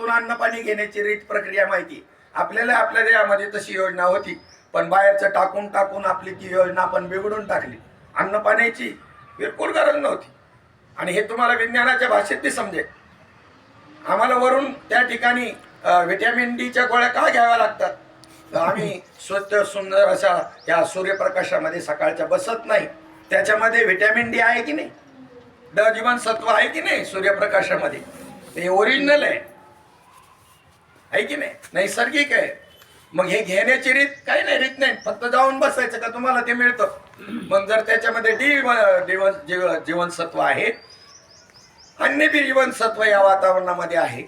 हातून अन्न पाणी घेण्याची रीत प्रक्रिया माहिती. आपल्याला आपल्या देहामध्ये तशी योजना होती, पण बाहेरचं टाकून टाकून आपली ती योजना आपण बिघडून टाकली. अन्न पाण्याची बिलकुल गरज नव्हती. आणि हे तुम्हाला विज्ञानाच्या भाषेत बी समजेल. आम्हाला वरून त्या ठिकाणी व्हिटॅमिन डीच्या गोळ्या का घ्याव्या लागतात? तर आम्ही स्वच्छ सुंदर अशा या सूर्यप्रकाशामध्ये सकाळच्या बसत नाही. त्याच्यामध्ये व्हिटॅमिन डी आहे की नाही, ड जीवनसत्व आहे की नाही सूर्यप्रकाशामध्ये, ते ओरिजिनल आहे की नाही, नैसर्गिक आहे. मग हे घेण्याची रीत काही नाही, रीत नाही, फक्त जाऊन बसायचं का तुम्हाला ते मिळतं. मग जर त्याच्यामध्ये जीवनसत्व आहे, अन्य बी जीवनसत्व या वातावरणामध्ये आहे,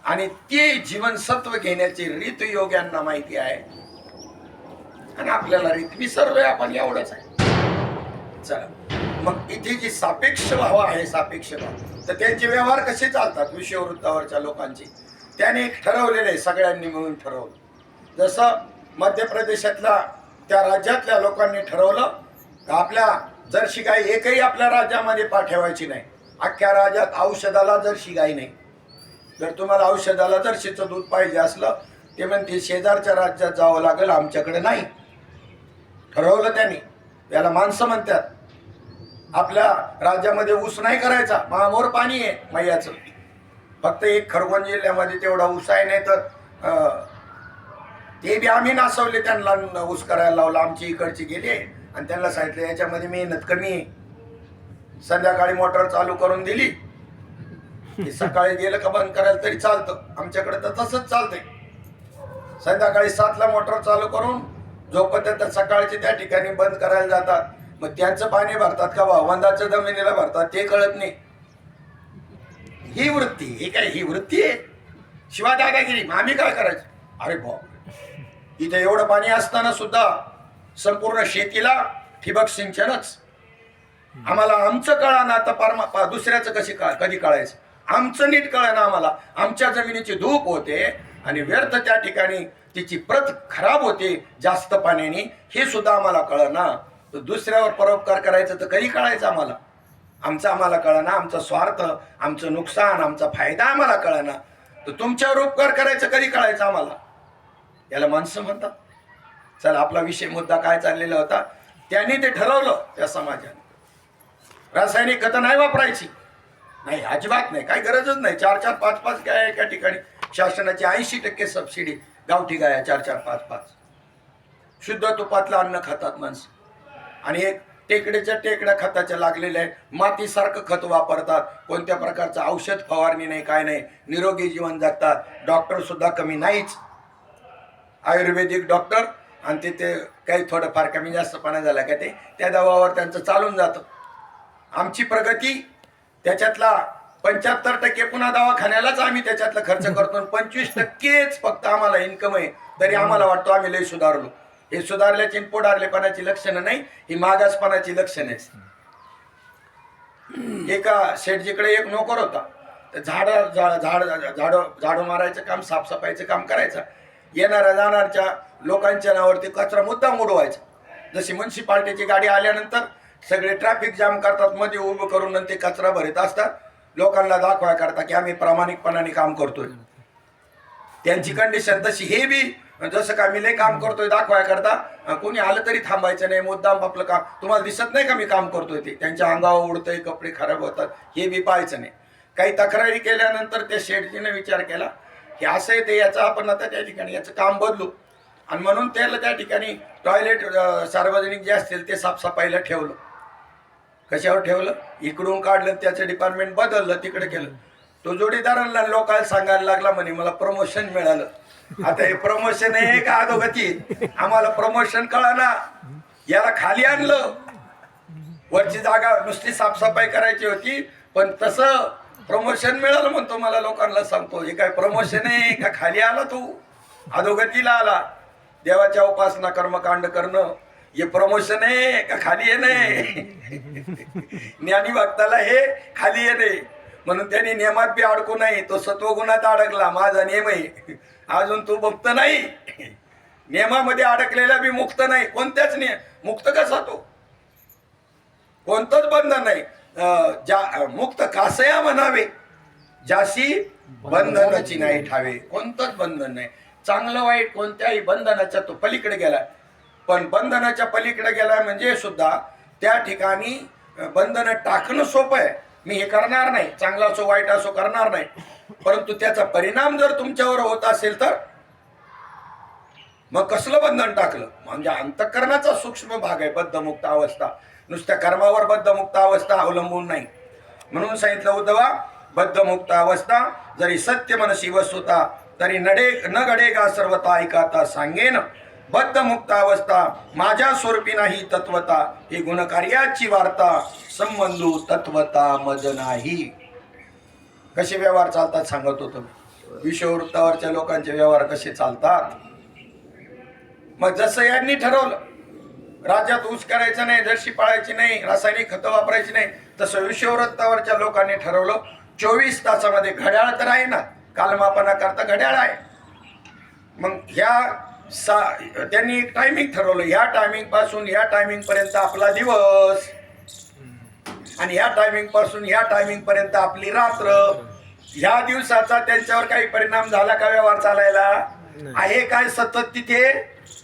आणि ते जीवनसत्व घेण्याची रीत योग्यांना माहिती आहे, आणि आपल्याला रीत विसरलोय आपण, एवढंच आहे. चला, मग इथे जी सापेक्ष भाव आहे, सापेक्ष भाव, तर त्यांचे व्यवहार कसे चालतात विषयवृत्तावरच्या लोकांचे, त्याने एक ठरवलेलं आहे, सगळ्यांनी मिळून ठरवलं. जसं मध्य प्रदेशातल्या त्या राज्यातल्या लोकांनी ठरवलं का आपल्या जर्सी गाई एकही आपल्या राज्यामध्ये पाठवायची नाही. अख्ख्या राज्यात औषधाला जर्सी गाई नाही. जर तुम्हाला औषधाला जर्सीचं दूध पाहिजे असलं, ते म्हणते शेजारच्या राज्यात जावं लागेल, आमच्याकडे नाही. ठरवलं त्यांनी. याला माणसं म्हणतात. आपल्या राज्यामध्ये ऊस नाही करायचा, महामोर पाणी आहे मैयाचं. फक्त एक खरगोन जिल्ह्यामध्ये तेवढा ऊस आहे, नाही तर ते बी आम्ही नासवले, त्यांना ऊस करायला लावला. आमची इकडची गेली आणि त्यांना सांगितलं याच्यामध्ये मेहनत कमी आहे. संध्याकाळी मोटर चालू करून दिली, सकाळी गेलं का बंद करायला तरी चालतं. आमच्याकडे तर तसंच चालतंय. संध्याकाळी 7ला मोटर चालू करून झोपत सकाळची त्या ठिकाणी बंद करायला जातात. मग त्यांचं पाणी भरतात का वंदाच्या जमिनीला भरतात ते कळत नाही. ही वृत्ती, हे काय ही वृत्ती आहे? शिवाय दादागिरी. आम्ही काय करायचं? अरे बाप, इथे एवढं पाणी असताना सुद्धा संपूर्ण शेतीला ठिबक सिंचनच. आम्हाला आमचं कळाना, आता दुसऱ्याचं कधी कळायचं? आमचं नीट कळाना आम्हाला. आमच्या जमिनीची धूप होते आणि व्यर्थ त्या ठिकाणी तिची प्रत खराब होते जास्त पाण्याने, हे सुद्धा आम्हाला कळना. तर दुसऱ्यावर परोपकार करायचं तर कधी कळायचं आम्हाला? आम्हाला कळना. आमचा स्वार्थ, आमचं नुकसान, आमचा फायदा आम्हाला कळना. तर तुमच्यावर उपकार करायचं कधी कळायचं आम्हाला? याला माणसं म्हणतात. चला, आपला विषय मुद्दा काय चाललेला होता, त्यांनी ते ठरवलं त्या समाजाने. रासायनिक खतं नाही वापरायची, नाही, अजिबात नाही, काही गरजच नाही. 4-4, 5-5 गाय एका ठिकाणी. शासनाची 80% सबसिडी. गावठी गाया 4-4, 5-5. शुद्ध तुपातलं अन्न खातात माणसं. आणि एक टेकड्याच्या टेकड्या खताच्या लागलेल्या आहेत. मातीसारखं खत वापरतात. कोणत्या प्रकारचं औषध फवारणी नाही, काय नाही. निरोगी जीवन जगतात. डॉक्टर सुद्धा कमी नाहीच. आयुर्वेदिक डॉक्टर, आणि ते काही थोडंफार कमी जास्तपणा झाला का ते त्या दवावर त्यांचं चालून जातं. आमची प्रगती त्याच्यातला 75% पुन्हा दवाखान्यालाच आम्ही त्याच्यातला खर्च करतो. 25%च फक्त आम्हाला इन्कम आहे. तरी आम्हाला वाटतो आम्ही लय सुधारलो. हे सुधारल्याची पुढारलेपणाची लक्षणं नाही, ही मागासपणाची लक्षणं आहेत. एका शेठजीकडे एक नोकर होता. झाडू मारायचं काम, साफसफाईचं काम करायचं. येणाऱ्या जाणारच्या लोकांच्या नावावरती कचरा मुद्दाम उडवायचा. जशी म्युन्सिपाल्टीची गाडी आल्यानंतर सगळे ट्रॅफिक जाम करतात, मध्ये उभं करून ते कचरा भरत असतात. लोकांना दाखवाय करता की आम्ही प्रामाणिकपणाने काम करतोय. त्यांची कंडिशन तशी. हे बी जसं का मी लय काम करतोय दाखवाय करता, कोणी आलं तरी थांबायचं नाही, मुद्दाम आपलं काम. तुम्हाला दिसत नाही का मी काम करतोय ते? त्यांच्या अंगावर उडतंय, कपडे खराब होतात, हे बी पाहायचं नाही. काही तक्रारी केल्यानंतर त्या शेठजीने विचार केला की असं आहे ते, याचं आपण आता त्या ठिकाणी याचं काम बदलू. आणि म्हणून त्याला त्या ठिकाणी टॉयलेट सार्वजनिक जे असतील ते साफसफाईला ठेवलं. कशावर ठेवलं? इकडून काढलं, त्याचं डिपार्टमेंट बदललं, तिकडे केलं. तो जोडीदारांना लोकांना सांगायला लागला, म्हणे मला प्रमोशन मिळालं. आता हे प्रमोशन आहे का अधोगती? आम्हाला प्रमोशन कळाना. याला खाली आणलं. वरची जागा नुसती साफसफाई करायची होती, पण तसं प्रमोशन मिळालं म्हणतो. मला लोकांना सांगतो, हे काय प्रमोशन आहे का? खाली आला तू, अधोगतीला आला. देवाच्या उपासना कर्मकांड करणं हे प्रमोशन आहे का खाली येणे? ज्ञानी भक्ताला हे खाली येणे. म्हणून त्यांनी नियमात बी अडकू नाही. तो सत्वगुणात अडकला, माझा नियम आहे. अजून तू मुक्त नाही, नियमामध्ये अडकलेला बी मुक्त नाही. कोणत्याच मुक्त कसा तो? कोणतंच बंधन नाही. मुक्त कासया म्हणावे, ज्याशी बंधनाची नाही ठावे. कोणतंच बंधन नाही. चांगलं वाईट कोणत्याही बंधनाच्या तो पलीकडे गेलाय. पण बंधनाच्या पलीकडे गेलाय म्हणजे सुद्धा त्या ठिकाणी बंधन टाकणं सोपं आहे. मी हे करणार नाही, चांगला असो वाईट असो करणार नाही, परंतु त्याचा परिणाम जर तुमच्यावर होत असेल तर मग कसलं बंधन टाकलं. म्हणजे अंतःकरणाचा सूक्ष्म भाग आहे बद्धमुक्त अवस्था. नुसत्या कर्मावर बद्धमुक्त अवस्था अवलंबून नाही. म्हणून सांगितलं उद्धवा, बद्धमुक्त अवस्था जरी सत्य मनसी वस्तुता तरी न घडेगा सर्वता ऐकाता सांगेन. बद्धमुक्त अवस्था माझ्या स्वरूपी नाही तत्वता, ही गुणकार्याची वार्ता संबंधू तत्वता मज नाही. कसे व्यवहार चालतात सांगत होतो मी. विषववृत्तावरच्या लोकांचे व्यवहार कसे चालतात. मग जसं यांनी ठरवलं राज्यात ऊस करायचं नाही, जर्सी पाळायची नाही, रासायनिक खतं वापरायची नाही, तसं विषववृत्तावरच्या लोकांनी ठरवलं 24 तासामध्ये घड्याळ तर आहे ना, कालमापनाकरता घड्याळ आहे. मग त्यांनी एक टायमिंग ठरवलं. ह्या टायमिंग पासून ह्या टायमिंग पर्यंत आपला दिवस आणि ह्या टायमिंग पासून ह्या टायमिंग पर्यंत आपली रात्र. ह्या दिवसाचा त्यांच्यावर काही परिणाम झाला का व्यवहार चालायला आहे काय. सतत तिथे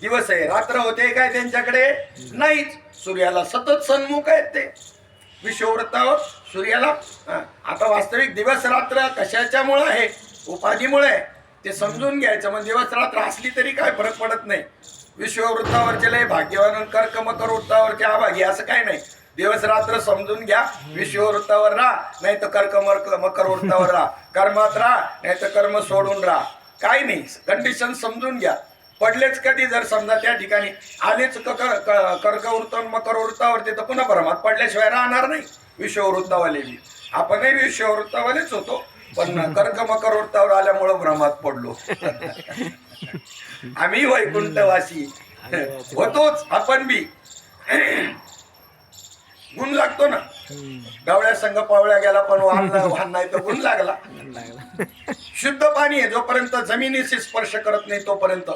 दिवस आहे, रात्र होते काय त्यांच्याकडे नाहीच. सूर्याला सतत सन्मुख आहेत ते विषुववृत्तावर सूर्याला. आता वास्तविक दिवस रात्र कशाच्यामुळे आहे, उपाधीमुळे ते समजून घ्यायचं. मग दिवस रात्र असली तरी काय फरक पडत नाही. विषुववृत्तावरचे लय भाग्यवान, कर्क मकर वृत्तावरचे अभागी असं काय नाही. दिवस रात्र समजून घ्या. विषुववृत्तावर राहा नाही तर कर्क मकर वृत्तावर राहा, कर्मात राहा नाही तर कर्म सोडून राहा. काय नाही, कंडिशन समजून घ्या. पडलेच कधी जर समजा त्या ठिकाणी आलेच कर्कवृत्त मकर वृत्तावरती तर पुन्हा भ्रमात पडल्याशिवाय राहणार नाही. विषुववृत्तावाले बी आपणही विषुववृत्तावालेच होतो, पण कर्क मकर वृत्तावर आल्यामुळं भ्रमात पडलो. आम्ही वैकुंठवासी होतोच आपण बी. गुण लागतो ना. गवळ्या संघ पावळ्या गेला पण वाहन नाही तर गुण लागला. शुद्ध पाणी आहे जोपर्यंत जमिनीशी स्पर्श करत नाही तोपर्यंत,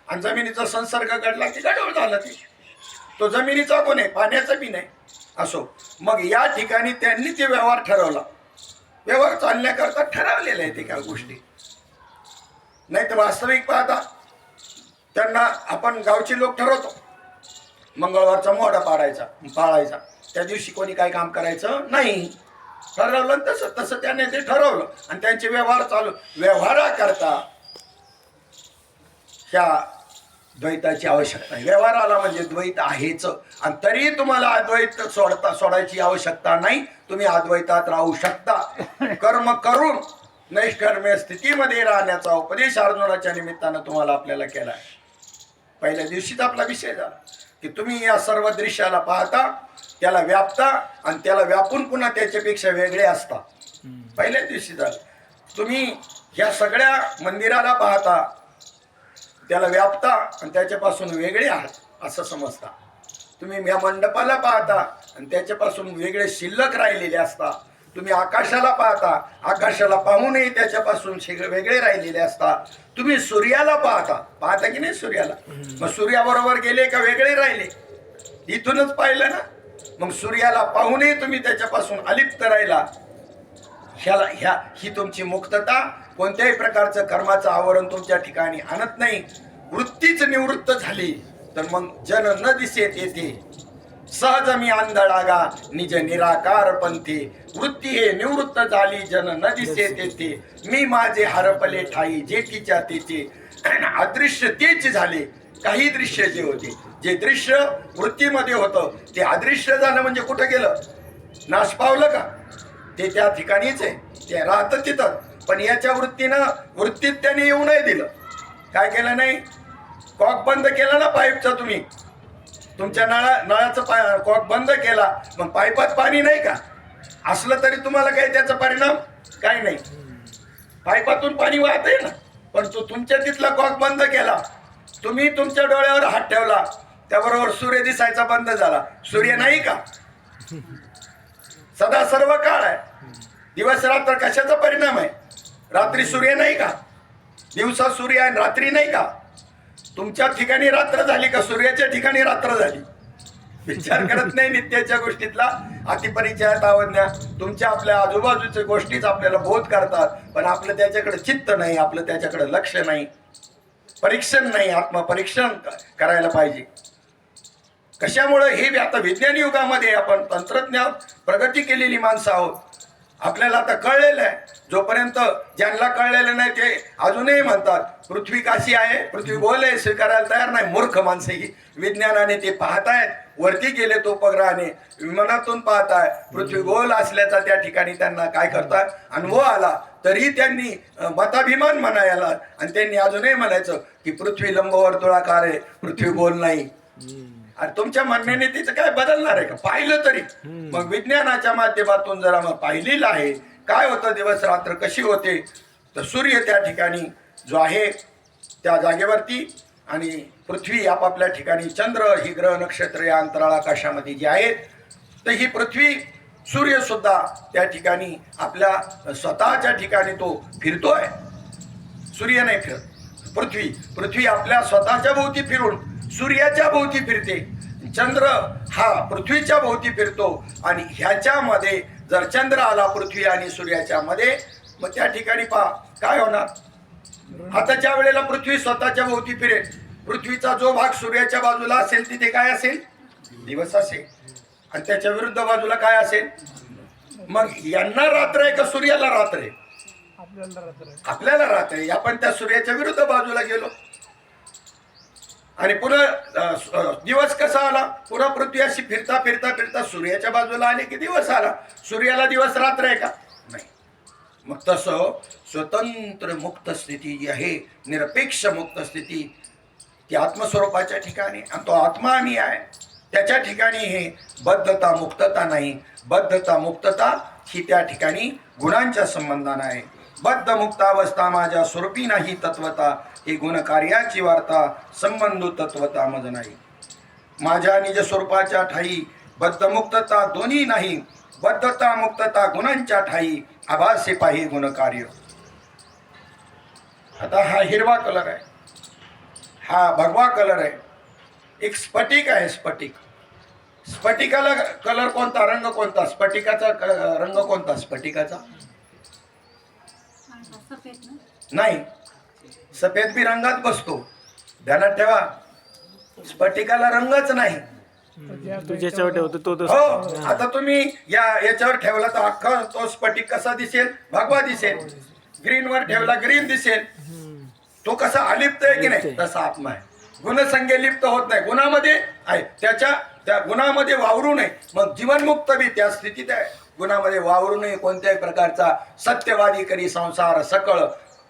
आणि जमिनीचा संसर्ग घडला की गडबड झाला. ती तो जमिनीचा गुण आहे, पाण्याचा बी नाही. असो, मग या ठिकाणी त्यांनी ते व्यवहार ठरवला. व्यवहार चालण्याकरता ठरवलेलं आहे ते काय गोष्टी. नाही तर वास्तविक पाहता त्यांना आपण गावचे लोक ठरवतो मंगळवारचा मोहडा पाळायचा, त्या दिवशी कोणी काय काम करायचं नाही. ठरवलं तसं तसं त्याने ते ठरवलं आणि त्यांचे व्यवहार चालू. व्यवहाराकरता ह्या द्वैताची आवश्यकता आहे. व्यवहाराला म्हणजे द्वैत आहेच, आणि तरी तुम्हाला अद्वैत सोडायची आवश्यकता नाही. तुम्ही अद्वैतात राहू शकता. कर्म करून नैष्कर्म्य स्थितीमध्ये राहण्याचा उपदेश अर्जुनाच्या निमित्तानं तुम्हाला आपल्याला केला आहे. पहिल्या दिवशीच आपला विषय झाला की तुम्ही या सर्व दृश्याला पाहता, त्याला व्यापता आणि त्याला व्यापून पुन्हा त्याच्यापेक्षा वेगळे असता. पहिल्याच दिवशी झालं. तुम्ही ह्या सगळ्या मंदिराला पाहता, त्याला व्यापता आणि त्याच्यापासून वेगळे आहात असं समजता. तुम्ही या मंडपाला पाहता आणि त्याच्यापासून वेगळे शिल्लक राहिलेले असता. तुम्ही आकाशाला पाहता, आकाशाला पाहूनही त्याच्यापासून वेगळे राहिलेले असता. तुम्ही सूर्याला पाहता की नाही सूर्याला, मग सूर्याबरोबर गेले का वेगळे राहिले. इथूनच पाहिलं ना. मग सूर्याला पाहूनही तुम्ही त्याच्यापासून अलिप्त राहिला. ही तुमची मुक्तता. कोणत्याही प्रकारचं कर्माचं आवरण तुमच्या ठिकाणी आणत नाही. वृत्तीच निवृत्त झाली तर मग जन न दिसेत येते. सहज मी आंधळागा निज निराकार पंथे. वृत्ती हे निवृत्त झाली जन न दिसेत येते. मी माझे हरपले ठाई जेटीच्या तेथे. अदृश्य तेच झाले. काही दृश्य जे होते, जे दृश्य वृत्तीमध्ये होतं ते अदृश्य झालं म्हणजे कुठं गेलं, नाश पावलं का. ते त्या ठिकाणीच आहे, ते राहतं तिथं. पण याच्या वृत्तीत त्याने येऊ नाही दिलं. काय केलं नाही, कॉक बंद केला ना पाईपचा. तुम्ही तुमच्या नळाचा कॉक बंद केला, मग पाईपात पाणी नाही का असलं तरी तुम्हाला काही त्याचा परिणाम काही नाही. पाईपातून पाणी वाहतंय ना, पण तुमच्या तिथला कॉक बंद केला. तुम्ही तुमच्या डोळ्यावर हात ठेवला, त्याबरोबर सूर्य दिसायचा बंद झाला. सूर्य नाही का, सदा सर्व काळ आहे. दिवस रात्र कशाचा परिणाम आहे. रात्री सूर्य नाही का, दिवसा सूर्य आहे, रात्री नाही का. तुमच्या ठिकाणी रात्र झाली का सूर्याच्या ठिकाणी रात्र झाली. विचार करत नाही नित्याच्या गोष्टीतला. अतिपरिचयात अवज्ञा. तुमच्या आपल्या आजूबाजूच्या गोष्टीच आपल्याला बोध करतात, पण आपलं त्याच्याकडे चित्त नाही, आपलं त्याच्याकडे लक्ष नाही, परीक्षण नाही, आत्मपरीक्षण करायला पाहिजे. कशामुळे हे आता विज्ञान युगामध्ये आपण तंत्रज्ञान प्रगती केलेली माणसं आहोत. आपल्याला आता कळलेलं आहे. जोपर्यंत ज्यांना कळलेलं नाही ते अजूनही म्हणतात पृथ्वी काशी आहे, पृथ्वी गोल आहे, स्वीकारायला तयार नाही. मूर्ख माणसं ही. विज्ञानाने ते पाहतायत, वरती गेले तो उपग्रहाने, विमानातून पाहताय पृथ्वी गोल असल्याचा त्या ठिकाणी त्यांना काय करतात अनुभव आला. तरी त्यांनी मताभिमान म्हणायला आणि त्यांनी अजूनही म्हणायचं की पृथ्वी लंबवर्तुळाकार आहे, पृथ्वी गोल नाही. आणि तुमच्या म्हणण्याने तिचं काय बदलणार आहे का? पाहिलं तरी. मग विज्ञानाच्या माध्यमातून जर आम्हाला पाहिलेलं आहे काय होतं, दिवस रात्र कशी होते, तर सूर्य त्या ठिकाणी जो आहे त्या जागेवरती आणि पृथ्वी आपापल्या ठिकाणी, चंद्र ही ग्रह नक्षत्र या अंतराळ आकाशामध्ये जी आहेत, तर ही पृथ्वी सूर्य सुद्धा त्या ठिकाणी आपल्या स्वतःच्या ठिकाणी तो फिरतोय. सूर्य नाही फिरत, पृथ्वी आपल्या स्वतःच्या भोवती फिरून सूर्याच्या भोवती फिरते. चंद्र हा पृथ्वीच्या भोवती फिरतो आणि ह्याच्यामध्ये जर चंद्र आला पृथ्वी आणि सूर्याच्या मध्ये, मग त्या ठिकाणी पहा काय होणार. आताच्या वेळेला पृथ्वी स्वतःच्या भोवती फिरेल. पृथ्वीचा जो भाग सूर्याच्या बाजूला असेल तिथे काय असेल, दिवस असेल, आणि त्याच्या विरुद्ध बाजूला काय असेल. मग यांना रात्र आहे का सूर्याला रात्र आहे? आपल्याला रात्र आहे. आपण त्या सूर्याच्या विरुद्ध बाजूला गेलो आणि पुन्हा दिवस कसा आला, पुन्हा पृथ्वी अशी फिरता फिरता फिरता सूर्याच्या बाजूला आली की दिवस आला. सूर्याला दिवस रात्र आहे का? नाही. मग तसं स्वतंत्र मुक्त स्थिती जी आहे, निरपेक्ष मुक्त स्थिती, ती आत्मस्वरूपाच्या ठिकाणी, आणि तो आत्मा आम्ही आहे त्याच्या ठिकाणी हे बद्धता मुक्तता नाही. बद्धता मुक्तता ही त्या ठिकाणी गुणांच्या संबंधाने आहे. बद्ध मुक्त अवस्था माझ्या स्वरूपी नाही तत्वता, ही गुणकार्याची वार्ता संबंध तत्वता मज नाही. माझ्या निज स्वरूपाच्या ठाई बद्ध मुक्तता दोन्ही नाही. बद्धता मुक्तता गुणांच्या ठाई आभासे पाही गुणकार्य. आता हा हिरवा कलर आहे, हा भगवा कलर आहे, एक स्फटिक आहे. स्फटिकाला कलर कोणता, रंग कोणता, स्फटिकाचा रंग कोणता? स्फटिकाचा नाही, सफेद बी रंगात बसतो, ध्यानात ठेवा. स्फटिकाला रंगच नाही. हो, आता तुम्ही याच्यावर ठेवला तर अख्खा तो स्फटिक कसा दिसेल, भगवा दिसेल. ग्रीन वर ठेवला ग्रीन दिसेल. तो कसा अलिप्त आहे की नाही, तसा आत्मा आहे. गुणसंख्या लिप्त होत नाही, गुणामध्ये आहे, त्या गुणामध्ये वावरू नये. मग जीवनमुक्त बी त्या स्थितीत आहे, गुणामध्ये वावरू नये. कोणत्याही प्रकारचा सत्यवादी करी संसार सकळ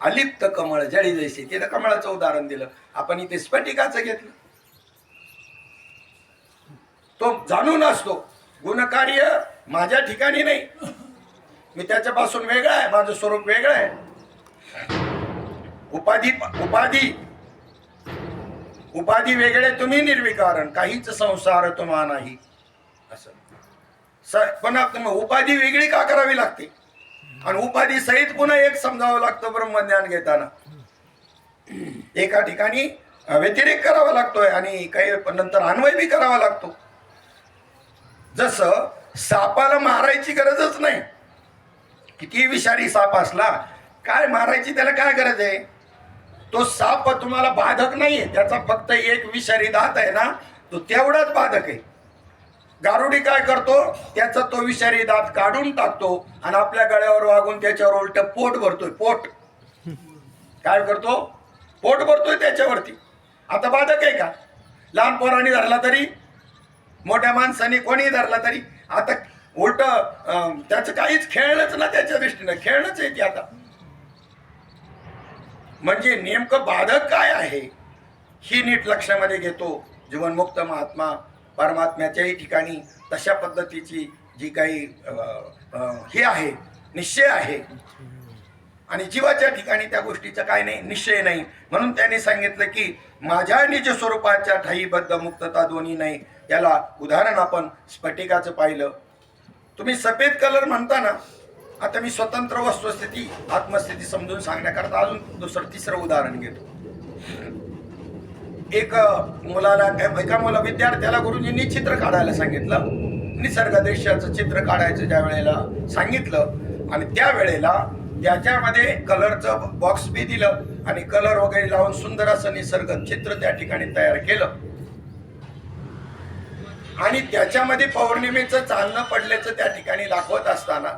अलिप्त कमळ जळी जैसे. तिथं कमळाचं उदाहरण दिलं, आपण इथे स्फटिकाचं घेतलं. तो जाणून असतो गुणकार्य माझ्या ठिकाणी नाही, मी त्याच्यापासून वेगळा आहे, माझं स्वरूप वेगळं आहे. उपाधी वेगळे, तुम्ही निर्विकारण, काहीच संसार तुम्हा नाही. असं पण उपाधी वेगळी का करावी लागते, आणि उपाधी सहित पुन्हा एक समजावं लागतं ब्रह्मज्ञान घेताना. एका ठिकाणी व्यतिरेक करावा लागतोय आणि काही नंतर अन्वय बी करावा लागतो. जसं सापाला मारायची गरजच नाही, किती विषारी साप असला काय मारायची त्याला काय गरज आहे. तो साप तुम्हाला बाधक नाहीये, त्याचा फक्त एक विषारी दात आहे ना, तो तेवढाच बाधक आहे. गारुडी काय करतो, त्याचा तो विषारी दात काढून टाकतो आणि आपल्या गळ्यावर वागून त्याच्यावर उलट पोट भरतोय. पोट काय करतो, पोट भरतोय त्याच्यावरती. आता बाधक आहे का? लहान पोरांनी धरला तरी, मोठ्या माणसाने कोणी धरला तरी, आता उलट त्याचं काहीच खेळणंच ना, त्याच्या दृष्टीनं खेळणंच आहे ती. आता म्हणजे नेमकं बाधक काय आहे ही नीट लक्षामध्ये घेतो जीवनमुक्त महात्मा. परमात्म्याच्याही ठिकाणी तशा पद्धतीची जी काही हे आहे, निश्चय आहे, आणि जीवाच्या ठिकाणी त्या गोष्टीचा काय नाही, निश्चय नाही. म्हणून त्यांनी सांगितलं की माझ्या निज स्वरूपाच्या ठाई बद्ध मुक्तता दोन्ही नाही. याला उदाहरण आपण स्फटिकाचं पाहिलं. तुम्ही सफेद कलर म्हणता ना, आता मी स्वतंत्र वस्तुस्थिती आत्मस्थिती समजून सांगण्याकरता अजून तिसरं उदाहरण घेतो. एका विद्यार्थ्याला गुरुजींनी चित्र काढायला सांगितलं. निसर्ग दृश्याचं चित्र काढायचं ज्या वेळेला सांगितलं आणि त्या वेळेला त्याच्यामध्ये कलरचं बॉक्स बी दिलं आणि कलर वगैरे लावून सुंदर असं निसर्ग चित्र त्या ठिकाणी तयार केलं आणि त्याच्यामध्ये पौर्णिमेचं चांदणं पडल्याचं त्या ठिकाणी दाखवत असताना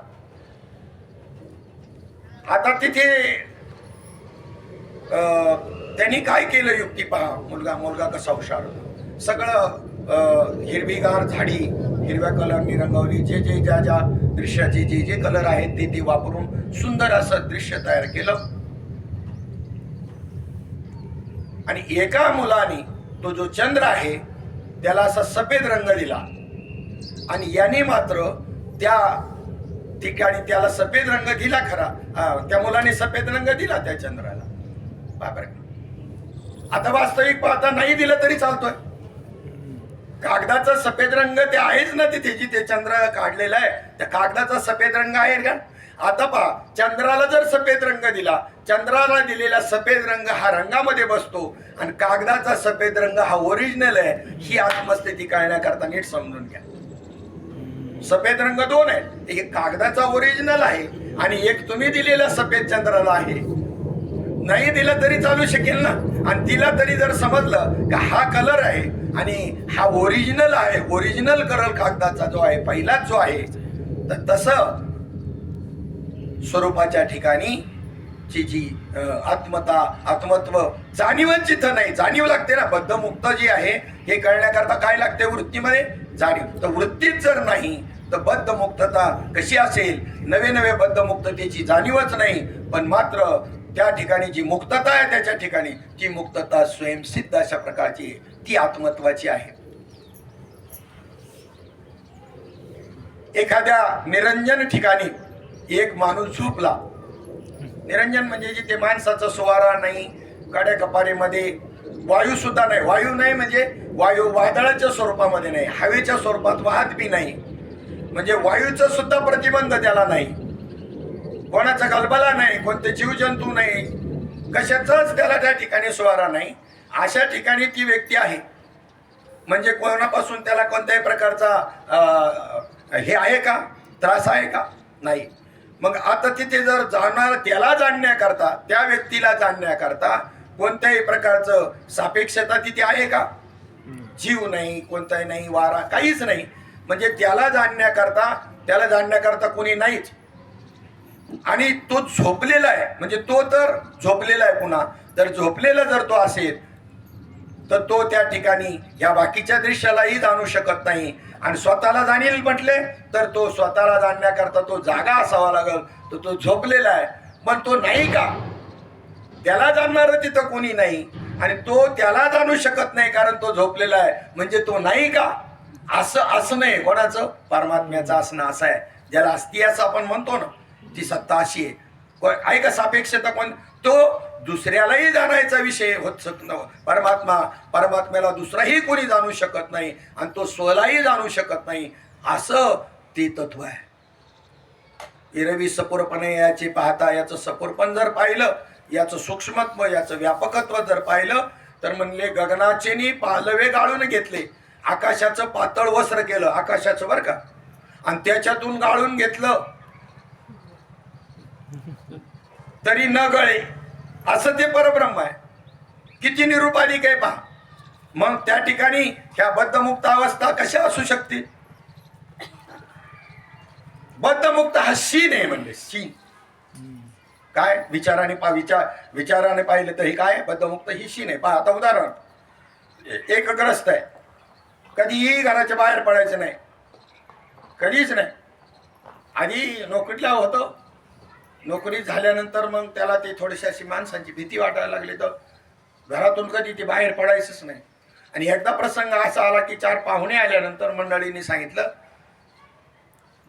आता तिथे त्यांनी काय केलं युक्ती पहा. मुलगा कसा हुशार होता. सगळं हिरवीगार झाडी हिरव्या कलरनी रंगवली. जे ज्या दृश्याचे जे कलर आहेत ते वापरून सुंदर असं दृश्य तयार केलं आणि एका मुलाने तो जो चंद्र आहे त्याला असा सफेद रंग दिला आणि याने मात्र त्या ठिकाणी त्याला सफेद रंग दिला खरा. त्या मुलाने सफेद रंग दिला त्या चंद्राला. बाबर आता वास्तविक पाहता नाही दिलं तरी चालतोय. कागदाचा सफेद रंग ते आहेच ना तिथे जिथे चंद्र काढलेला आहे त्या कागदाचा सफेद रंग आहे का. आता पहा चंद्राला जर सफेद रंग दिला चंद्राला दिलेला सफेद रंग हा रंगामध्ये बसतो आणि कागदाचा सफेद रंग हा ओरिजिनल आहे. ही आत्मस्थिती कळण्याकरता नीट समजून घ्या. सफेद रंग दोन आहेत. एक कागदाचा ओरिजिनल आहे आणि एक तुम्ही दिलेला सफेद चंद्राला आहे. नाही दिला तरी चालू शकेल ना. आणि तिला तरी जर समजलं का हा कलर आहे आणि हा ओरिजिनल आहे ओरिजिनल कलर कागदाचा जो आहे पहिलाच जो आहे तर तसं स्वरूपाच्या ठिकाणी जी आत्मत्व जाणीवच जिथं नाही. जाणीव लागते ना. बद्धमुक्त जी आहे हे कळण्याकरता काय लागते वृत्तीमध्ये जाणीव. तर वृत्तीच जर नाही तर बद्धमुक्तता कशी असेल. नवे बद्धमुक्ततेची जाणीवच नाही पण मात्र त्या ठिकाणी जी मुक्तता आहे त्याच्या ठिकाणी ती मुक्तता स्वयंसिद्ध अशा प्रकारची ती आत्मत्वाची आहे. एखाद्या निरंजन ठिकाणी एक माणूस झोपला. निरंजन म्हणजे जिथे माणसाचा सुवारा नाही काड्या कपारीमध्ये वायू सुद्धा नाही. वायू नाही म्हणजे वायू वादळाच्या स्वरूपामध्ये नाही हवेच्या स्वरूपात वाहत बी नाही म्हणजे वायूचं सुद्धा प्रतिबंध त्याला नाही. कोणाचा गलबला नाही कोणते जीवजंतू नाही कशाचाच त्याला त्या ठिकाणी सुवारा नाही. अशा ठिकाणी ती व्यक्ती आहे म्हणजे कोणापासून त्याला कोणत्याही प्रकारचा हे आहे का त्रास आहे का नाही. मग आता तिथे जर जाणार त्याला जाणण्याकरता त्या व्यक्तीला जाणण्याकरता कोणत्याही प्रकारचं सापेक्षता तिथे आहे का. जीव नाही कोणताही नाही वारा काहीच नाही म्हणजे त्याला जाणण्याकरता कोणी नाहीच. आणि तो झोपलेला आहे म्हणजे तो तर झोपलेला आहे. पुन्हा जर झोपलेला जर तो असेल तर तो त्या ठिकाणी या बाकीच्या दृश्यालाही जाणू शकत नाही आणि स्वतःला जाणील म्हटले तर तो स्वतःला जाणण्याकरता तो जागा असावा लागल. तो झोपलेला आहे पण तो नाही का त्याला जाणणार तिथं कोणी नाही आणि तो त्याला जाणू शकत नाही कारण तो झोपलेला आहे म्हणजे तो नाही का असं नाही. कोणाचं परमात्म्याचं असणं असं आहे ज्याला अस्ति असं आपण म्हणतो ना ती सत्ता अशी आहे का सापेक्षता कोण तो दुसऱ्यालाही जाणायचा विषय होत परमात्म्याला दुसराही कोणी जाणू शकत नाही आणि तो स्वलाही जाणू शकत नाही असं ते तत्व आहे. इरवी सपूरपणे याचे पाहता याचं सपूरपण जर पाहिलं याचं सूक्ष्मत्व याचं व्यापकत्व जर पाहिलं तर म्हणले गगनाचे पालवे गाळून घेतले आकाशाचं पातळ वस्त्र केलं आकाशाचं बरं का आणि त्याच्यातून गाळून घेतलं तरी न गळे असं ते परब्रह्म आहे. किती निरुपाधिक आहे पहा. मग त्या ठिकाणी ह्या बद्धमुक्त अवस्था कशा असू शकते. बद्धमुक्त हा शीन आहे म्हणजे शीन काय विचाराने पाहिलं तर हे काय बद्धमुक्त ही शीन आहे. पहा आता उदाहरण एक ग्रस्त आहे कधीही घराच्या बाहेर पडायचं नाही कधीच नाही. आधी नोकरीला होतं नोकरी झाल्यानंतर मग त्याला ते थोडीशी अशी माणसांची भीती वाटायला लागली तर घरातून कधी ते बाहेर पडायचंच नाही. आणि एकदा प्रसंग असा आला की 4 पाहुणे आल्यानंतर मंडळींनी सांगितलं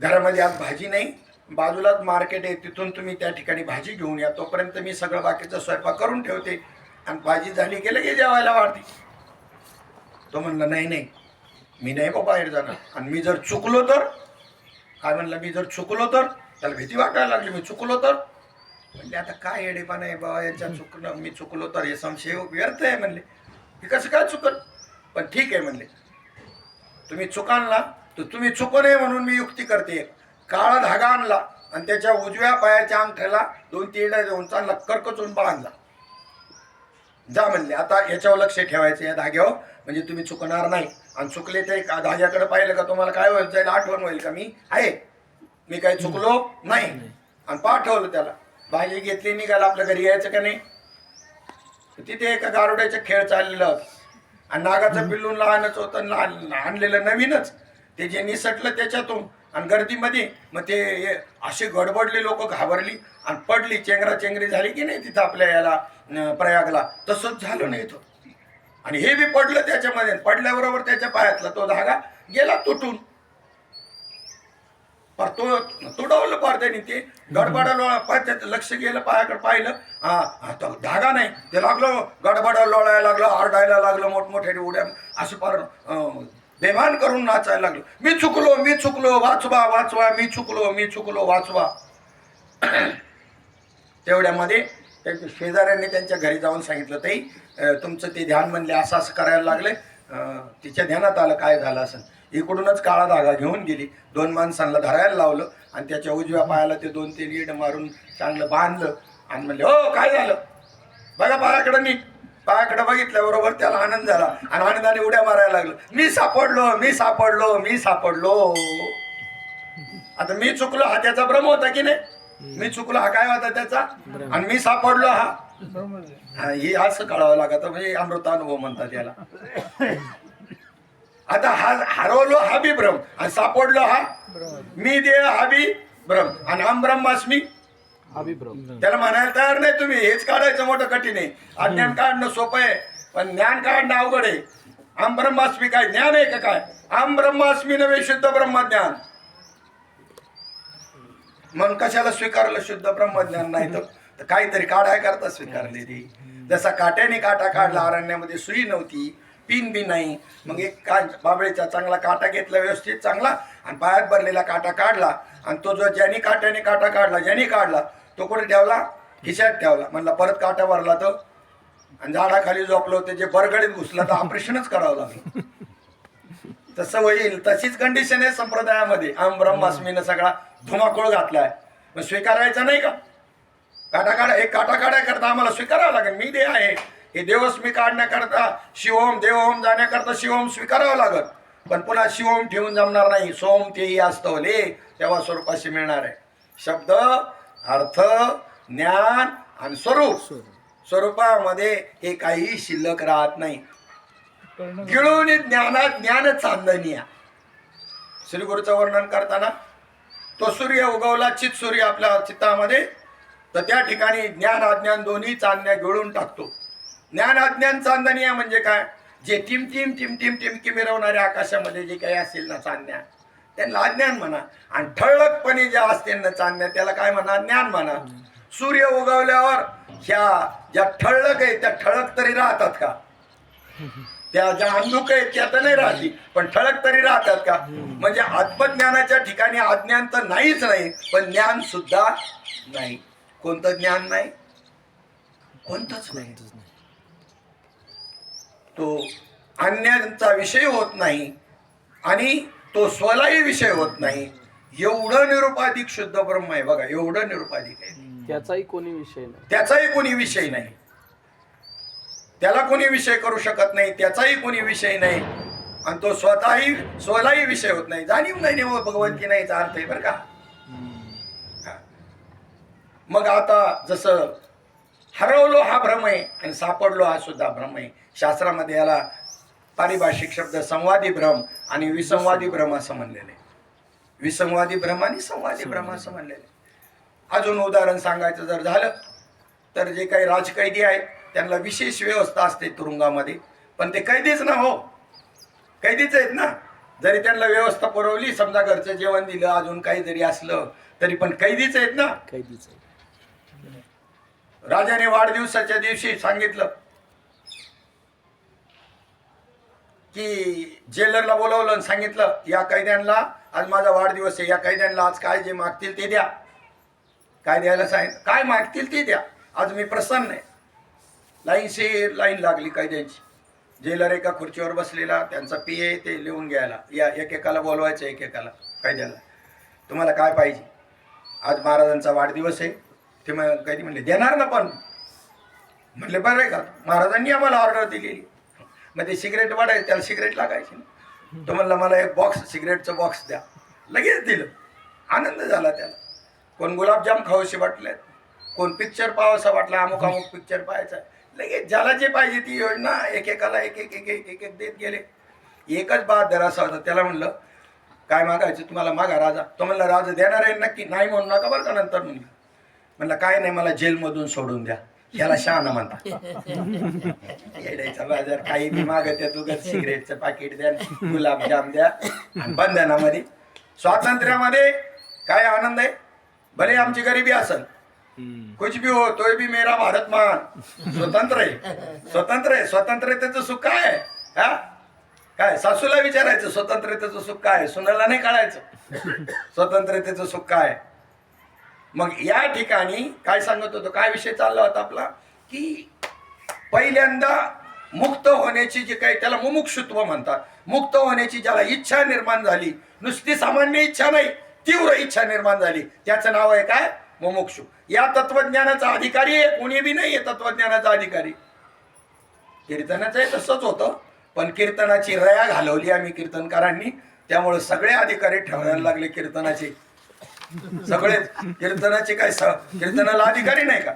घरामध्ये आज भाजी नाही बाजूलाच मार्केट आहे तिथून तुम्ही त्या ठिकाणी भाजी घेऊन या तोपर्यंत मी सगळं बाकीचा स्वयंपाक करून ठेवते आणि भाजी झाली की लगेच जेवायला वाढते. तो म्हणला नाही मी नाही बाहेर जाणार आणि मी जर चुकलो तर काय म्हणलं मी जर चुकलो तर त्याला भीती वाटायला लागली. मी चुकलो तर म्हणले आता काय येडेपणा आहे बाबा याच्या चुकणं मी चुकलो तर हे संशय व्यर्थ आहे म्हणले. हे कसं काय चुकल पण ठीक आहे म्हणले तुम्ही चुकाल ना तर तुम्ही चुकू नये म्हणून मी युक्ती करते. काळा धागा आणला आणि त्याच्या उजव्या पायाच्या अंगठ्याला 2-3 येडा देऊन चांगला करकचून बांधला. जा म्हणले आता याच्यावर लक्ष ठेवायचं या धाग्यावर, म्हणजे तुम्ही चुकणार नाही. आणि चुकले ते धाग्याकडे पाहिलं का तुम्हाला काय होईल, जाईल आठवण होईल का मी आहे, मी काही चुकलो नाही. आणि पाठवलं त्याला, भाजी घेतली, निघाला आपल्या घरी यायचं का नाही. तिथे एका गारुड्याचा खेळ चाललेला होता आणि नागाचं पिल्लून लहानच होतं, आणलेलं नवीनच, ते जे निसटलं त्याच्यातून आणि गर्दीमध्ये मग ते अशी गडबडली, लोक घाबरली आणि पडली, चेंगराचेंगरी झाली की नाही तिथं आपल्या याला प्रयागला. तसंच झालं नाही तो. आणि हे बी पडलं त्याच्यामध्ये, पडल्याबरोबर त्याच्या पायातला तो धागा गेला तुटून. पर तो तुडवलं पार त्याने, ते गडबडा त्याचं लक्ष गेलं, पायाकडे पाहिलं, हा तो धागा नाही, ते लागलं गडबडा लोळायला लागलं, आरडायला लागलं, मोठमोठ्या उड्या असं पार बेभान करून नाचायला लागलं. मी चुकलो, मी चुकलो, वाचवा वाचवा, मी चुकलो, मी चुकलो, वाचवा. तेवढ्यामध्ये त्यांच्या शेजाऱ्यांनी त्यांच्या घरी जाऊन सांगितलं, ताई तुमचं ते ध्यान म्हणले असं असं करायला लागले. तिच्या ध्यानात आलं काय झालं असं. इकडूनच काळा धागा घेऊन गेली, 2 माणसांना धरायला लावलं आणि त्याच्या उजव्या पायाला ते 2-3 येड मारून चांगलं बांधलं आणि म्हणले, हो काय झालं बघा पायाकडे नीट. पायाकडे बघितल्याबरोबर त्याला आनंद झाला आणि आनंदाने उड्या मारायला लागलो, मी सापडलो, मी सापडलो, मी सापडलो. आता मी चुकलो हा त्याचा भ्रम होता की नाही, मी चुकलो हा काय होता त्याचा, आणि मी सापडलो हा हे असं कळावं लागत, म्हणजे अमृतानुभव म्हणतात याला. आता हा हरवलो हा बी भ्रम आणि सापडलो हा मी देह हा बी भ्रम आणि हम ब्रह्मास्मी त्याला म्हणायला तयार नाही तुम्ही. हेच काढायचं मोठं कठीण आहे. अज्ञान काढणं सोपं आहे पण ज्ञान काढणं अवघड आहे. हम ब्रह्मास्मी काय ज्ञान आहे का काय, हम ब्रह्मास्मी नव्हे शुद्ध ब्रह्मज्ञान. मग कशाला स्वीकारलं शुद्ध ब्रह्मज्ञान नाही तर काहीतरी काढाय करता स्वीकारले ती. जसा काट्याने काटा काढला, अरण्यामध्ये सुई नव्हती, पिन बी नाही, मग एक बाबळीचा चांगला काटा घेतला व्यवस्थित चांगला आणि पायात भरलेला काटा काढला आणि तो जो ज्याने काट्याने काटा काढला, ज्याने काढला तो कुठे ठेवला, खिशात ठेवला. म्हणला परत काटा भरला तर आणि झाडाखाली झोपलो, त्याचे बरगडीत घुसला तर ऑपरेशनच करावं लागलं. तसं होईल, तशीच कंडिशन आहे संप्रदायामध्ये. आम ब्रह्मास्मीनं सगळा धुमाकूळ घातलाय, मग स्वीकारायचा नाही का. काटा काढा, एक काटा काढाय करता आम्हाला स्वीकारावं लागेल, मी देह आहे हे देवस्मी काढण्याकरता शिवोम देवोम जाण्याकरता शिवोम स्वीकारावं लागत. पण पुन्हा शिवोम ठेवून जमणार नाही, सोम तेही असतवले तेव्हा स्वरूपाशी मिळणार आहे. शब्द, अर्थ, ज्ञान आणि स्वरूप, स्वरूपामध्ये हे काही शिल्लक राहत नाही. गिळून ज्ञानात ज्ञान चांदनिया. श्री गुरुचं वर्णन करताना तो सूर्य उगवला, चित सूर्य आपल्या चित्तामध्ये, तर त्या ठिकाणी ज्ञान अज्ञान दोन्ही चांदण्या गिळून टाकतो. ज्ञान अज्ञान चांदनिया म्हणजे काय, जे टिमटिम टिमटिम टिमकी मिरवणाऱ्या आकाशामध्ये जे काही असेल ना चांदण्या, त्यांना अज्ञान म्हणा. आणि ठळकपणे ज्या असतील ना चांदण्या, त्याला काय म्हणा, ज्ञान म्हणा. सूर्य उगवल्यावर ह्या ज्या ठळक आहेत त्या ठळक तरी राहतात का, त्या ज्या अंधुक आहेत त्या तर नाही राहती, पण ठळक तरी राहतात का. म्हणजे आत्मज्ञानाच्या ठिकाणी अज्ञान तर नाहीच नाही, पण ज्ञान सुद्धा नाही. कोणतं ज्ञान नाही, कोणतंच नाही. तो अन्यांचा विषय होत नाही आणि तो स्वलाही विषय होत नाही. एवढं निरुपाधिक शुद्ध ब्रह्म आहे बघा, एवढं निरुपाधिक आहे. त्याचाही कोणी विषय नाही, त्याचाही कोणी विषय नाही, त्याला कोणी विषय करू शकत नाही, त्याचाही कोणी विषय नाही आणि तो स्वतःही स्वलाही विषय होत नाही. जाणीव नाही भगवंती नाहीचा अर्थ आहे बरं का. मग आता जसं हरवलो हा भ्रम आहे आणि सापडलो हा सुद्धा भ्रम आहे. शास्त्रामध्ये याला पारिभाषिक शब्द संवादी भ्रम आणि विसंवादी भ्रम असं म्हणलेले. विसंवादी भ्रम आणि संवादी भ्रम असं म्हणलेले. अजून उदाहरण सांगायचं जर झालं तर जे काही राजकैदी आहेत त्यांना विशेष व्यवस्था असते तुरुंगामध्ये, पण ते कैदीच ना हो, कैदीच आहेत ना. जरी त्यांना व्यवस्था पुरवली, समजा घरचं जेवण दिलं, अजून काही जरी असलं तरी पण कैदीच आहेत ना, कैदीच आहे. राजाने वाढदिवसाच्या दिवशी सांगितलं की जेलरला बोलवलं आणि सांगितलं, या कैद्यांना आज माझा वाढदिवस आहे, या कैद्यांना आज काय जे मागतील ते द्या. काय द्यायला सांगितलं, काय मागतील ते द्या, आज मी प्रसन्न आहे. लाईनशी लाईन लागली कैद्यांची. जेलर एका खुर्चीवर बसलेला, त्यांचा PA ते लिहून घ्यायला, या एकेकाला बोलवायचं, एकेकाला कैद्याला, तुम्हाला काय पाहिजे, आज महाराजांचा वाढदिवस आहे. ते कैदी म्हणले देणार ना, पण म्हणले बरं आहे का, महाराजांनी आम्हाला ऑर्डर दिलेली. मग ते सिगरेट वाढायचं, त्याला सिगरेट लागायची ना. तो म्हणला मला एक बॉक्स, सिगरेटचं बॉक्स द्या. लगेच दिलं. आनंद झाला त्याला. कोण गुलाबजाम खाऊशी वाटले, कोण पिक्चर पाहावासा वाटला, अमुक अमुक पिक्चर पाहायचा, लगेच ज्याला जे पाहिजे ती योजना एकेकाला एक एक एक एक एक एक देत गेले. एकच बहादर असा होता, त्याला म्हणलं काय मागायचं तुम्हाला, मागा राजा. तो म्हणला राजा देणार आहे नक्की, नाही म्हणू नका बरं का. नंतर म्हणलं काय नाही, मला जेलमधून सोडून द्या. ह्याला शहाणा म्हणतात. येड्याचा बाजार, काही बी मागत आहे, तू सिगरेटचं पाकिट द्या, गुलाबजाम द्या. आणि बंधनामध्ये स्वातंत्र्यामध्ये काय आनंद आहे. भले आमची गरिबी असेल, कुछ भी हो तो भी मेरा भारत महान. स्वतंत्र आहे, स्वतंत्र आहे. स्वतंत्रतेचं सुख काय आहे? हा काय सासूला विचारायचं स्वतंत्रतेचं सुख काय, सुनाला नाही कळायचं स्वतंत्रतेचं सुख काय. मग या ठिकाणी काय सांगत होतो, काय विषय चालला होता आपला, की पहिल्यांदा मुक्त होण्याची जी काही, त्याला मुमुक्षुत्व म्हणतात. मुक्त होण्याची ज्याला इच्छा निर्माण झाली, नुसती सामान्य इच्छा नाही, तीव्र इच्छा निर्माण झाली, त्याचं नाव आहे काय, मुमुक्षु. या तत्वज्ञानाचा अधिकारी आहे, कोणी बी नाही आहे तत्वज्ञानाचा अधिकारी. कीर्तनाचंही तसंच होतं, पण कीर्तनाची रया घालवली आम्ही कीर्तनकारांनी, त्यामुळे सगळे अधिकारी ठेवायला लागले कीर्तनाचे. सगळे कीर्तनाचे काय, कीर्तनाला अधिकारी नाही का,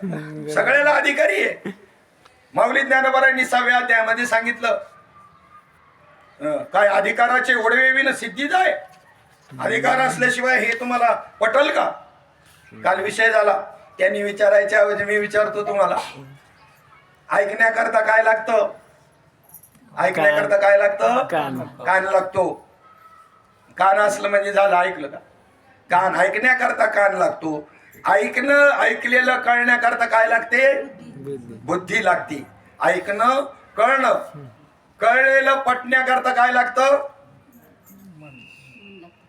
सगळ्याला अधिकारी आहे. माऊली ज्ञानोबांनी 6व्या अध्यायामध्ये सांगितलं, काय अधिकाराचे ओढवे विन सिद्धी जाय. अधिकार असल्याशिवाय हे तुम्हाला पटल का. काल विषय झाला, त्यांनी विचारायच्या ऐवजी मी विचारतो तुम्हाला, ऐकण्याकरता काय लागतं, ऐकण्याकरता काय लागतं, कान लागतो. कान असलं म्हणजे झालं, ऐकलं का. कान ऐकण्याकरता कान लागतो. ऐकणं, ऐकलेलं कळण्याकरता काय लागते, बुद्धी लागते. ऐकणं, कळणं, कळलेलं पटण्याकरता काय लागतं,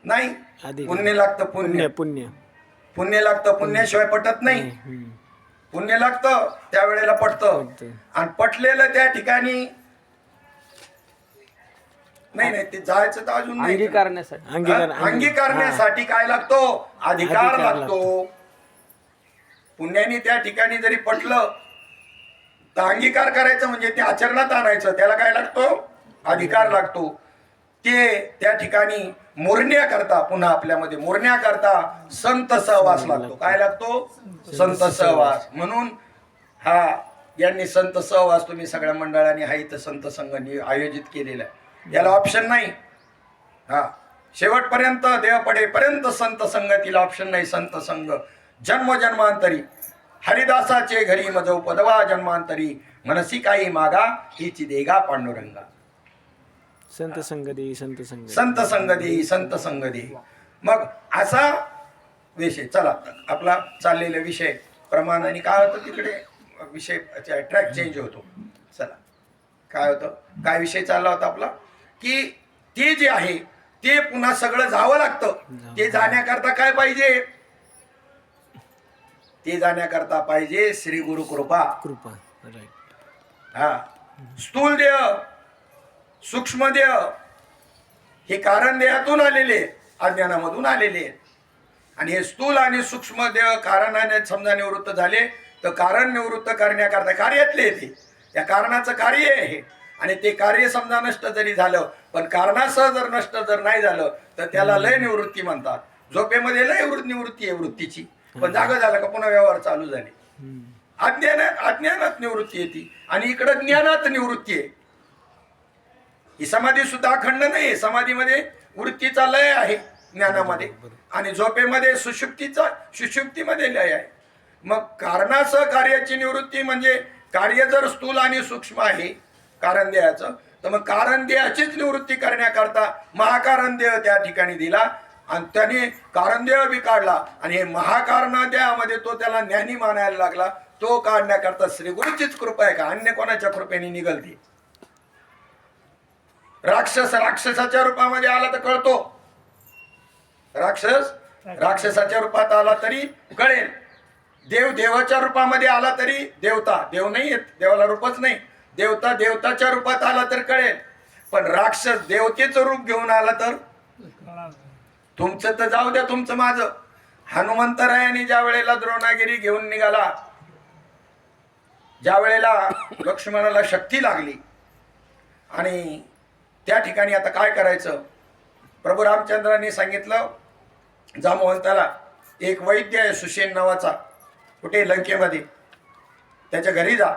नाही, पुण्य लागतं. पुण्य पुण्य पुण्य लागतं. पुण्याशिवाय पटत नाही. पुण्य लागतं, त्यावेळेला पटतं. आणि पटलेलं त्या ठिकाणी नाही, ते जायचं तर अजून नाही. अंगीकारण्यासाठी काय लागतो, अधिकार लागतो. पुण्याने त्या ठिकाणी जरी पटलं तर अंगीकार करायचं म्हणजे ते आचरणात आणायचं, त्याला काय लागतो, अधिकार लागतो. ते त्या ठिकाणी मुरण्याकरता, पुन्हा आपल्यामध्ये मुरण्याकरता संत सहवास लागतो. काय लागतो, संत सहवास. म्हणून हा यांनी संत सहवास, तुम्ही सगळ्या मंडळांनी हा इथं संत संघाने आयोजित केलेला आहे. याला ऑप्शन नाही. हा शेवटपर्यंत देव पडेपर्यंत संत संगतीला ऑप्शन नाही. संत संघ जन्म जन्मांतरी हरिदासाचे घरी मज पदवा जन्मांतरी, मनसी काही मागा हीची देगा पांडुरंगा. संत संग दे, संत संग, संत संग दे, संत संग दे. मग असा विषय. चला आपला चाललेला विषय प्रमाणाने काय होतं, तिकडे विषय ट्रॅक चेंज होतो. चला काय होतं, काय विषय चालला होता आपला, की ते जे आहे ते पुन्हा सगळं जावं लागतं. ते जाण्याकरता काय पाहिजे, ते जाण्याकरता पाहिजे श्री गुरु कृपा. कृपा, राईट. हा स्थूल देह, सूक्ष्म देह हे कारण देहातून आलेले, अज्ञानामधून आलेले. आणि हे स्थूल आणि सूक्ष्म देह कारणाने समजा निवृत्त झाले तर कारण निवृत्त करण्याकरता कार्यातले येते. या कारणाचं कार्य आहे. आणि ते कार्य समजा नष्ट जरी झालं, पण कारणासह जर नष्ट जर नाही झालं तर त्याला लय निवृत्ती म्हणतात. झोपेमध्ये लय निवृत्ती आहे वृत्तीची, पण जागा झालं का पुन्हा व्यवहार चालू झाले. अज्ञानात निवृत्ती येते आणि इकडं ज्ञानात निवृत्ती आहे. ही समाधी सुद्धा अखंड नाही. समाधीमध्ये वृत्तीचा लय आहे ज्ञानामध्ये, आणि झोपेमध्ये सुषुप्तीमध्ये लय आहे. मग कारणासह कार्याची निवृत्ती म्हणजे कार्य जर स्थूल आणि सूक्ष्म आहे कारण देहाचं, तर मग कारण देहाचीच निवृत्ती करण्याकरता महाकारण देह त्या ठिकाणी दिला. आणि त्याने कारण देह बी काढला, आणि हे महाकारण देहामध्ये तो त्याला ज्ञानी मानायला लागला. तो काढण्याकरता श्री गुरुचीच कृपा आहे का, अन्य कोणाच्या कृपेने निघलते. राक्षस राक्षसाच्या रूपामध्ये आला तर कळतो, राक्षस राक्षसाच्या रूपात आला तरी कळेल. देव देवाच्या रूपामध्ये आला तरी देवता देव नाही येत, देवाला रूपच नाही. देवता देवताच्या रूपात आला तर कळेल, पण राक्षस देवतेचं रूप घेऊन आला तर तुमचं तर जाऊ द्या, तुमचं माझं. हनुमंतरायाने ज्या वेळेला द्रोणागिरी घेऊन निघाला, ज्या वेळेला लक्ष्मणाला शक्ती लागली आणि त्या ठिकाणी आता काय करायचं, प्रभू रामचंद्रांनी सांगितलं जांबवंताला, एक वैद्य आहे सुषेण नावाचा, कुठे लंकेमध्ये, त्याच्या घरी जा.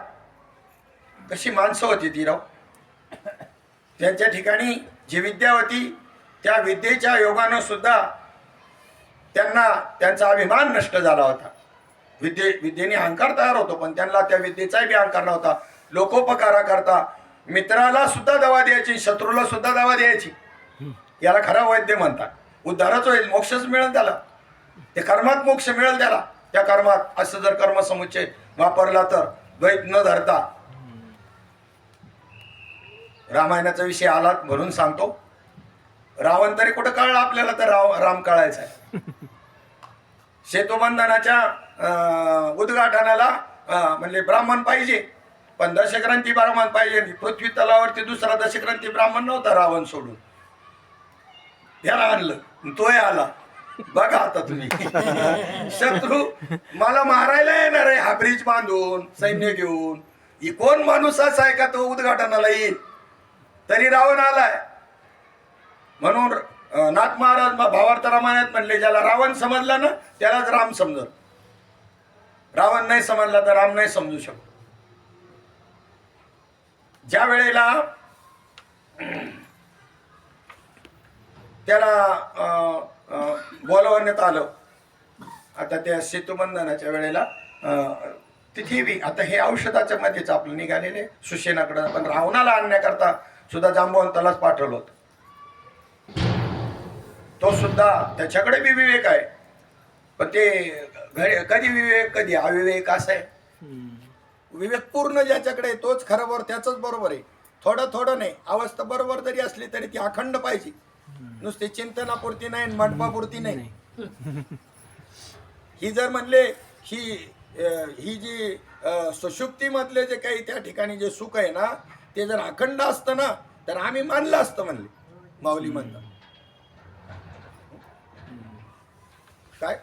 कशी माणसं होती ती राव, त्यांच्या ठिकाणी जी विद्या होती त्या विद्येच्या योगानं सुद्धा त्यांना त्यांचा अभिमान नष्ट झाला होता. विद्येने अहंकार तयार होतो, पण त्यांना त्या विद्येचाही बी अहंकार नव्हता. लोकोपकारा करता मित्राला सुद्धा दवा द्यायची, शत्रूला सुद्धा दवा द्यायची. याला खरा वैद्य म्हणतात. उद्धारच होईल, मोक्षच मिळेल त्याला, ते कर्मात मोक्ष मिळेल त्याला. त्या कर्मात असं जर कर्मसमुच्चय वापरला तर द्वैत न धरता. रामायणाचा विषय आला म्हणून सांगतो, रावण तरी कुठं कळला आपल्याला, तर राम कळायचा आहे. सेतुबंधनाच्या उद्घाटनाला म्हणले ब्राह्मण पाहिजे, पण दशग्रंथी ब्राह्मण पाहिजे. पृथ्वी तलावरती दुसरा दशग्रंथी ब्राह्मण नव्हता रावण सोडून, याला आणलं, तोय आला. बघा आता तुम्ही, शत्रू मला मारायला येणार आहे हा ब्रिज बांधून सैन्य घेऊन. ही कोण माणूस असा आहे का तो उद्घाटनाला येईल, तरी रावण आलाय. म्हणून नाथ महाराज भावार्थ रामायणात म्हणले, ज्याला रावण समजला ना त्यालाच राम समजल, रावण नाही समजला तर राम नाही समजू शकतो. ज्या वेळेला त्याला बोलवण्यात आलं, आता त्या सेतुबंधनाच्या वेळेला तिथे बी आता हे औषधाच्या मध्येच आपलं निघालेले सुषेणाकडं, पण रावणाला आणण्याकरता सुद्धा जांबवंतालाच पाठवलं होतं. तो सुद्धा त्याच्याकडे बी विवेक आहे, पण ते कधी विवेक कधी अविवेक असं आहे. विवेक पूर्ण ज्याच्याकडे तोच खरोबर, त्याच बरोबर आहे. थोडं थोडं नाही, अवस्था बरोबर जरी असली तरी ती अखंड पाहिजे. नुसते चिंतनापुरती नाही, मंडपापुरती नाही. ही जर म्हणले ही जी सुषुप्ती मधले जे काही त्या ठिकाणी जे सुख आहे ना, ते जर अखंड असतं ना तर आम्ही मानलं असतं म्हणले माऊली म्हणतात. काय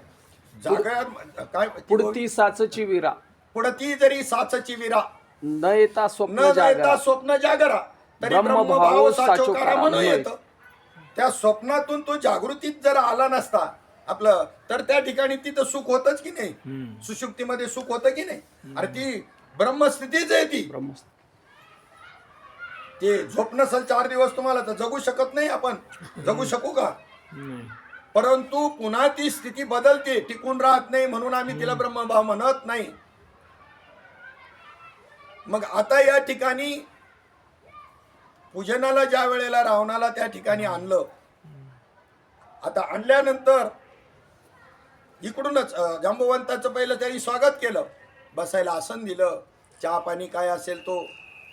जागा काय पुढती साचची विरा, पुढती जरी साचची विरा, न येता न स्वप्न येता जागरा, स्वप्न जागरा, तरी ब्रह्मभाव ब्रह्मभाव साचोकारा साचोकारा म्हणून म्हणून येतं. त्या स्वप्नातून तो जागृतीत जर आला नसता आपलं, तर त्या ठिकाणी तिथं सुख होतच की नाही, सुषुप्तीमध्ये सुख होतं की नाही. अरे ती ब्रह्मस्थितीच आहे ती. ते झोप नसल 4 दिवस तुम्हाला तर जगू शकत नाही आपण, जगू शकू का? परंतु पुन्हा ती स्थिती बदलते, टिकून राहत नाही, म्हणून आम्ही तिला ब्रह्मभाव म्हणत नाही. मग आता या ठिकाणी पूजनाला ज्या वेळेला रावणाला त्या ठिकाणी आणलं, आता आणल्यानंतर इकडूनच जांबवंताचं पहिलं त्यांनी स्वागत केलं, बसायला आसन दिलं, चहा पाणी काय असेल तो.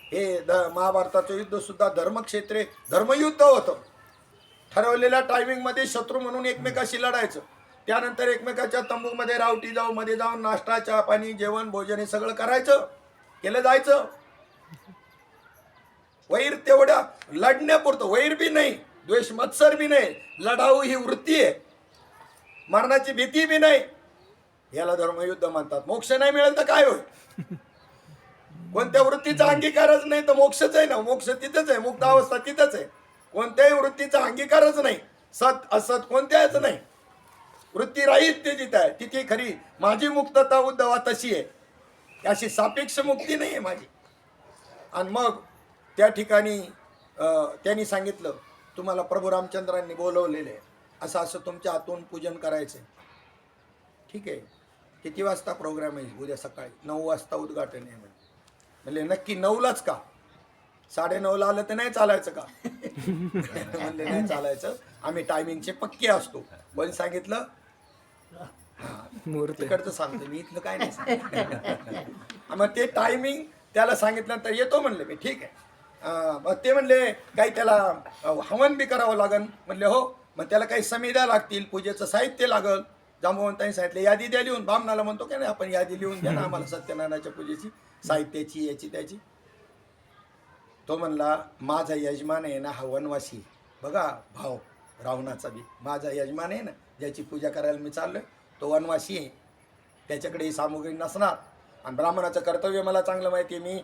हे महाभारताचं युद्ध सुद्धा धर्मक्षेत्रे धर्मयुद्ध होतं. ठरवलेल्या टायमिंगमध्ये शत्रू म्हणून एकमेकाशी लढायचं, त्यानंतर एकमेकाच्या तंबूमध्ये रावटी जाऊ मध्ये जाऊन नाश्ता चहा पाणी जेवण भोजन हे सगळं करायचं, केलं जायचं. वैर तेवढ्या लढण्यापुरतं, वैर बी नाही, द्वेष मत्सर बी नाही, लढाऊ ही वृत्ती आहे, मरणाची भीती बी नाही. याला धर्मयुद्ध म्हणतात. मोक्ष नाही मिळेल तर काय होईल? कोणत्या वृत्तीचा अंगीकारच नाही तर मोक्षच आहे ना, मोक्ष तिथंच आहे, मुक्त अवस्था तिथंच आहे. कोणत्याही वृत्तीचा अंगीकारच नाही, सत असत कोणत्याच नाही, वृत्ती राहील ते जिथं आहे तिथे खरी माझी मुक्तता उद्धवा तशी आहे, अशी सापेक्ष मुक्ती नाही आहे माझी. आणि मग त्या ठिकाणी त्यांनी सांगितलं, तुम्हाला प्रभू रामचंद्रांनी बोलवलेले आहे, असं असं तुमच्या हातून पूजन करायचं आहे. ठीक आहे, किती वाजता प्रोग्राम आहे? उद्या सकाळी 9 वाजता उद्घाटन आहे. म्हणले नक्की 9लाच का? 9:30ला आलं तर नाही चालायचं का? म्हणले नाही चालायचं, आम्ही टायमिंगचे पक्के असतो. पण सांगितलं तिकडचं सांगतो मी, इथलं काय नाही सांगितलं. मग ते टायमिंग त्याला सांगितल्यानंतर येतो म्हणले मी. ठीक आहे. मग ते म्हणले काही त्याला हवन बी करावं लागेल. म्हणले हो. मग त्याला काही समिध्या लागतील, पूजेचं साहित्य लागल. जांबवंतांनी सांगितलं यादी द्या लिहून. बामणाला म्हणतो की नाही आपण, यादी लिहून द्या ना आम्हाला सत्यनारायणाच्या पूजेची, साहित्याची, याची त्याची. तो म्हणला माझा यजमान आहे ना हा वनवासी आहे. बघा भाव रावणाचा बी, माझा यजमान आहे ना ज्याची पूजा करायला मी चाललोय तो वनवासी आहे, त्याच्याकडे ही सामुग्री नसणार. आणि ब्राह्मणाचं कर्तव्य मला चांगलं माहिती आहे, मी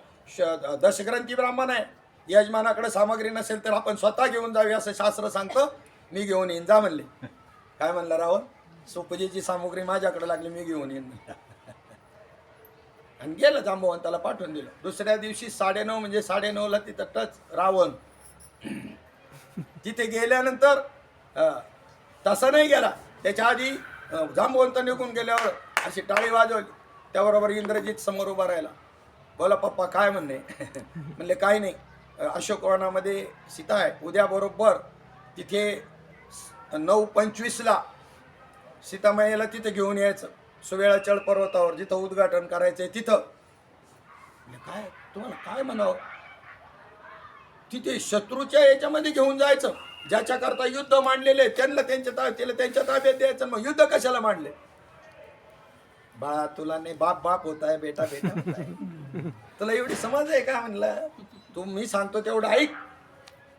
दशग्रंथी ब्राह्मण आहे. यजमानाकडे सामग्री नसेल तर आपण स्वतः घेऊन जावी असं शास्त्र सांगतं. मी घेऊन येईन, जा म्हणले. काय म्हणला रावण, सुपूजेची सामुग्री माझ्याकडे लागली, मी घेऊन येईन. आणि गेलं, जांबवंताला पाठवून दिलं. दुसऱ्या दिवशी 9:30 म्हणजे 9:30ला तिथं टच रावण. तिथे गेल्यानंतर तसा नाही गेला, त्याच्या आधी जांबवंत निघून गेल्यावर अशी टाळी वाजवली. त्याबरोबर इंद्रजित समोर उभा राहिला. बोला पप्पा काय म्हणणे? म्हणले काय नाही, अशोकवनामध्ये सीता आहे, उद्या बरोबर तिथे 9:25ला सीतामाईला तिथे घेऊन यायचं, सुवेळाचळ पर्वतावर जिथं उद्घाटन करायचंय तिथं. काय तुम्हाला काय म्हणावं, तिथे शत्रूच्या याच्यामध्ये घेऊन जायचं, ज्याच्याकरता युद्ध मांडलेले त्यांना त्यांच्या ताब्यात द्यायचं. मग युद्ध कशाला मांडले? बाळा तुला नाही बाप बाप होत आहे, बेटा बेटा होताय. तुला एवढी समज आहे का? म्हणलं तू मी सांगतो तेवढं ऐक.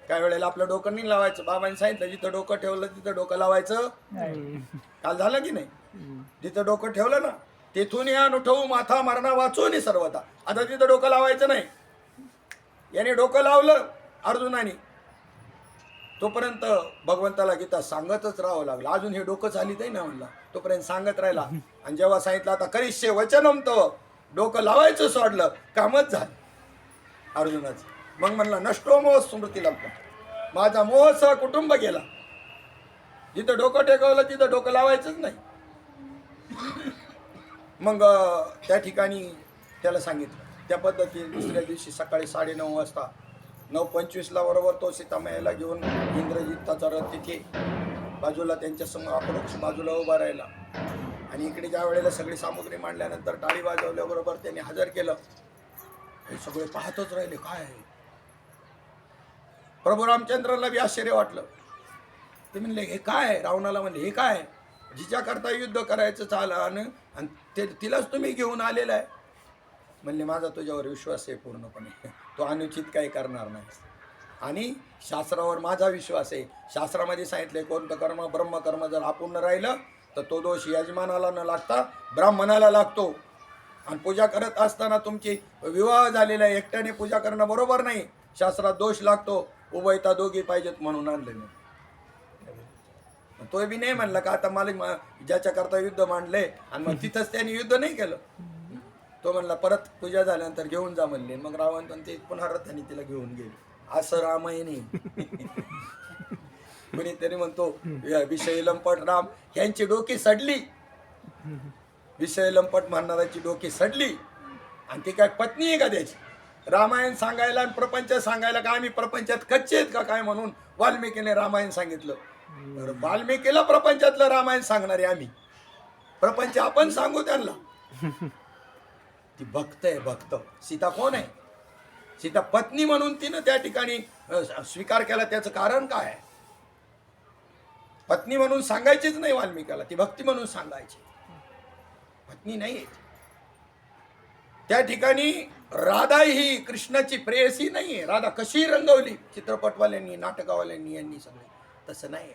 काय वेळेला आपलं डोकं नाही लावायचं. बाबांनी सांगितलं जिथं डोकं ठेवलं तिथं डोकं लावायचं. काल झालं की नाही? जिथं डोकं ठेवलं ना तिथून या उठवू माथा मारणा वाचून सर्वता. आता तिथं डोकं लावायचं नाही. याने डोकं लावलं अर्जुनाने, तोपर्यंत भगवंताला गीता सांगतच राहावं लागलं. अजून हे डोकं चालित आहे ना म्हणला, तोपर्यंत सांगत राहिला. आणि जेव्हा सांगितलं आता करिष्ये वचनम, तर डोकं लावायचं सोडलं, कामच झालं अर्जुनाचं. मग म्हणला नष्टो मोह स्मृती लंप, माझा मोह सह कुटुंब गेला. जिथं डोकं टेकवलं तिथं डोकं लावायचंच नाही. मग त्या ठिकाणी त्याला सांगितलं. त्या पद्धतीने दुसऱ्या दिवशी सकाळी 9:30 वाजता 9:25ला बरोबर तो सीतामाईला घेऊन इंद्रजिताचा रथ तिथे बाजूला त्यांच्या समोर अपरोक्ष बाजूला उभा राहिला. आणि इकडे ज्या वेळेला सगळी सामुग्री मांडल्यानंतर टाळी वाजवल्याबरोबर त्यांनी हजर केलं. हे सगळे पाहतच राहिले काय आहे. प्रभू रामचंद्राला बी आश्चर्य वाटलं. ते म्हणले हे काय? रावणाला म्हणले हे काय? जिच्याकरता युद्ध करायचं चाल आणि तिलाच तुम्ही घेऊन आलेला आहे. म्हणले माझा तुझ्यावर विश्वास आहे पूर्णपणे, तो अनुचित काही करणार नाही. आणि शास्त्रावर माझा विश्वास आहे. शास्त्रामध्ये सांगितले कोणतं कर्म ब्रह्मकर्म जर अपूर्ण राहिलं तर तो दोष यजमानाला न लागता ब्राह्मणाला लागतो. आणि पूजा करत असताना तुमची विवाह झालेला आहे, एकट्याने पूजा करणं बरोबर नाही, शास्त्रात दोष लागतो. उभयता दोघी पाहिजेत म्हणून आणले नाही. तो बी नाही म्हणला का आता मला ज्याच्याकरता युद्ध मांडले आणि मग तिथंच त्यांनी युद्ध नाही केलं. तो म्हणला परत पूजा झाल्यानंतर घेऊन जा म्हणले. मग रावण पण ते पुन्हा रथाने तिला घेऊन गेले. असं रामायणे. कुणीतरी म्हणतो विषय लंपट राम, यांची डोकी सडली. विषय लंपट म्हणणाऱ्याची डोकी सडली. आणि ती काय पत्नी आहे का त्याची? रामायण सांगायला आणि प्रपंच सांगायला का आम्ही प्रपंचात कच्चे आहेत का काय म्हणून वाल्मिकीने रामायण सांगितलं. वाल्मिकीला प्रपंचातलं रामायण सांगणारे आम्ही, प्रपंच आपण सांगू त्यांना. ती भक्त आहे भक्त. सीता कोण आहे? सीता पत्नी म्हणून तिनं त्या ठिकाणी स्वीकार केला. त्याचं कारण काय आहे? पत्नी म्हणून सांगायचीच नाही वाल्मिकाला, ती भक्ती म्हणून सांगायची. पत्नी नाही. त्या ठिकाणी राधा ही कृष्णाची प्रेयसी नाहीये. राधा कशी रंगवली चित्रपटवाल्यांनी, नाटकवाल्यांनी, यांनी सगळे, तसं नाही.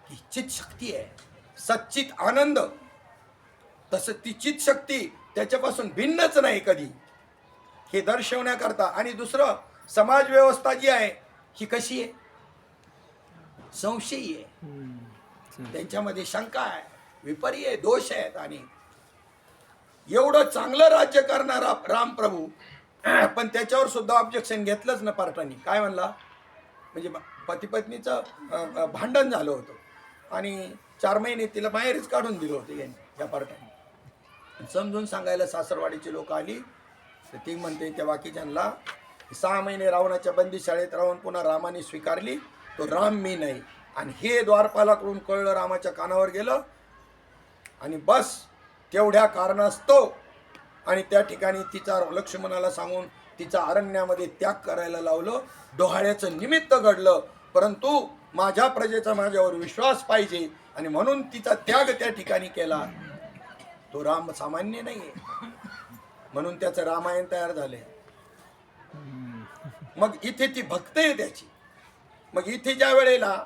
ही चित शक्ती आहे, सच्चित आनंद. तसं ती चित शक्ती त्याच्यापासून भिन्नच नाही कधी, हे दर्शवण्याकरता. आणि दुसरं, समाज व्यवस्था जी आहे ही कशी आहे? संशयी आहे, त्यांच्यामध्ये शंका आहे, विपर्य दोष आहेत. आणि एवढं चांगलं राज्य करणारा रामप्रभू, पण त्याच्यावर सुद्धा ऑब्जेक्शन घेतलंच ना पार्टांनी. काय म्हणला? म्हणजे पती पत्नीचं भांडण झालं होतं आणि 4 महिने तिला बाहेरच काढून दिलं होतं यांनी, या पार्टांनी. समजून सांगायला सासरवाडीची लोक आली तर ती म्हणते त्या बाकीच्यांना 6 महिने रावणाच्या बंदीशाळेत राहून पुन्हा रामाने स्वीकारली, तो राम मी नाही. आणि हे द्वारपालाकडून कळलं, रामाच्या कानावर गेलं आणि बस तेवढ्या कारणास्तव. आणि त्या ठिकाणी तिचा लक्ष्मणाला सांगून तिचा अरण्यामध्ये त्याग करायला लावलं. डोहाळ्याचं निमित्त घडलं, परंतु माझ्या प्रजेचा माझ्यावर विश्वास पाहिजे आणि म्हणून तिचा त्याग त्या ठिकाणी केला. तो राम सामान्य नाहीये, म्हणून त्याचं रामायण तयार झाले. मग इथे ती भक्त आहे त्याची. मग इथे ज्या वेळेला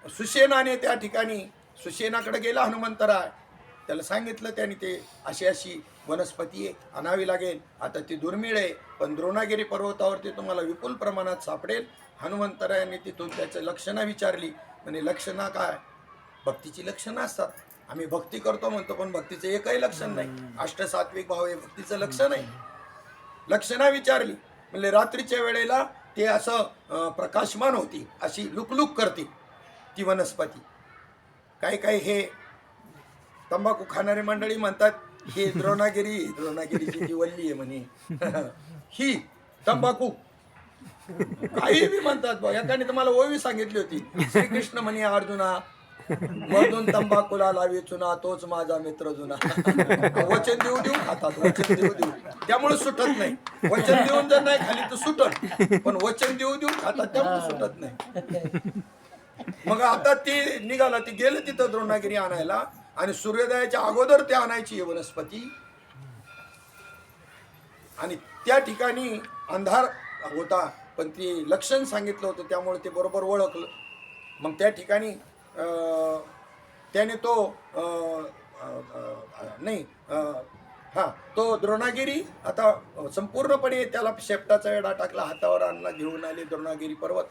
सुसेनाने त्या ठिकाणी सुसेनाकडे गेला हनुमंतराय, त्याला सांगितलं त्याने ते अशी अशी वनस्पती आहे, आणावी लागेल. आता ती दुर्मिळ आहे, पण द्रोणागिरी पर्वतावरती तुम्हाला विपुल प्रमाणात सापडेल. हनुमंतरायाने तिथून त्याचं लक्षणं विचारली. म्हणे लक्षणं काय? भक्तीची लक्षणं असतात. आम्ही भक्ती करतो म्हणतो, पण भक्तीचं एकही लक्षण नाही. अष्टसात्विक भाव हे भक्तीचं लक्षण आहे. लक्षणं विचारली. म्हणजे रात्रीच्या वेळेला ते असं प्रकाशमान होती, अशी लुकलुक करते ती वनस्पती. काही काही हे तंबाखू खाणारी मंडळी म्हणतात ही द्रोणागिरीची ती वल्ली आहे म्हणे ही तंबाखू, काही बी म्हणतात बा. एकाने तुम्हाला ओवी सांगितली होती, श्रीकृष्ण म्हणे अर्जुना मधून तंबाखूला लावी चुना, तोच माझा मित्र जुना. वचन देऊ देऊ खातात, वचन देऊ देऊ, त्यामुळे सुटत नाही. वचन देऊन जर नाही खाली तर सुटत, पण वचन देऊ देऊ खातात त्यामुळे सुटत नाही. मग आता ते निघाला, ते गेलं तिथं द्रोणागिरी आणायला, आणि सूर्योदयाच्या अगोदर ते आणायची वनस्पती. आणि त्या ठिकाणी अंधार होता, पण ते लक्षण सांगितलं होतं त्यामुळे ते बरोबर ओळखलं. मग त्या ठिकाणी त्याने तो तो द्रोणागिरी आता संपूर्णपणे त्याला शेपटाचा वेढा टाकला, हातावर आणला, घेऊन आले द्रोणागिरी पर्वत.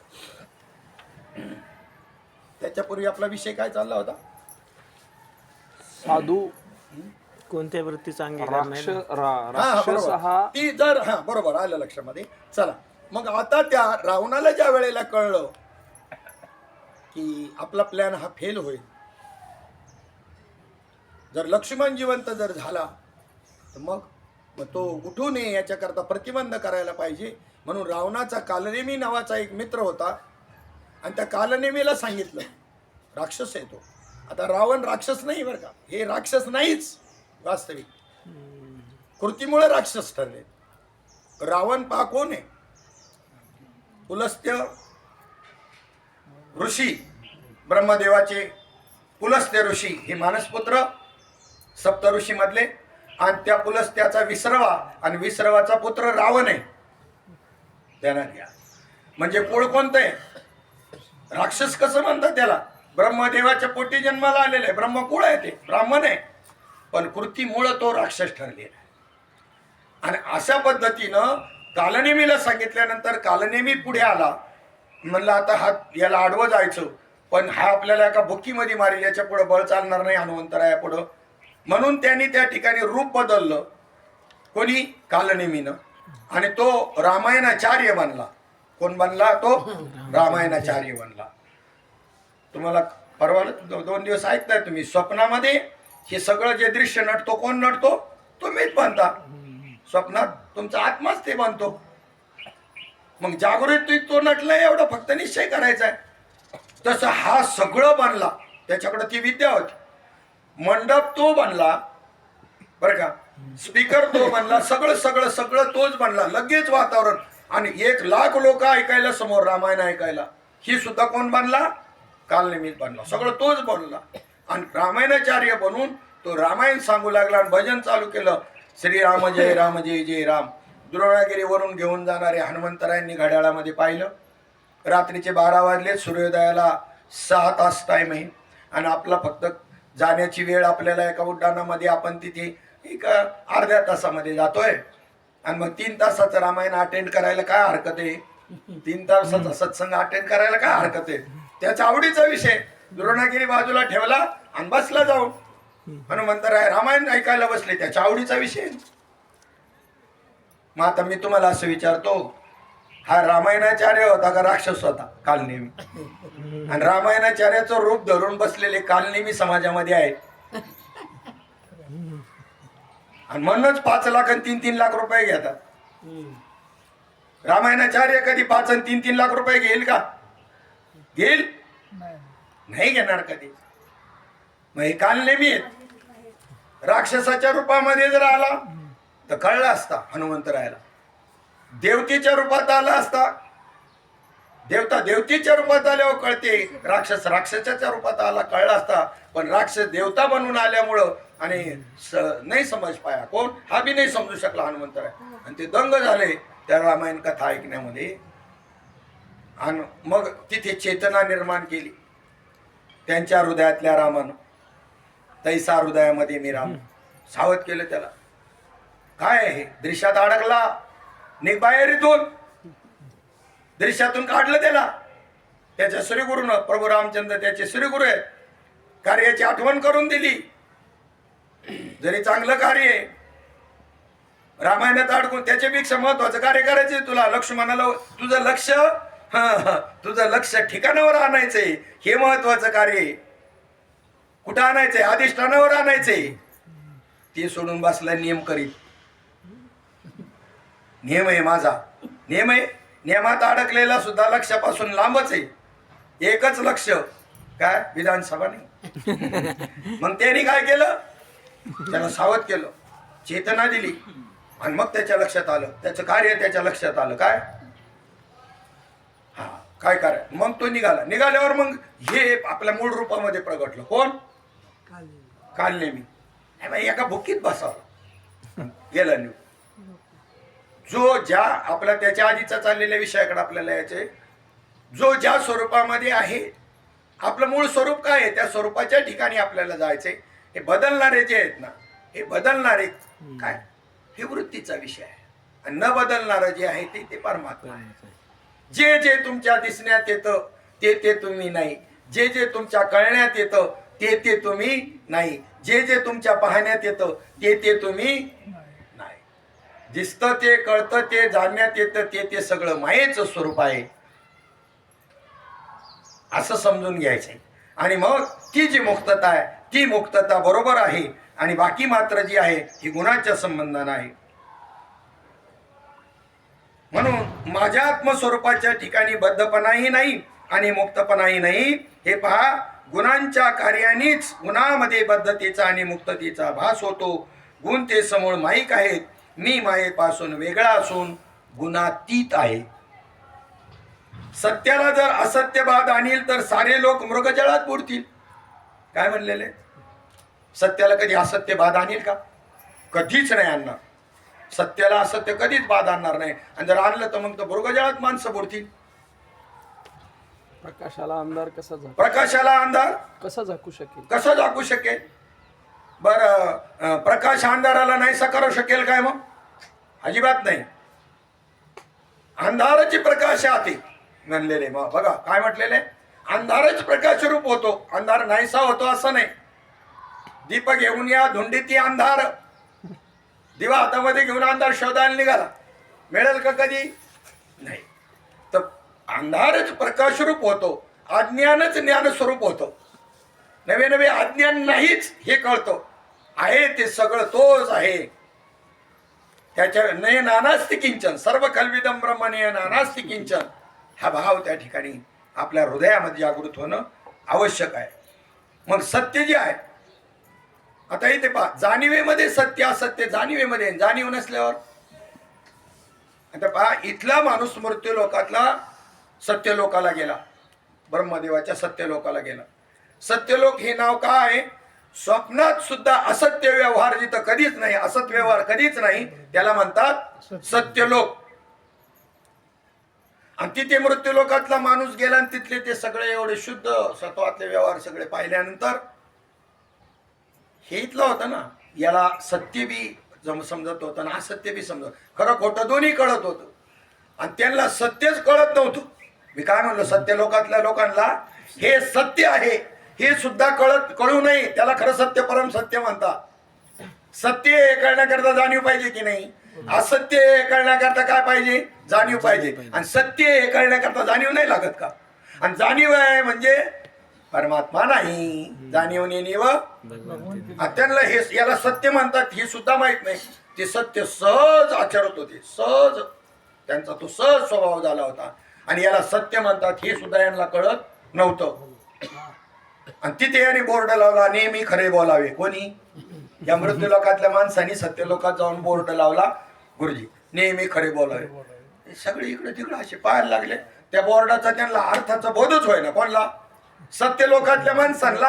त्याच्यापूर्वी आपला विषय काय चालला होता? साधू कोणत्या वृत्तीचा राक्षस हा ती जर बरोबर आलं लक्षामध्ये. चला मग आता त्या रावणाला ज्या वेळेला कळलं की आपला प्लॅन हा फेल होईल, जर लक्ष्मण जिवंत जर झाला तर मग तो उठू नये याच्याकरता प्रतिबंध करायला पाहिजे. म्हणून रावणाचा कालनेमी नावाचा एक मित्र होता, आणि त्या कालनेमीला सांगितलं राक्षस आहे तो. आता रावण राक्षस नाही बरं का, हे राक्षस नाहीच वास्तविक, कृतीमुळे राक्षस ठरले. रावण पहा कोण आहे? पुलस्त्य ऋषी, ब्रह्मदेवाचे पुलस्त्य ऋषी हे मानसपुत्र सप्त ऋषी मधले, आणि त्या पुलस्त्याचा विसर्वा, आणि विसर्वाचा पुत्र रावण आहे. ध्यानात घ्या. म्हणजे कुळ कोणतं आहे? राक्षस कसं म्हणतात त्याला? ब्रह्मदेवाच्या पोटी जन्माला आलेला आहे, ब्रह्मकुळ आहे, ते ब्राह्मण आहे, पण कृतीमुळं तो राक्षस ठरलेला आहे. आणि अशा पद्धतीनं कालनेमीला सांगितल्यानंतर कालनेमी पुढे आला. म्हणलं आता हा याला आडवं जायचं, पण हा आपल्याला एका बुक्कीमध्ये मारेल, याच्या पुढे बळ चालणार नाही हनुमंतराया पुढं. म्हणून त्यांनी त्या ठिकाणी रूप बदललं. कोणी? कालनेमीनं. आणि तो रामायणाचार्य बनला. कोण बनला? तो रामायणाचार्य बनला. तुम्हाला परवा 2 दिवस ऐकताय तुम्ही, स्वप्नामध्ये हे सगळं जे दृश्य नटतो, कोण नटतो? तुम्हीच बनता. स्वप्नात तुमचा आत्माच ते बनतो. मग जागृत तो नटला, एवढा फक्त निश्चय करायचा आहे. तसं हा सगळं बनला, त्याच्याकडे ती विद्या होती. मंडप तो बनला बरं का, स्पीकर तो बनला, सगळं सगळं सगळं तोच बनला. लगेच वातावरण, आणि 1,00,000 लोक ऐकायला समोर, रामायण ऐकायला. ही सुद्धा कोण बनला? कालनेमीत बनला. सगळं तोच बनला. आणि रामायणाचार्य बनून तो रामायण सांगू लागला, आणि भजन चालू केलं. श्रीराम जय राम जय जय राम. द्रोणागिरीवरून घेऊन जाणारे हनुमंतरायांनी घड्याळामध्ये पाहिलं, रात्रीचे 12 वाजले, सूर्योदयाला 6 तास टाईम आहे. आणि आपला फक्त जाण्याची वेळ, आपल्याला एका उड्डाणामध्ये आपण तिथे एक अर्ध्या तासामध्ये जातोय. आणि मग 3 तासाचं रामायण अटेंड करायला काय हरकत आहे? 3 तासाचा सत्संग अटेंड करायला काय हरकत आहे? त्याच्या आवडीचा विषय. द्रोणागिरी बाजूला ठेवला आणि बसला जाऊन. हनुमंतराय रामायण ऐकायला बसले, त्याच्या आवडीचा विषय. मग आता मी तुम्हाला असं विचारतो, हा रामायणाचार्य होता का राक्षस होता? कालनेमी. आणि रामायणाचार्याचं रूप धरून बसलेले कालनेमी समाजामध्ये आहेत. आणि म्हणूनच 5 लाख आणि 3-3 लाख रुपये घेतात. रामायणाचार्य कधी 5 आणि 3-3 लाख रुपये घेईल का? घेईल? नाही घेणार कधी. मग हे कालनेमी आहेत. राक्षसाच्या रूपामध्ये जर आला तर कळला असता हनुमंतरायाला. देवतेच्या रूपात आला असता, देवता देवतेच्या रूपात आल्यावर कळते, राक्षस राक्षसाच्या रूपात आला कळला असता. पण राक्षस देवता बनून आल्यामुळं आणि नाही समज पाया. कोण? हा बी नाही समजू शकला हनुमंतराय. आणि ते दंग झाले. त्या रामायण कथा ऐकण्यामध्ये. आणि मग तिथे चेतना निर्माण केली त्यांच्या हृदयातल्या रामानं. तैसा हृदयामध्ये मी राम. सावध केलं त्याला. काय आहे दृश्यात अडकला, निघ बाहेर इथून. दृश्यातून काढलं त्याला. त्याच्या श्रीगुरूनं, प्रभू रामचंद्र त्याचे श्रीगुरू आहेत, कार्याची आठवण करून दिली. जरी चांगलं कार्य आहे, रामायणात अडकून त्याच्यापेक्षा महत्वाचं कार्य करायचंय तुला. लक्ष्मणाला तुझं लक्ष ठिकाणावर आणायचंय, हे महत्वाचं कार्य आहे. कुठं आणायचंय? अधिष्ठानावर आणायचंय. ते सोडून बसला नियम करीत. नियम आहे माझा, नियम आहे. नियमात अडकलेला सुद्धा लक्षापासून लांबच आहे. एकच लक्ष, काय विधानसभा नाही. मग त्यांनी काय केलं? त्याला सावध केलं, चेतना दिली, आणि मग त्याच्या लक्षात आलं, त्याचं कार्य त्याच्या लक्षात आलं. काय हा काय कार्य? मग तो निघाल्यावर मग हे आपल्या मूळ रूपामध्ये प्रगटलं. कोण? काल मी एका भुकीत बसावं गेला नाही. जो ज्या आपला त्याच्या आधीचा चाललेल्या विषयाकडे आपल्याला यायचे, जो ज्या स्वरूपामध्ये आहे, आपलं मूळ स्वरूप काय आहे, त्या स्वरूपाच्या ठिकाणी आपल्याला जायचंय. हे बदलणारे जे आहेत ना, हे बदलणारे काय, हे वृत्तीचा विषय आहे. आणि न बदलणारं जे आहे ते परमात्मा आहे. जे जे तुमच्या दिसण्यात येतं ते तुम्ही नाही. जे जे तुमच्या कळण्यात येतं ते तुम्ही नाही. जे जे तुमच्या पाहण्यात येतं ते तुम्ही नाही. दिसतं ते, कळतं ते, जाणण्यात येतं ते सगळं मायेचं स्वरूप आहे, असं समजून घ्यायचंय. आणि मग ती जी मुक्तता आहे, ती मुक्तता बरोबर आहे. आणि बाकी मात्र जी आहे ही गुणाच्या संबंधानं आहे. म्हणून माझ्या आत्मस्वरूपाच्या ठिकाणी बद्धपणाही नाही आणि मुक्तपणाही नाही. हे पहा, गुणांच्या कार्यानेच गुणामध्ये बद्धतेचा आणि मुक्ततेचा भास होतो. गुण ते समूळ माईक आहेत. मी मायेपासून वेगळा असून गुणातीत आहे. सत्याला जर असत्यवाद आणील तर सारे लोक मृगजळात बुडतील. काय म्हणलेले? सत्याला कधी असत्य बाध आणील का? कधीच नाही आणणार. सत्याला असत्य कधीच बाध आणणार नाही. आणि जर आणलं तर मग तर मृगजळात माणसं बुडतील. प्रकाशाला अंधार कसा झाकू? प्रकाशाला अंधार कसा झाकू शकेल? कसा झाकू शकेल? बरं, प्रकाश अंधाराला नाहीसा करू शकेल काय? मग अजिबात नाही. अंधाराची प्रकाश आहे म्हणलेले. मग बघा काय म्हटलेले, अंधारच प्रकाश रूप होतो, अंधार नाहीसा होतो असं नाही. दीप घेऊन या धुंडीती अंधार. दिवा हातामध्ये घेऊन अंधार शोधायला निघाला, मिळेल का कधी? नाही. तर अंधारच प्रकाश रूप होतो, अज्ञानच ज्ञान स्वरूप होतो. नवे नवे अज्ञान नाहीच हे कळतं. आहे ते सगळं तोच आहे. त्याच्या नये नानास्ति किंचन, सर्व कल्विदम ब्रह्मणे नानास्ति किंचन, हा भाव त्या ठिकाणी आपल्या हृदयामध्ये जागृत होणं आवश्यक आहे. मग सत्य जे आहे, आता इथे पहा, जाणीवेमध्ये सत्य असत्य, जाणीवेमध्ये जाणीव नसल्यावर. आता पहा, इथला माणूस मृत्यू लोकातला सत्य लोकाला गेला, ब्रह्मदेवाच्या सत्य लोकाला गेला. सत्यलोक हे नाव काय आहे? स्वप्नात सुद्धा असत्य व्यवहार जिथं कधीच नाही, असत व्यवहार कधीच नाही, त्याला म्हणतात सत्यलोक. आणि तिथे मृत्यू लोकातला माणूस गेला आणि तिथले ते सगळे एवढे शुद्ध सत्वातले व्यवहार सगळे पाहिल्यानंतर हे इथलं होतं ना, याला सत्य बी समजत होतं ना असत्य बी समजत, खरं खोटं दोन्ही कळत होतं. आणि त्यांना सत्यच कळत नव्हतं. मी काय म्हणलो, सत्य लोकातल्या लोकांना हे सत्य आहे हे सुद्धा कळू नये, त्याला खरं सत्य परम सत्य म्हणतात. सत्य हे कळण्याकरता जाणीव पाहिजे की नाही? असत्य हे कळण्याकरता काय पाहिजे? जाणीव पाहिजे. आणि सत्य हे कळण्याकरता जाणीव नाही लागत का? आणि जाणीव आहे म्हणजे परमात्मा नाही, जाणीव नेणीव. त्यांना हे याला सत्य म्हणतात हे सुद्धा माहित नाही. ते सत्य सहज आचरत होते, सहज त्यांचा तो सहज स्वभाव झाला होता. आणि याला सत्य म्हणतात हे सुद्धा यांना कळत नव्हतं. आणि तिथे याने बोर्ड लावला, नेहमी खरे बोलावे. कोणी? या मृत्यू लोकातल्या माणसांनी सत्य लोकात जाऊन बोर्ड लावला, गुरुजी नेहमी खरे बोलावे. सगळे इकडे तिकडे असे पाहायला लागले. त्या बोर्डाचा त्यांना अर्थाचा बोधच होय ना. कोणला? सत्य लोकातल्या माणसांना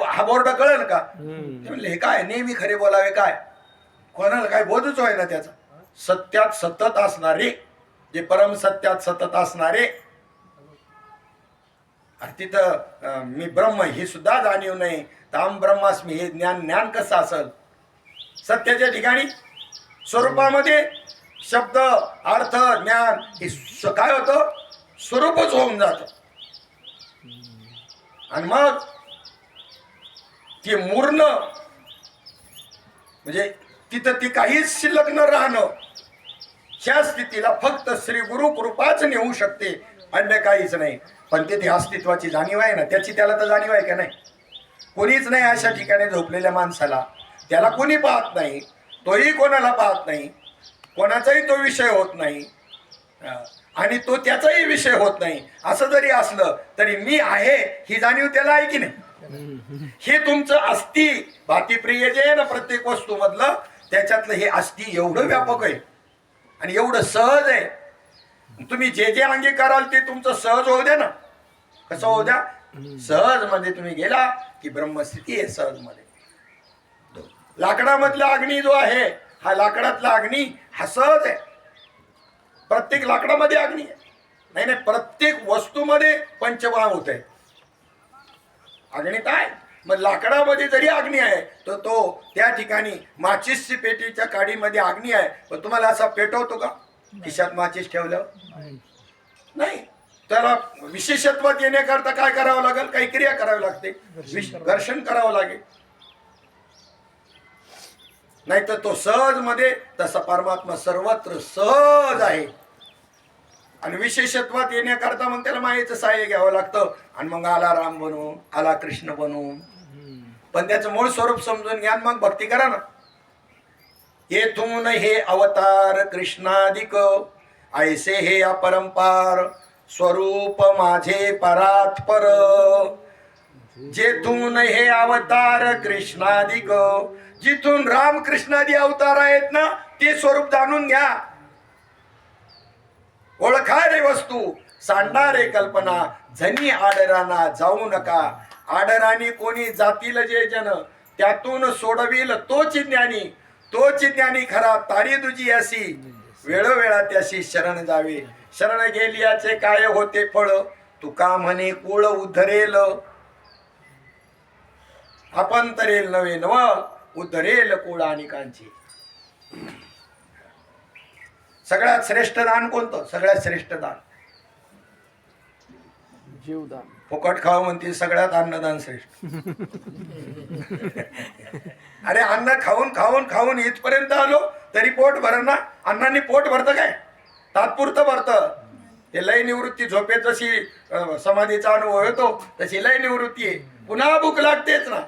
हा बोर्ड कळेल का? ते म्हणले हे काय नेहमी खरे बोलावे, काय कोणाला काय बोधच होय ना त्याचा. सत्यात सतत असणारे, जे परम सत्यात सतत असणारे, तिथं मी ब्रह्म ही सुद्धा जाणीव नाही, ताम ब्रह्मास्मी हे ज्ञान कसं असल? सत्याच्या ठिकाणी स्वरूपामध्ये शब्द अर्थ ज्ञान हे काय होतं? स्वरूपच होऊन जात. आणि मग ती मूर्ण म्हणजे तिथं ती काहीच शिल्लक न राहणं, ह्या स्थितीला फक्त श्री गुरु कृपाच नेऊ शकते, अन्य काहीच नाही. पण तिथे अस्तित्वाची जाणीव आहे ना, त्याची त्याला तर जाणीव आहे का नाही? कोणीच नाही अशा ठिकाणी झोपलेल्या माणसाला, त्याला कोणी पाहत नाही, तोही कोणाला पाहत नाही, कोणाचाही तो विषय होत नाही आणि तो त्याचाही विषय होत नाही. असं जरी असलं तरी मी आहे ही जाणीव त्याला आहे की नाही? हे तुमचं अस्ति भातीप्रिय जे आहे ना प्रत्येक वस्तू मधलं, त्याच्यातलं हे अस्ति एवढं व्यापक आहे आणि एवढं सहज आहे. तुम्ही जे जे अंगी कराल ते तुमचं सहज होऊ द्या ना. कसं होऊ द्या? सहज मध्ये तुम्ही गेला की ब्रह्मस्थिती आहे सहज मध्ये. लाकडामधला अग्नी जो आहे, हा लाकडातला अग्नी हा सहज आहे. प्रत्येक लाकडामध्ये अग्नी आहे. नाही, प्रत्येक वस्तूमध्ये पंचमहाभूत आहे. अग्नी काय? मग लाकडामध्ये जरी अग्नी आहे तर तो त्या ठिकाणी माचीसची पेटीच्या काडीमध्ये अग्नी आहे, पण तुम्हाला असा पेटवतो का? खिशात माचीस ठेवलं नाही. त्याला विशेषत्वात येण्याकरता काय करावं लागेल? काही क्रिया करावी लागते, घर्षण करावं लागेल. नाही तर तो सहज मध्ये, तसा परमात्मा सर्वत्र सहज आहे. आणि विशेषत्वात येण्याकरता मग त्याला मायेचं सहाय्य घ्यावं लागतं. आणि मग आला राम बनवून, आला कृष्ण बनवून. पण त्याचं मूळ स्वरूप समजून घ्या, मग भक्ती करा ना. येथून हे अवतार कृष्णाधिक, ऐसे हे अपरंपार स्वरूप माझे परात्पर. जेथून हे अवतार कृष्णाधिक, जिथून राम कृष्णादी अवतार आहेत ना, ते स्वरूप जाणून घ्या. ओळखा रे वस्तू, सांडणारे कल्पना, जनी आडराना जाऊ नका. आडराणी कोणी जातील जे जन, त्यातून सोडविल तोच ज्ञानी. तोच ज्ञानी खरा, तारी तुझी अशी वेळोवेळा त्याशी शरण जावे. शरण गेलियाचे काय होते फळ, तुका म्हणे कुळ उद्धरेल. आपण तरेल नवे नव, उद्धरेल कुळ अनेकांची. सगळ्यात श्रेष्ठ दान कोणतं? सगळ्यात श्रेष्ठ दान जीवदान. फुकट खावं म्हणते, सगळ्यात अन्नदान श्रेष्ठ. अरे अन्न खाऊन खाऊन खाऊन इथपर्यंत आलो तरी पोट भर ना. अन्नाने पोट भरतं काय? तात्पुरतं भरतं. ते लय निवृत्ती, झोपेत जशी समाधीचा अनुभव येतो तशी लय निवृत्ती आहे. पुन्हा भूक लागतेच ना,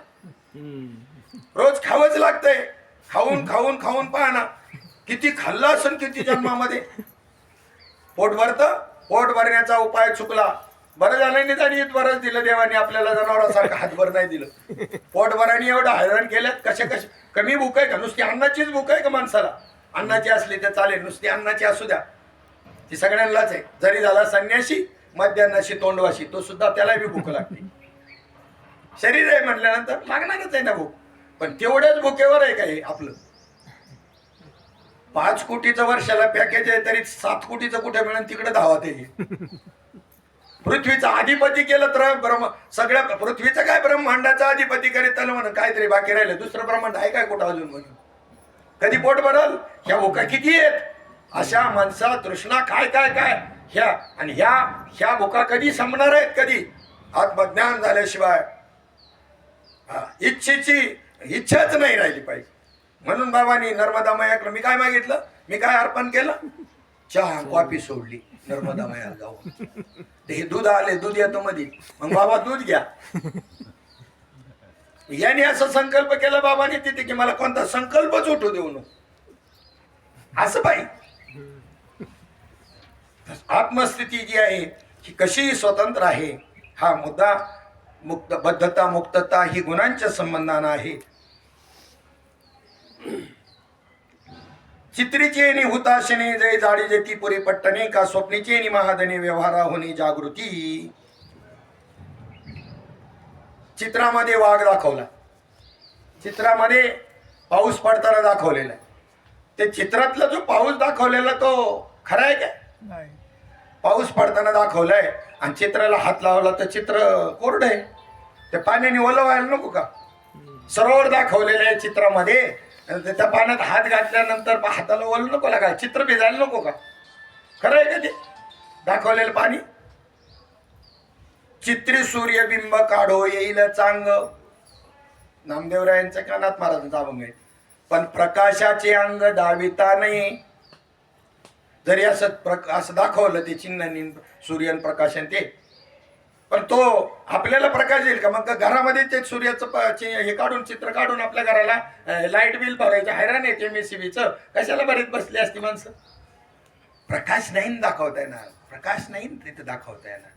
रोज खावंच लागतंय. खाऊन खाऊन खाऊन पहा ना, किती खाल्लं असेल किती जन्मामध्ये. पोट भरतं. पोट भरण्याचा उपाय चुकला. बरं झालं निदान बरंच दिलं देवाने आपल्याला, जनावरासारखं हातभर नाही दिलं. पोट भराने एवढं हैराण केलं. कसे कमी भूक आहे का? नुसती अन्नाचीच भूक आहे का माणसाला? अन्नाची असली तर चालेल, नुसती अन्नाची असू द्या, ती सगळ्यांनाच आहे. जरी झाला संन्याशी, मध्यान्नाशी, तोंडवाशी, तो सुद्धा त्याला बी भूक लागते. शरीर आहे म्हटल्यानंतर लागणारच आहे ना भूक. पण तेवढ्याच भुकेवर आहे का हे आपलं? 5 कोटीचं वर्षाला पॅकेज आहे तरी 7 कोटीचं कुठे मिळेल तिकडे धावा ते. पृथ्वीचा अधिपती केलं तर ब्रह्म, सगळ्या पृथ्वीचं काय ब्रह्मांडाचा अधिपती करीत आलं म्हणून काहीतरी बाकी राहिलं. दुसरं ब्रह्मांड आहे काय कुठं अजून म्हणून? कधी पोट भरल? ह्या भुका किती आहेत? अशा माणसा तृष्णा काय काय काय ह्या, आणि ह्या भुका कधी संपणार आहेत? कधी? आत्मज्ञान झाल्याशिवाय इच्छेची इच्छाच नाही राहिली पाहिजे. म्हणून बाबांनी नर्मदा मायाकडे मी काय मागितलं? मी काय अर्पण केलं? चहा कॉफी सोडली, नर्मदा मायाला जाऊन. हे दूध आले, दूध येतो मध्ये, मग बाबा दूध घ्या. याने असं संकल्प केला बाबांनी तिथे की मला कोणता संकल्पच उठू देऊ नको. असं पाहिजे. आत्मस्थिती जी आहे ही कशी स्वतंत्र आहे, हा मुद्दा. मुक्त बद्धता मुक्तता ही गुणांच्या संबंधानं आहे. चित्रीचे नि हुताशने जय जाडी जेती पुरी पट्टणे, का स्वप्नीचे नि महादने व्यवहारा होणे जागृती. चित्रामध्ये वाघ दाखवला, चित्रामध्ये पाऊस पडताना दाखवलेला आहे. ते चित्रातला जो पाऊस दाखवलेला तो खरा आहे काय? नाही. पाऊस पडताना दाखवलाय आणि चित्राला हात लावला तर चित्र कोरडं आहे. ते पाण्याने ओलं व्हायला नको का? सरोवर दाखवलेलं आहे चित्रामध्ये, आणि त्या पाण्यात हात घातल्यानंतर हाताला ओलं नको लागा, चित्र भिजायला नको का? खरं आहे का ते दाखवलेलं पाणी? चित्री सूर्यबिंब काढो येईल चांग, नामदेवरायांच्या कानात महाराजांचा अभंग आहे. पण प्रकाशाचे अंग दाविता नाही. जरी असं दाखवलं ते चिन्हांनी सूर्यन प्रकाशन ते, पण तो आपल्याला प्रकाश येईल का? मग घरामध्ये ते सूर्याचं हे काढून चित्र काढून आपल्या घराला लाईट बिल भरायचं हैराण येते MSCBचं. कशाला भरीत बसली असती माणसं? प्रकाश नाही दाखवता येणार, प्रकाश नाही तिथे दाखवता येणार.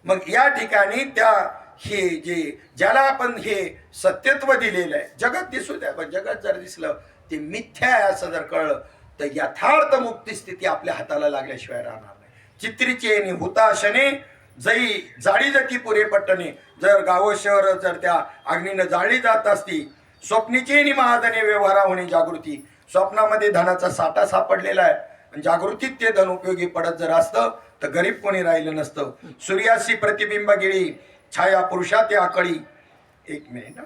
मग या ठिकाणी त्या हे ज्याला आपण हे सत्यत्व दिलेलं आहे, जगत दिसू द्या, पण जगत जर दिसलं ते मिथ्या आहे असं जर कळलं तर यथार्थ मुक्ती स्थिती आपल्या हाताला लागल्याशिवाय राहणार नाही. चित्रीचे नि हुताशने जई जाळी जाती पुरे पट्टणे, जर गाव शहर जर त्या अग्नीनं जाळली जात असती. स्वप्नीचे नि महाधने व्यवहारा होणे जागृती, स्वप्नामध्ये धनाचा साठा सापडलेला आहे आणि जागृतीत ते धन उपयोगी पडत जर असतं तर गरीब कोणी राहिलं नसतं. सूर्याशी प्रतिबिंब गिळी छाया पुरुषात आकळी. एक मिनिट,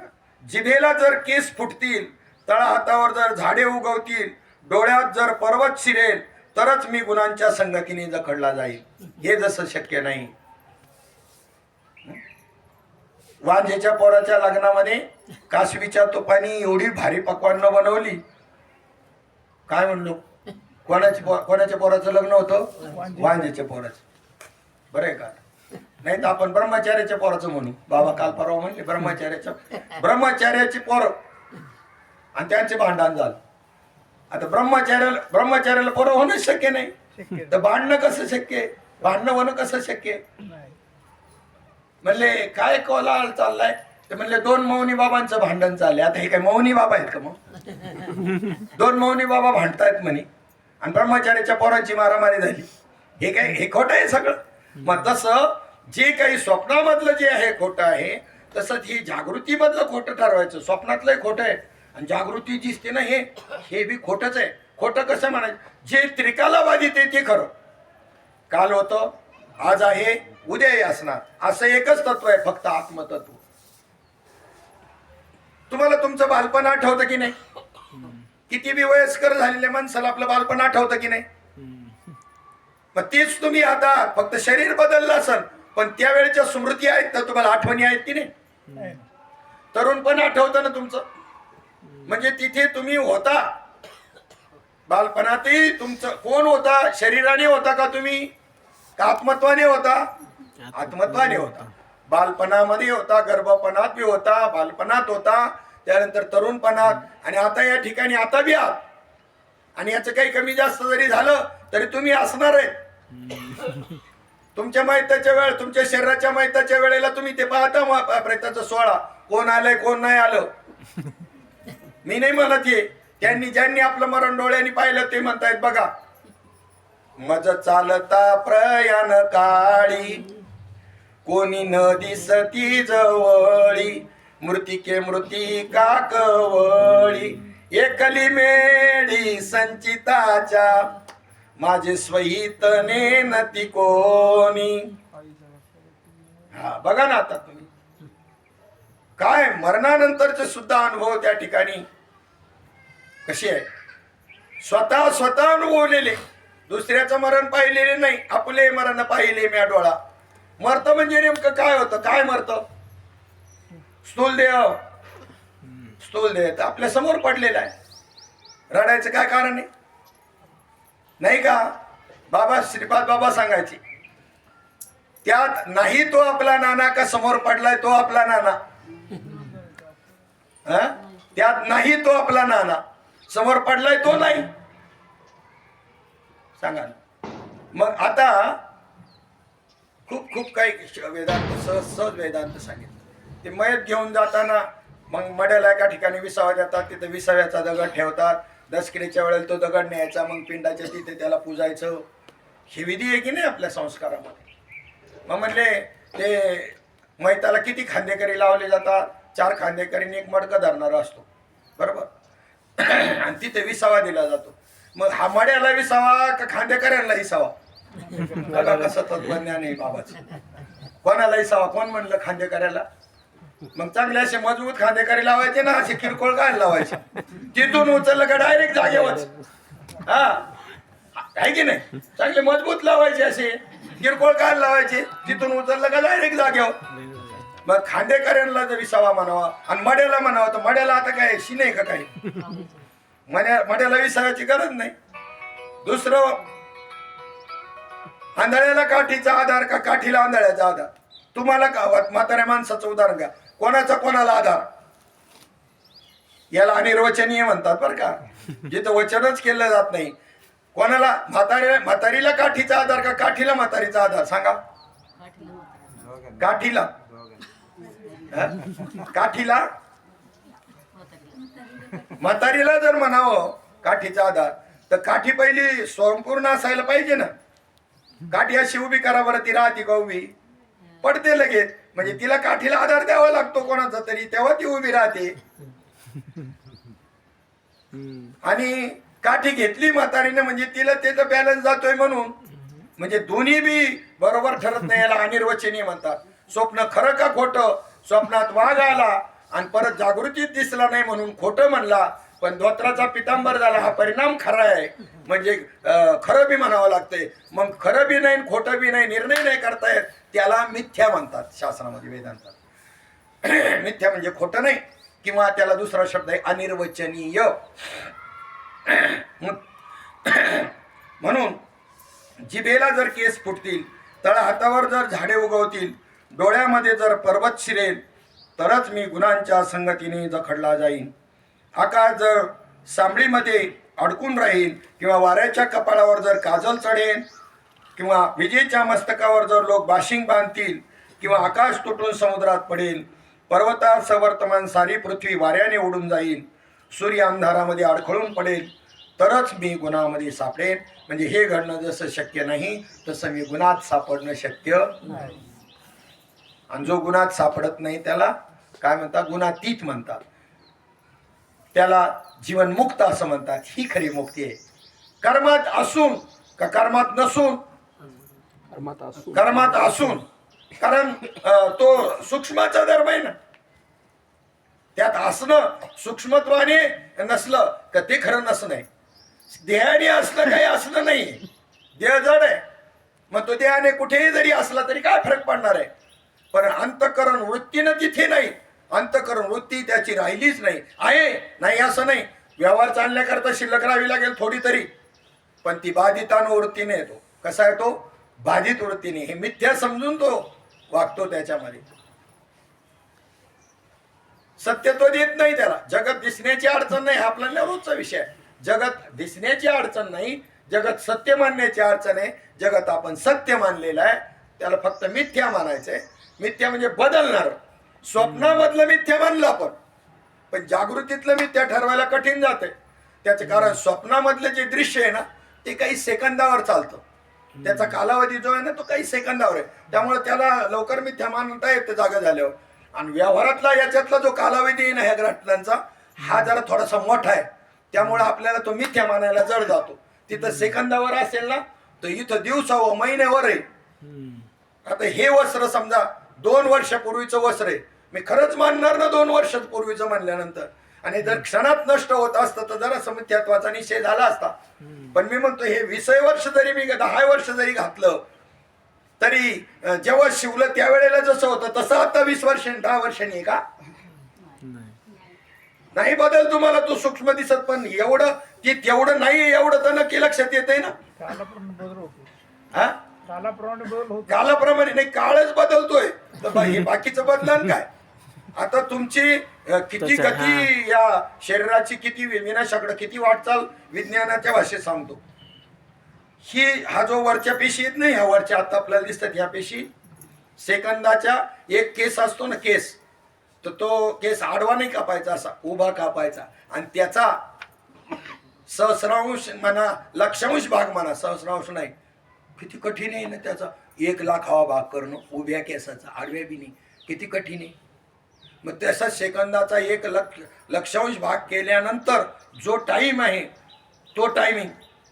जिभेला जर केस फुटतील, तळहातावर जर झाडे उगवतील, डोळ्यात जर पर्वत शिरेल, तरच मी गुणांच्या संगतीने जखडला जाईल. हे जसं शक्य नाही. वांजेच्या पोराच्या लग्नामध्ये कासवीच्या तुपानी एवढी भारी पक्वान्न बनवली. काय म्हणलो? कोणाच्या पोराचं लग्न होतं? वांजेच्या पोराचं. बरं आहे का? नाही तर आपण ब्रह्मचार्याच्या पोराचं म्हणू. बाबा काल परवा म्हणले ब्रह्मचार्याची पोरं आणि त्यांचे भांडण झालं. आता ब्रह्मचार्याला पोरं होणं शक्य नाही, तर भांडणं कसं शक्य आहे? भांडणं होणं कसं शक्य आहे? म्हणले काय कोलाहल चाललाय? ते म्हणले दोन मौनी बाबांचं भांडण चाललंय. आता हे काय मौनी बाबा आहेत का? मग दोन मौनी बाबा भांडतायत म्हणे आणि ब्रह्मचार्याच्या पोरांची मारामारी झाली. हे काय? हे खोटं आहे सगळं. मग तसं जे काही स्वप्नामधलं जे आहे खोटं आहे, तसंच ही जागृतीमधलं खोटं ठरवायचं. स्वप्नातलंही खोटं आहे आणि जागृती दिसते ना हे बी खोटंच आहे. खोटं कसं म्हणायचं? जे त्रिकाला बाधित आहे ते खरं. काल होतं, आज आहे, उद्याही असणार, असं एकच तत्व आहे, फक्त आत्मतत्व. तुम्हाला तुमचं बालपण आठवतं की नाही? किती बी वयस्कर झालेल्या माणसाला आपलं बालपण आठवतं की नाही? मग तेच तुम्ही आता फक्त शरीर बदललं असेल, पण त्यावेळेच्या स्मृती आहेत ना, तुम्हाला आठवणी आहेत की नाही? तरुणपण आठवतं ना तुमचं? म्हणजे तिथे तुम्ही होता बालपणातही. तुमचं कोण होता? शरीराने होता का तुम्ही? का आत्मत्वाने होता? आत्मत्वाने होता. बालपणामध्ये होता, गर्भपणात बी होता, बालपणात होता, त्यानंतर तरुणपणात, आणि आता या ठिकाणी आता बी आहात. आणि याचं काही कमी जास्त जरी झालं तरी तुम्ही असणार आहे. तुमच्या मैताच्या वेळ, तुमच्या शरीराच्या मैताच्या वेळेला तुम्ही ते पाहता प्रेताचा सोहळा, कोण आलंय कोण नाही आलं. मी नाही म्हणत हे, ज्यांनी आपलं मरण डोळ्यांनी पाहिलं ते म्हणतायत बघा. मज चालता प्रयाण काळी, कोणी न दिसती जवळी, मृतिके मृतिका कवळी, एकली मेळी संचिताच्या, माझे स्वहित नेनती कोणी. हा बघा ना आता तुम्ही काय मरणानंतरचे सुद्धा अनुभव त्या ठिकाणी कसे आहे. स्वतः अनुभवलेले, दुसऱ्याचं मरण पाहिलेले नाही, आपले मरण पाहिले म्या डोळा. मरत म्हणजे नेमकं काय होतं? काय मरतं? स्थूल देह तर आपल्या समोर पडलेला आहे. रडायचं काय कारण आहे? नाही का? बाबा श्रीपाद बाबा सांगायचे, त्यात नाही तो आपला नाना का समोर पडलाय तो आपला नाना. त्यात नाही तो आपला नाना, समोर पडलाय तो नाही. सांगा. मग आता खूप काही वेदांत सहज वेदांत सांगितलं. ते मयत घेऊन जाताना मग मड्याला एका ठिकाणी विसावा देतात, तिथे विसाव्याचा दगड ठेवतात. दसकिडीच्या वेळेला तो दगड न्यायचा, मग पिंडाच्या तिथे त्याला पूजायचं. ही विधी आहे की नाही आपल्या संस्कारामध्ये? मग म्हणले ते मैताला किती खांदेकरी लावले जातात? 4 खांदेकरीने एक मडकं धरणारा असतो, बरोबर? आणि तिथे विसावा दिला जातो. मग हा मड्याला विसावा का खांदेकऱ्यांना विसावा? बघा कसं तत्वज्ञान आहे बाबाचं. कोणाला विसावा? कोण म्हणलं खांदेकऱ्याला? मग चांगले असे मजबूत खांदेकरी लावायचे ना, असे किरकोळ काय लावायचे? तिथून उचललं का डायरेक्ट जागेवरच. हा आहे की नाही? चांगले मजबूत लावायचे, असे किरकोळ काय लावायचे? तिथून उचललं का डायरेक्ट जागेवर. मग खांदेकऱ्यांना जर विसावा म्हणावा आणि मड्याला म्हणावा, तर मड्याला आता काय शिने का काही? मड्याला विसाव्याची गरज नाही. दुसरं, आंधळ्याला काठीचा आधार का काठीला आंधळ्याचा आधार? तुम्हाला का म्हाताऱ्या माणसाचं उदाहरण का? कोणाचा कोणाला आधार? याला अनिर्वचनीय म्हणतात बरं का, जिथं वचनच केलं जात नाही. कोणाला? म्हातारीला काठीचा आधार का काठीला म्हातारीचा आधार? सांगा. काठीला. काठीला. म्हातारीला जर म्हणावं काठीचा आधार, तर काठी पहिली संपूर्ण असायला पाहिजे ना. काठी अशी उभी करा बरं, ती राहती का उभी? पडते लगेच. म्हणजे तिला काठीला आधार द्यावा लागतो कोणाचा तरी, तेव्हा ती उभी राहते. आणि काठी घेतली म्हातारीने म्हणजे तिला त्याचा बॅलन्स जातोय म्हणून. म्हणजे दोन्ही बी बरोबर ठरत नाही, याला अनिर्वचनीय म्हणतात. स्वप्न खरं का खोटं? स्वप्नात वाघ आला आणि परत जागृतीत दिसला नाही म्हणून खोटं म्हणला, पण धोत्राचा पितांबर झाला हा परिणाम खरा आहे. म्हणजे खरं बी म्हणावं लागतंय. मग खरं बी नाही खोटं बी नाही, निर्णय नाही करतायत, त्याला मिथ्या म्हणतात शास्त्रामध्ये, वेदांतात. मिथ्या म्हणजे खोटं नाही, किंवा त्याला दुसरा शब्द आहे अनिर्वचनीय. म्हणून जिभेला जर केस फुटतील, तळहातावर जर झाडे उगवतील, डोळ्यामध्ये जर पर्वत शिरेल, तरच मी गुणांच्या संगतीने जखडला जाईन. आकाश जर सामळीमध्ये अडकून राहील, किंवा वाऱ्याच्या कपाळावर जर काजल चढेल, किंवा विजेच्या मस्तकावर जर लोक बाशिंग बांधतील, किंवा आकाश तुटून समुद्रात पडेल, पर्वतात सवर्तमान सारी पृथ्वी वाऱ्याने उडून जाईल, सूर्य अंधारामध्ये अडखळून पडेल, तरच मी गुणामध्ये सापडेन. म्हणजे हे घडणं जसं शक्य नाही, तसं मी गुणात सापडणं शक्य नाही. आणि जो गुणात सापडत नाही त्याला काय म्हणतात? गुणातीत म्हणतात. त्याला जीवनमुक्त असं म्हणतात. ही खरी मुक्ती आहे. कर्मात असून का कर्मात नसून? कर्मात असून. कारण तो सूक्ष्माचा धर्म आहे ना. त्यात असणं सूक्ष्मत्वाने नसलं का ते खरं नसणं आहे. देहाने असलं काही असलं नाही. देह जड आहे, मग तो देहाने कुठेही जरी असला तरी काय फरक पडणार आहे? पण अंतःकरण वृत्तीनं तिथे नाही. अंतःकरण वृत्ती त्याची राहिलीच नाही. आहे नाही असं नाही. व्यवहार चालण्याकरता शिल्लक राहावी लागेल थोडी तरी, पण ती बाधितानुवृत्तीने येतो. कसा आहे तो? बाधित वृत्तीने. हे मिथ्या समजून तो वागतो त्याच्यामध्ये. सत्यत्व देत नाही त्याला. जगत दिसण्याची अडचण नाही, हा आपला रोजचा विषय आहे. जगत दिसण्याची अडचण नाही, जगत सत्य मानण्याची अडचण आहे. जगत आपण सत्य मानलेलं आहे, त्याला फक्त मिथ्या मानायचंय. मिथ्या म्हणजे बदलणार. स्वप्नामधलं मिथ्या मानलं आपण, पण जागृतीतलं मिथ्या ठरवायला कठीण जाते. त्याचे कारण स्वप्नामधलं जे दृश्य आहे ना, ते काही सेकंदावर चालतं. त्याचा कालावधी जो आहे ना, तो काही सेकंदावर आहे. त्यामुळे त्याला लवकर मिथ्या मानता येते जागा झाल्यावर. आणि व्यवहारातला याच्यातला जो कालावधी आहे ना ह्या घटनांचा, हा जरा थोडासा मोठा आहे. त्यामुळे आपल्याला तो मिथ्या मानायला जड जातो. तिथं सेकंदावर असेल ना, तर इथं दिवसावर महिन्यावर आहे. आता हे वस्त्र समजा 2 वर्षापूर्वीचं वस्त्र आहे, मी खरंच मानणार ना 2 वर्षापूर्वीचं म्हणल्यानंतर. आणि जर क्षणात नष्ट होत असतं तर जरा समित्यात्वाचा निषेध झाला असता. पण मी म्हणतो हे 20 वर्ष जरी मी 10 वर्ष जरी घातलं तरी जेव्हा शिवलं त्यावेळेला जसं होतं तसं आता 20 वर्षांनी 10 वर्षांनी आहे का? नाही बदल तुम्हाला तो सूक्ष्म दिसत, पण एवढं की तेवढं नाही एवढं तर नक्की लक्षात येत आहे ना. कालाप्रमाणे नाही, काळच बदलतोय तर हे बाकीचं बदलन काय? आता तुमची किती गती, या शरीराची किती विनाशाकडे किती वाटचाल विज्ञानाच्या भाषेत सांगतो. हा जो वरच्या पेशी येत नाही, ह्या वरच्या आता आपल्याला दिसतात ह्या पेशी, सेकंदाच्या एक केस असतो ना केस, तर तो केस आडवा नाही कापायचा, असा उभा कापायचा. आणि त्याचा सहस्रांश म्हणा, लक्षांश भाग म्हणा, सहस्रांश नाही, किती कठीण आहे ना त्याचा 1 लाखावा भाग करणं उभ्या केसाचा, आडव्या बी नाही, किती कठीण आहे. मग तसा सेकंदाचा 1,00,000 भाग केल्यानंतर जो टाईम आहे तो टायमिंग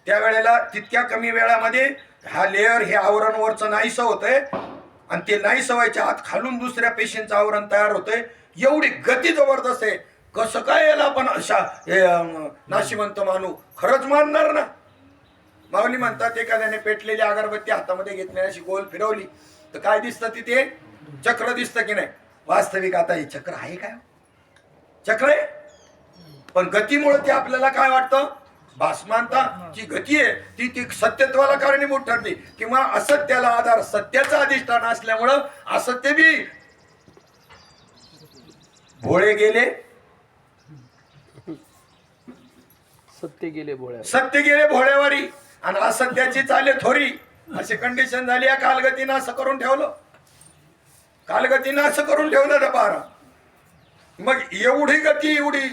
त्यावेळेला तितक्या कमी वेळामध्ये हा लेअर हे आवरण वरचं नाहीसं होतंय आणि ते नाहीसं व्हायच्या आत खालून दुसऱ्या पेशींचं आवरण तयार होतंय. एवढी गती जबरदस्त आहे. कसं काय याला आपण अशा नाशिवंत मानू? खरंच मानणार ना. माऊली म्हणतात एखाद्याने पेटलेली अगरबत्ती हातामध्ये घेतली अशी गोल फिरवली तर काय दिसतं तिथे? चक्र दिसतं की नाही? वास्तविक आता हे चक्र आहे काय? चक्र आहे, पण गतीमुळे ते आपल्याला काय वाटतं? भासमानता जी गती आहे ती सत्यत्वाला कारणीभूत ठरली किंवा असत्याला आधार, सत्याचं अधिष्ठान असल्यामुळं असत्य बी भोळे गेले, सत्य गेले भोळ्या. सत्य गेले भोळेवारी आणि असत्याची चाले थोरी, अशी कंडिशन झाली. या कालगतीनं असं करून ठेवलं, कालगतीनं असं करून ठेवलं ना बारा. मग एवढी गती, एवढी.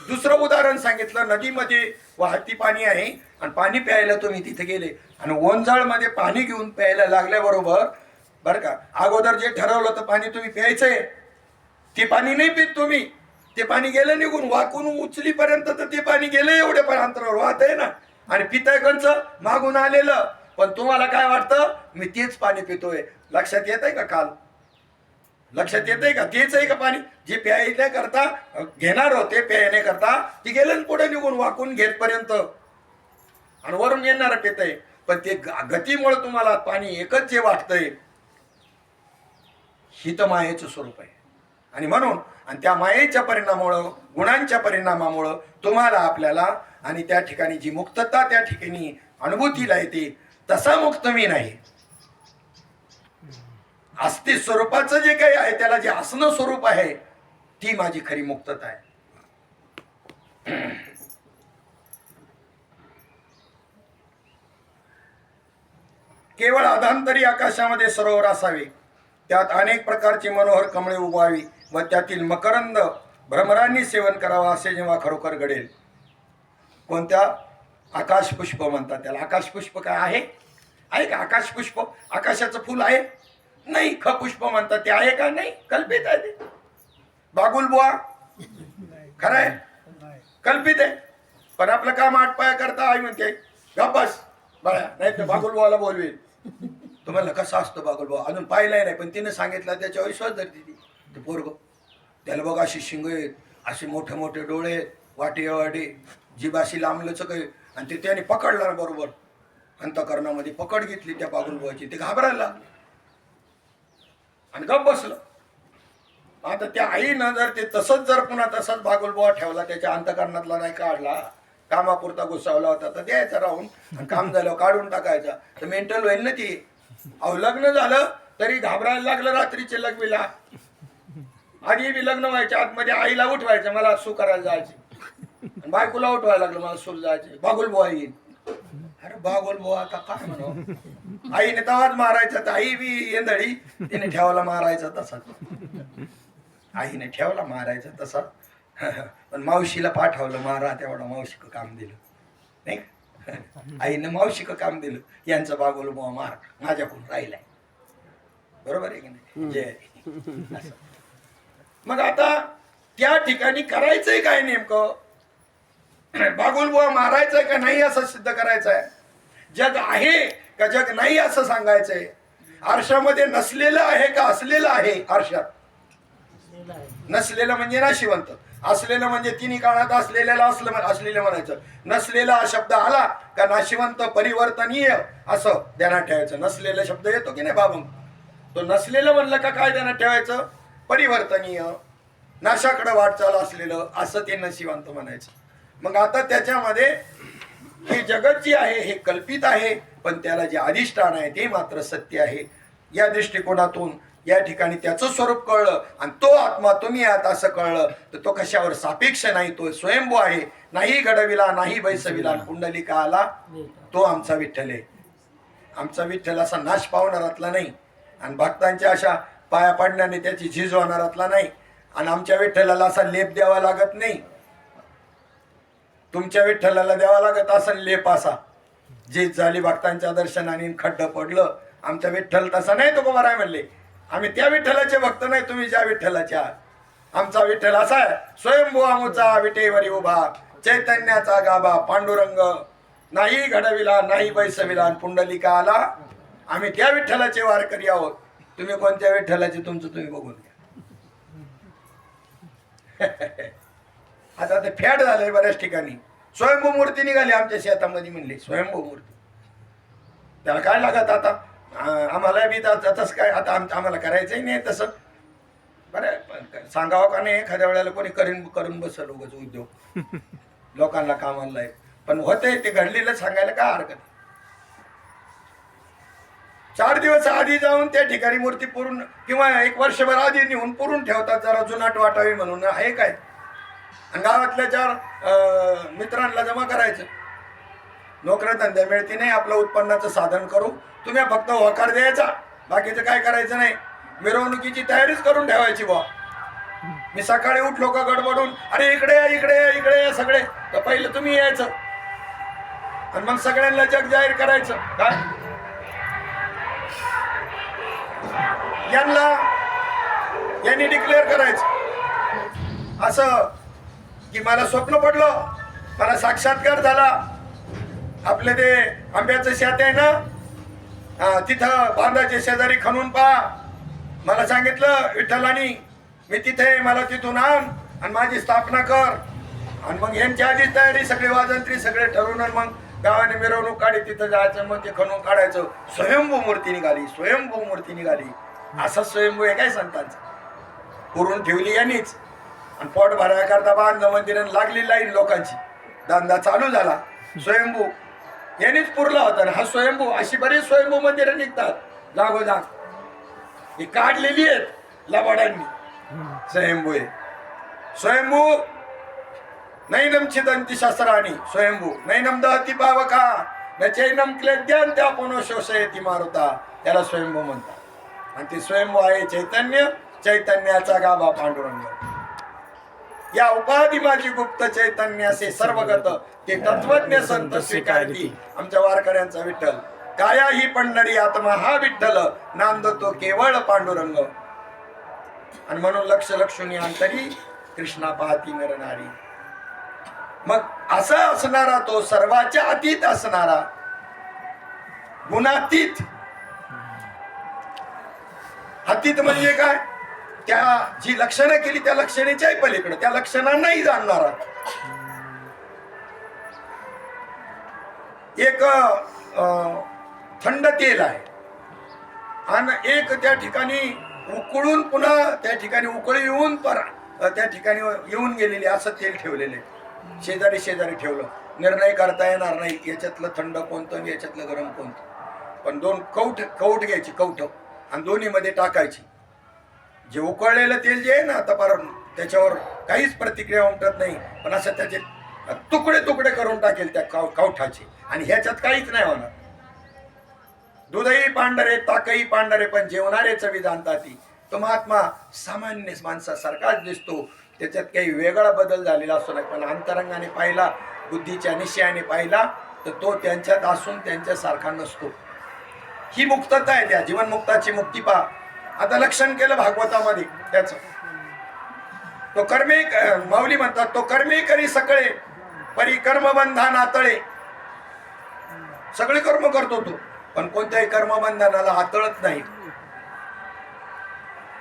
दुसरं उदाहरण सांगितलं, नदीमध्ये वाहती पाणी आहे आणि पाणी प्यायला तुम्ही तिथे गेले आणि ओंजाळमध्ये पाणी घेऊन प्यायला लागल्याबरोबर बरं का, अगोदर जे ठरवलं तर पाणी तुम्ही प्यायचंय ते पाणी नाही पित तुम्ही. ते पाणी गेलं निघून, वाकून उचलीपर्यंत तर ते पाणी गेलं एवढे पण अंतरावर वाहत आहे ना. आणि पिताय कंच मागून आलेलं, पण तुम्हाला काय वाटतं मी तेच पाणी पितोय. लक्षात येत आहे का? काल लक्षात येत आहे का? तेच आहे का पाणी? जे प्यायल्या करता घेणार होते प्यायने करता ते गेलं पुढे निघून वाकून घेतपर्यंत आणि वरून येणार पित आहे. पण ते गतीमुळे तुम्हाला पाणी एकच जे वाटतंय ही तर मायेचं स्वरूप आहे. आणि म्हणून आणि त्या मायेच्या परिणामामुळं, गुणांच्या परिणामामुळं तुम्हाला आपल्याला आणि त्या ठिकाणी जी मुक्तता त्या ठिकाणी अनुभूतीला येते तसा मुक्त मी नाही. अस्तित्व स्वरूपाचं जे काही आहे त्याला जे असणं स्वरूप आहे ती माझी खरी मुक्तता आहे. केवळ अधांतरी आकाशामध्ये सरोवर असावे, त्यात अनेक प्रकारची मनोहर कमळे उगवावी व त्यातील मकरंद भ्रमरांनी सेवन करावा असे जेव्हा खरोखर घडेल. कोणत्या? आकाश पुष्प म्हणतात त्याला. आकाश पुष्प काय आहे? आहे का आकाश पुष्प? आकाशाचं फुल आहे? नाही. खपुष्प म्हणतात ते आहे का? नाही, कल्पित आहे ते. बागुलबुवा खरं आहे? कल्पित आहे. पण आपलं काम आटपाया करता आई म्हणते गप्पस बळ्या, नाही तर बागुलबुवाला बोलवेल. तुम्हाला कसा असतो बागुलबुवा? अजून पाहिलाय नाही, पण तिने सांगितलं त्याच्यावर विश्वास धरते ती. ते पोरग त्याला बघ अशी शिंग आहेत, असे मोठे मोठे डोळे, वाटे वाटे, जीभ अशी लांबलंच काही. आणि ते त्याने पकडलं ना बरोबर अंतःकरणामध्ये पकड घेतली त्या बागुलबुवाची. ते घाबरायला आणि गप बसलं. आता त्या आईनं जर ते तसंच जर पुन्हा तसाच बागुलबुवा ठेवला, त्याच्या अंतःकरणातला नाही काढला, कामापुरता घुसावला होता तर द्यायचा राहून आणि काम झालं काढून टाकायचा, तर मेंटल होईल ना ती. अहो लग्न झालं तरी घाबरायला लागलं रात्रीच्या लग्नीला. आधी बी लग्न व्हायच्या आतमध्ये आईला उठवायचं मला सू करायला जायचे, बायकोला उठवायला लागलं मला सूर जायचे. बागुलबुवा येईल. अरे बागुलबुवा आता काय म्हणू? आईने तवाच मारायचा, तर आई बी येंदळी, तिने ठेवला मारायचा तसाच. आईने ठेवला मारायचा तसा, पण मावशीला पाठवलं मारा तेवढं मावशीक काम दिलं नाही का? आईनं मावशीक काम दिलं. यांचं बागुलबुवा मार माझ्याकडून राहिलाय. बरोबर आहे की नाही? जय. मग आता त्या ठिकाणी करायचंय काय नेमकं? बागुलबुवा मारायचंय का नाही असं सिद्ध करायचंय. जग आहे का जग नाही असं सांगायचंय. आरशामध्ये नसलेलं आहे का असलेलं आहे? आरशात नसलेलं म्हणजे नाशिवंत, असलेलं म्हणजे तिन्ही काळात असलेल्याला असलेलं म्हणायचं. नसलेला हा शब्द आला का नाशिवंत परिवर्तनीय असं ध्यानात ठेवायचं. नसलेला शब्द येतो की नाही बाबा? तो नसलेलं म्हणलं का काय ध्यानात ठेवायचं? परिवर्तनीय, नाशाकडे वाटचाल असलेलं असं ते नशिवंत म्हणायचं. मग आता त्याच्यामध्ये हे जगत जे आहे हे कल्पित आहे, पण त्याला जे अधिष्ठान आहे ते मात्र सत्य आहे. या दृष्टिकोनातून या ठिकाणी त्याचं स्वरूप कळलं आणि तो आत्मा तुम्ही आहात असं कळलं तर तो कशावर सापेक्ष नाही, तो स्वयंभू आहे. नाही घडविला नाही बैसविला कुंडलिका आला, तो आमचा विठ्ठल आहे. आमचा विठ्ठल असा नाश पावणारातला नाही आणि भक्तांच्या अशा पाया पडण्याने त्याची झीज होणारातला नाही आणि आमच्या विठ्ठलाला असा लेप द्यावा लागत नाही. तुमच्या विठ्ठलाला द्यावा लागत असेल लेप असा, झीज झाली भक्तांच्या दर्शनाने खड्डं पडलं. आमचा विठ्ठल तसा नाही. तो बरोबर आहे म्हणले. आम्ही त्या विठ्ठलाचे भक्त नाही, तुम्ही ज्या विठ्ठलाचे आहात आमचा विठ्ठल असा आहे, स्वयंभू आमुचा विटेवरी उभा, चैतन्याचा गाभा पांडुरंग, नाही घडविला नाही बैसविला आणि पुंडलिका आला. आम्ही त्या विठ्ठलाचे वारकरी आहोत. तुम्ही कोणत्या विठ्ठलाचे तुमचं तुम्ही बघून घ्या. आता ते फॅट झालंय बऱ्याच ठिकाणी. स्वयंभू मूर्ती निघाली आमच्या शेतामध्ये, म्हणले स्वयंभू मूर्ती. त्याला काय लागत आता, आम्हाला बी तसं काय आता आम्हाला करायचंही नाही तसं. बरं सांगावं का नाही, एखाद्या वेळेला कोणी करून बसल उगाच उद्योग लोकांना कामाला आहे. पण होते ते घडलेलं सांगायला काय हरकत. 4 दिवस आधी जाऊन त्या ठिकाणी मूर्ती पुरून किंवा 1 वर्षभर आधी नेऊन पुरून ठेवतात, जरा जुनाट वाटावी म्हणून. आहे काय, आणि गावातल्या 4 मित्रांना जमा करायचं. नोकऱ्या धंद्या मिळते नाही, आपलं उत्पन्नाचं साधन करू. तुम्ही फक्त होकार द्यायचा, बाकीचं काय करायचं नाही. मिरवणुकीची तयारीच करून ठेवायची बा. मी सकाळी उठलो का गडबडून, अरे इकडे इकडे इकडे सगळे, तर पहिलं तुम्ही यायचं आणि मग सगळ्यांना जग जाहीर करायचं. काय यांनी डिक्लेअर करायचं असं की मला स्वप्न पडलं, मला साक्षात्कार झाला. आपले ते आंब्याचं शेत आहे ना, तिथं बांधाचे शेजारी खणून पहा. मला सांगितलं विठ्ठलानी, मी तिथे मला तिथून आण आणि माझी स्थापना कर. आणि मग यांच्या आधीच तयारी, सगळे वाजंत्री सगळे ठरवून, आणि मग गावाने मिरवणूक काढी, तिथं जायचं, मग ते खणून काढायचं. स्वयंभू मूर्ती निघाली, स्वयंभू मूर्ती निघाली. असं स्वयंभू आहे काय संतांचं, पुरून ठेवली यांनीच. आणि पोट भरायकरता बांधलं मंदिरात लागली लाईन लोकांची, धंदा चालू झाला. स्वयंभू यांनीच पुरला होता. हा स्वयंभू, अशी बरीच स्वयंभू मंदिरं निघतात जागोजाग. ही काढलेली आहेत लबाडांनी. स्वयंभू आहे. स्वयंभू नैनम छिदंती शस्त्राणी, स्वयंभू नैनम दहती पावका न चैनम क्लेद्यान त्या पुनः शोषयती मारुता, त्याला स्वयंभू म्हणतात. आणि ते स्वयंभू आहे चैतन्य, चैतन्याचा गाभा पांडुरंग. या उपाधी माझी गुप्त चैतन्याचे सर्वगत, ते तत्वज्ञ संत स्वीकारती. आमच्या वारकऱ्यांचा विठ्ठल, काया ही पंढरी आत्मा हा विठ्ठल, नांदतो केवळ पांडुरंग. आणि म्हणून लक्ष लक्षुनी अंतरी, कृष्णा पाहती नर नारी. मग असा असणारा तो सर्वाच्या अतीत असणारा, गुणातीत. अतीत म्हणजे काय, त्या जी लक्षणं केली त्या लक्षणेच्याही पलीकडे, त्या लक्षणांनाही जाणणारा. एक थंड तेल आहे आणि एक त्या ठिकाणी उकळून पुन्हा त्या ठिकाणी उकळी येऊन त्या ठिकाणी येऊन गेलेले असं तेल ठेवलेले. शेजारी शेजारी ठेवलं, निर्णय करता येणार नाही याच्यातलं थंड कोणतं याच्यातलं गरम कोणतं. पण 2 कौट घ्यायची, कौट, आणि दोन्हीमध्ये टाकायची. जे उकळलेलं तेल जे आहे ना, आता त्याच्यावर काहीच प्रतिक्रिया उमटत नाही, पण असं त्याचे तुकडे तुकडे करून टाकेल त्या कवठाचे, आणि ह्याच्यात काहीच नाही होणार. दूधही पांढरे ताकही पांढरे, पण जेवणारे चवी जाणतात ती. तो महात्मा सामान्य माणसासारखाच दिसतो, त्याच्यात काही वेगळा बदल झालेला असतो नाही. पण अंतरंगाने पाहिला, बुद्धीच्या निश्चयाने पाहिला, तर तो त्यांच्यात असून त्यांच्यासारखा नसतो. ही मुक्तता आहे, त्या जीवनमुक्ताची मुक्ती पहा. आता लक्षण केलं भागवतामध्ये त्याच, तो कर्मे माऊली म्हणतात, तो कर्मे करी सकळे परी कर्मबंधन आतळे. सगळे कर्म करतो तो, पण कोणत्याही कर्मबंधनाला आतळत नाही.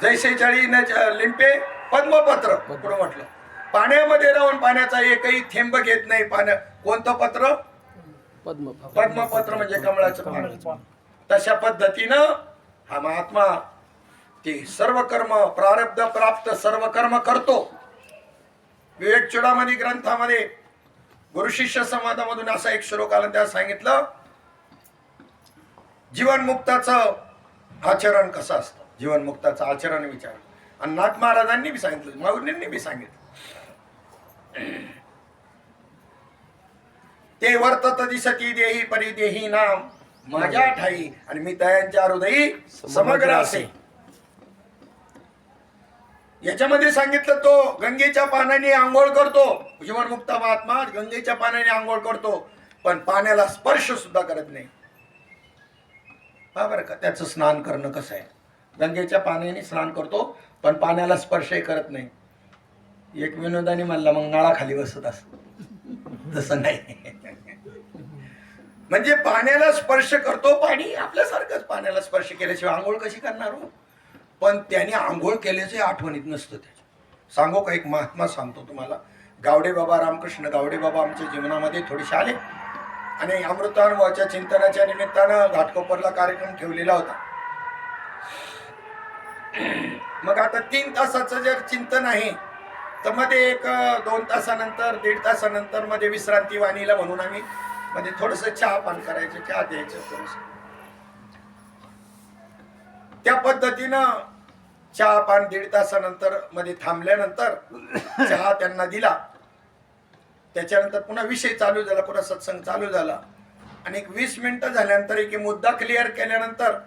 जैसे जळी न लिंपे पद्मपत्र, पुढे म्हटलं, पाण्यामध्ये राहून पाण्याचा एकही थेंब घेत नाही. कोणतं पत्र, पद्मपत्र म्हणजे कमळाचं पान. तशा पद्धतीनं हा महात्मा ते सर्व कर्म प्रारब्ध प्राप्त सर्व कर्म करतो. विवेक चुडामणी ग्रंथामध्ये गुरु शिष्य संवादामधून असा एक श्लोक आला, त्यात सांगितलं जीवनमुक्ताचं आचरण कसं असतं. जीवनमुक्ताचं आचरण विचार, आणि नाथ महाराजांनी बी सांगितलं, माऊलींनी बी सांगितलं. ते वर्तत दिसती देही परी देही नाम माझ्या ठाई, आणि मी तयांच्या हृदयी समग्र असे. याच्यामध्ये सांगितलं तो गंगेच्या पाण्याने आंघोळ करतो. जीवनमुक्त महात्मा गंगेच्या पाण्याने आंघोळ करतो, पण पाण्याला स्पर्श सुद्धा करत नाही. बरं का, त्याचं स्नान करणं कसं आहे. गंगेच्या पाण्याने स्नान करतो, पण पाण्याला स्पर्शही करत नाही. एक विनोदाने म्हणला मग नळाखाली बसत असत तसं नाही. म्हणजे पाण्याला स्पर्श करतो, पाणी आपल्यासारखंच पाण्याला स्पर्श केल्याशिवाय आंघोळ कशी करणार हो? पण त्याने आंघोळ केल्याचे आठवणीत नसतं त्याच्या. सांगू का एक महात्मा सांगतो तुम्हाला. गावडे बाबा, रामकृष्ण गावडे बाबा आमच्या जीवनामध्ये थोडेसे आले आणि अमृतानुभवाच्या चिंतनाच्या निमित्तानं घाटकोपरला कार्यक्रम ठेवलेला होता. मग आता 3 तासाचं जर चिंतन आहे तर मध्ये एक 2 तासानंतर 1.5 तासानंतर मध्ये विश्रांती वाणीला म्हणून आम्ही मध्ये थोडस चहा पान करायचं, चहा द्यायचं थोडस. त्या पद्धतीनं चहा पान 1.5 तासानंतर मध्ये थांबल्यानंतर चहा त्यांना दिला. त्याच्यानंतर पुन्हा विषय चालू झाला, पुन्हा सत्संग चालू झाला आणि एक 20 मिनिटं झाल्यानंतर एक मुद्दा क्लिअर केल्यानंतर